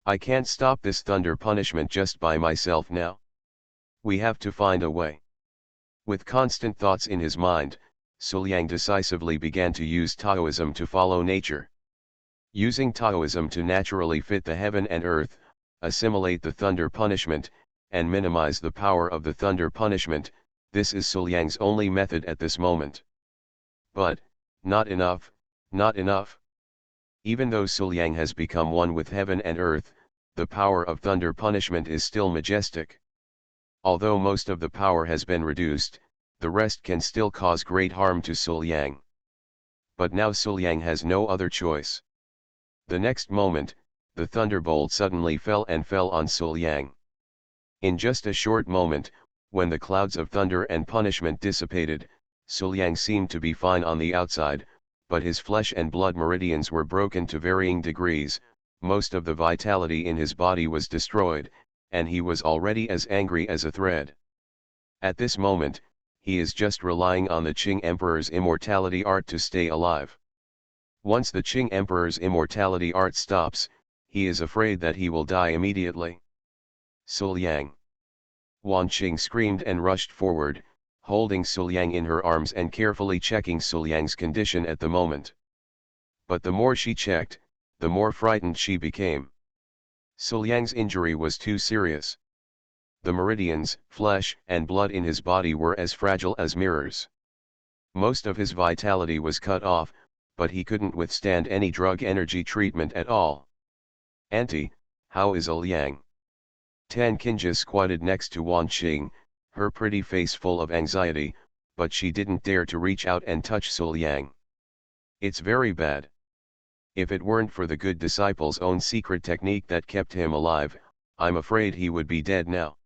I can't stop this thunder punishment just by myself now. We have to find a way. With constant thoughts in his mind, Sul Yang decisively began to use Taoism to follow nature. Using Taoism to naturally fit the heaven and earth, assimilate the thunder punishment, and minimize the power of the thunder punishment, this is Sul Yang's only method at this moment. But, not enough, not enough. Even though Sul Yang has become one with heaven and earth, the power of thunder punishment is still majestic. Although most of the power has been reduced, the rest can still cause great harm to Sul Yang. But now Sul Yang has no other choice. The next moment, the thunderbolt suddenly fell on Sul Yang. In just a short moment, when the clouds of thunder and punishment dissipated, Sul Yang seemed to be fine on the outside, but his flesh and blood meridians were broken to varying degrees, most of the vitality in his body was destroyed, and he was already as angry as a thread. At this moment, he is just relying on the Qing Emperor's immortality art to stay alive. Once the Qing Emperor's immortality art stops, he is afraid that he will die immediately. Sul Yang! Wan Qing screamed and rushed forward, holding Sul Yang in her arms and carefully checking Sul Yang's condition at the moment. But the more she checked, the more frightened she became. Sul Yang's injury was too serious. The meridians, flesh, and blood in his body were as fragile as mirrors. Most of his vitality was cut off, but he couldn't withstand any drug energy treatment at all. "Auntie, how is Yang?" Tan Qinja squatted next to Wan Qing, her pretty face full of anxiety, but she didn't dare to reach out and touch Sul Yang. "It's very bad. If it weren't for the good disciple's own secret technique that kept him alive, I'm afraid he would be dead now."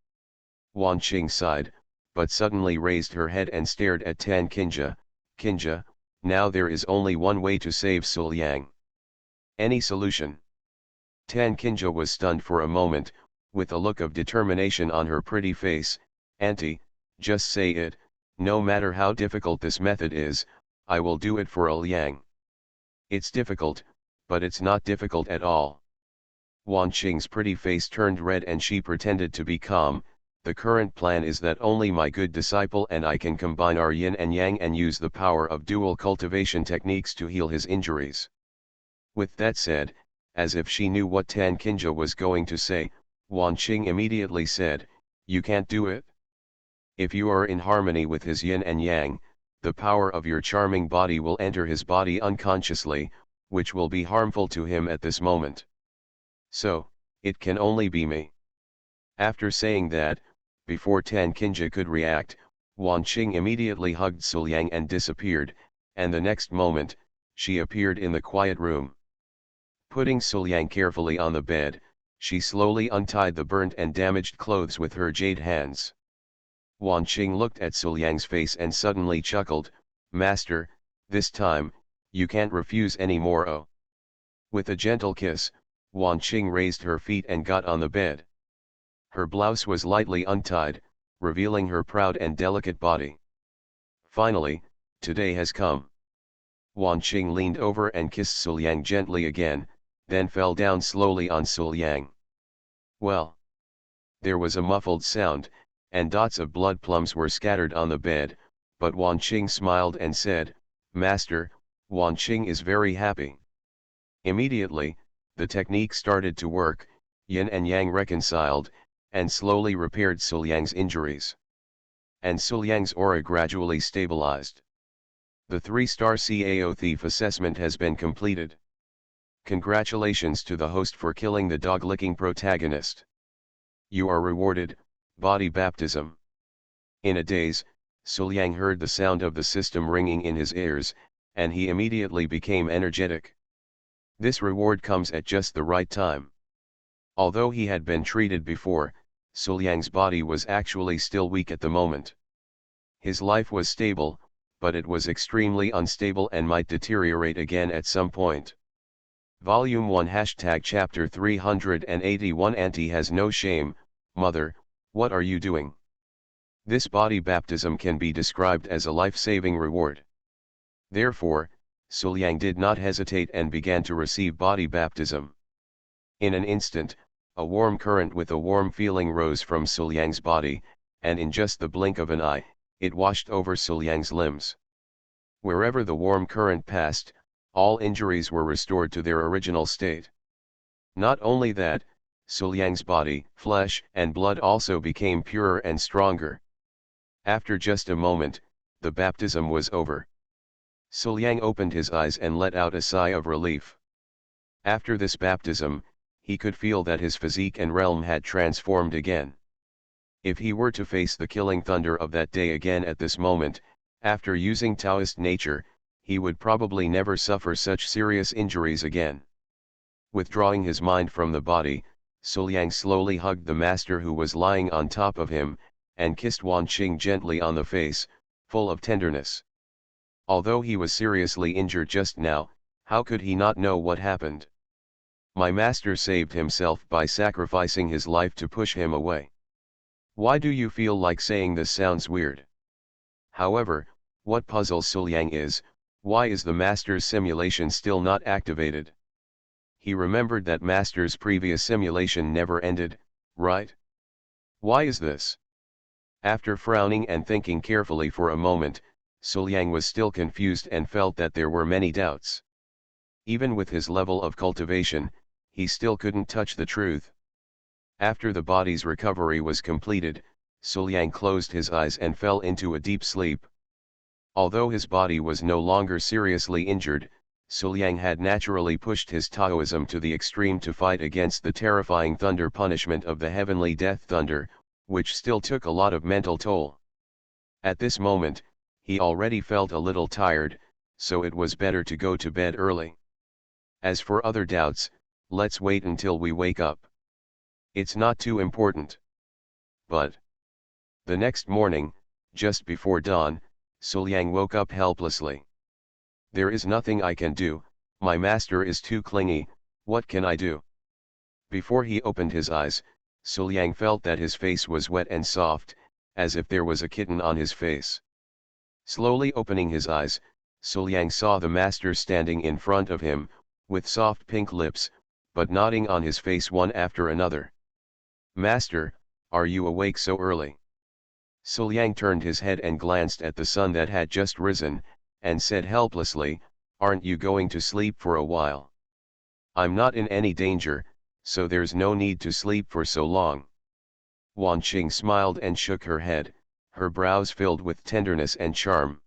Wan Qing sighed, but suddenly raised her head and stared at Tan Qinja. "Qinja, now there is only one way to save Sul Yang. Any solution?" Tan Qinja was stunned for a moment, with a look of determination on her pretty face. "Auntie, just say it, no matter how difficult this method is, I will do it for Yang." "It's difficult, but it's not difficult at all." Wan Qing's pretty face turned red and she pretended to be calm. "The current plan is that only my good disciple and I can combine our yin and yang and use the power of dual cultivation techniques to heal his injuries." With that said, as if she knew what Tan Qinja was going to say, Wan Qing immediately said, "You can't do it. If you are in harmony with his yin and yang, the power of your charming body will enter his body unconsciously, which will be harmful to him at this moment. So, it can only be me." After saying that, before Tan Qinja could react, Wan Qing immediately hugged Sul Yang and disappeared, and the next moment, she appeared in the quiet room. Putting Sul Yang carefully on the bed, she slowly untied the burnt and damaged clothes with her jade hands. Wan Qing looked at Sul Yang's face and suddenly chuckled, "Master, this time, you can't refuse any more, oh." With a gentle kiss, Wan Qing raised her feet and got on the bed. Her blouse was lightly untied, revealing her proud and delicate body. "Finally, today has come." Wan Qing leaned over and kissed Sul Yang gently again, then fell down slowly on Sul Yang. "Well." There was a muffled sound, and dots of blood plums were scattered on the bed, but Wan Qing smiled and said, "Master, Wan Qing is very happy." Immediately, the technique started to work, yin and yang reconciled, and slowly repaired Suliang's injuries. And Suliang's aura gradually stabilized. The 3-star Cao Thief assessment has been completed. Congratulations to the host for killing the dog-licking protagonist. You are rewarded, body baptism. In a daze, Suliang heard the sound of the system ringing in his ears, and he immediately became energetic. This reward comes at just the right time. Although he had been treated before, Suliang's body was actually still weak at the moment. His life was stable, but it was extremely unstable and might deteriorate again at some point. Volume 1 Chapter 381 Auntie has no shame, Mother, what are you doing? This body baptism can be described as a life-saving reward. Therefore, Suliang did not hesitate and began to receive body baptism. In an instant, a warm current with a warm feeling rose from Suliang's body, and in just the blink of an eye, it washed over Suliang's limbs. Wherever the warm current passed, all injuries were restored to their original state. Not only that, Suliang's body, flesh and blood also became purer and stronger. After just a moment, the baptism was over. Suliang opened his eyes and let out a sigh of relief. After this baptism, he could feel that his physique and realm had transformed again. If he were to face the killing thunder of that day again at this moment, after using Taoist nature, he would probably never suffer such serious injuries again. Withdrawing his mind from the body, Suliang slowly hugged the master who was lying on top of him, and kissed Wan Qing gently on the face, full of tenderness. Although he was seriously injured just now, how could he not know what happened? My master saved himself by sacrificing his life to push him away. Why do you feel like saying this sounds weird? However, what puzzles Suliang is, why is the master's simulation still not activated? He remembered that master's previous simulation never ended, right? Why is this? After frowning and thinking carefully for a moment, Suliang was still confused and felt that there were many doubts. Even with his level of cultivation, he still couldn't touch the truth. After the body's recovery was completed, Suliang closed his eyes and fell into a deep sleep. Although his body was no longer seriously injured, Suliang had naturally pushed his Taoism to the extreme to fight against the terrifying thunder punishment of the heavenly death thunder, which still took a lot of mental toll. At this moment, he already felt a little tired, so it was better to go to bed early. As for other doubts, let's wait until we wake up. It's not too important. But the next morning, just before dawn, Suliang woke up helplessly. There is nothing I can do, my master is too clingy, what can I do? Before he opened his eyes, Suliang felt that his face was wet and soft, as if there was a kitten on his face. Slowly opening his eyes, Suliang saw the master standing in front of him, with soft pink lips, but nodding on his face one after another. Master, are you awake so early? Suliang turned his head and glanced at the sun that had just risen, and said helplessly, aren't you going to sleep for a while? I'm not in any danger, so there's no need to sleep for so long. Wan Qing smiled and shook her head, her brows filled with tenderness and charm.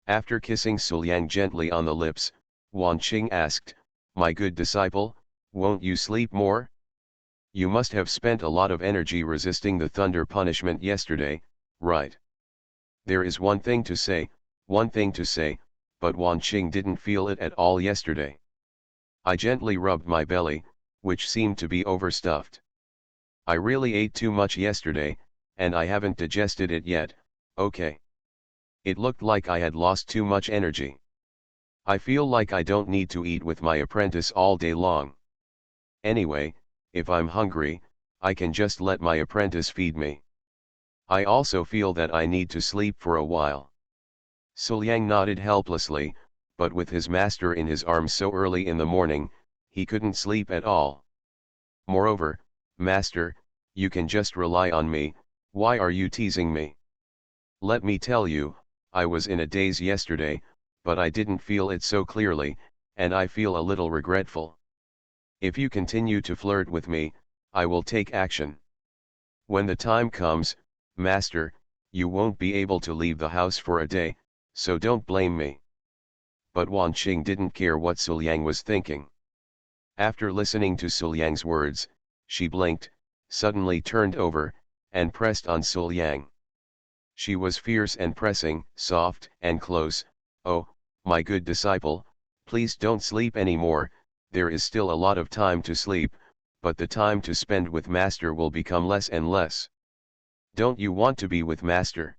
After kissing Suliang gently on the lips, Wan Qing asked, my good disciple, won't you sleep more? You must have spent a lot of energy resisting the thunder punishment yesterday, right? There is one thing to say, but Wan Qing didn't feel it at all yesterday. I gently rubbed my belly, which seemed to be overstuffed. I really ate too much yesterday, and I haven't digested it yet, okay. It looked like I had lost too much energy. I feel like I don't need to eat with my apprentice all day long. Anyway, if I'm hungry, I can just let my apprentice feed me. I also feel that I need to sleep for a while. Suliang nodded helplessly, but with his master in his arms so early in the morning, he couldn't sleep at all. Moreover, master, you can just rely on me, Why are you teasing me? Let me tell you, I was in a daze yesterday, but I didn't feel it so clearly, and I feel a little regretful. If you continue to flirt with me, I will take action. When the time comes, master, you won't be able to leave the house for a day, so don't blame me. But Wan Qing didn't care what Su Liang was thinking. After listening to Su Liang's words, she blinked, suddenly turned over, and pressed on Su Liang. She was fierce and pressing, soft and close. "Oh, my good disciple, please don't sleep anymore, there is still a lot of time to sleep, but the time to spend with master will become less and less. Don't you want to be with master?"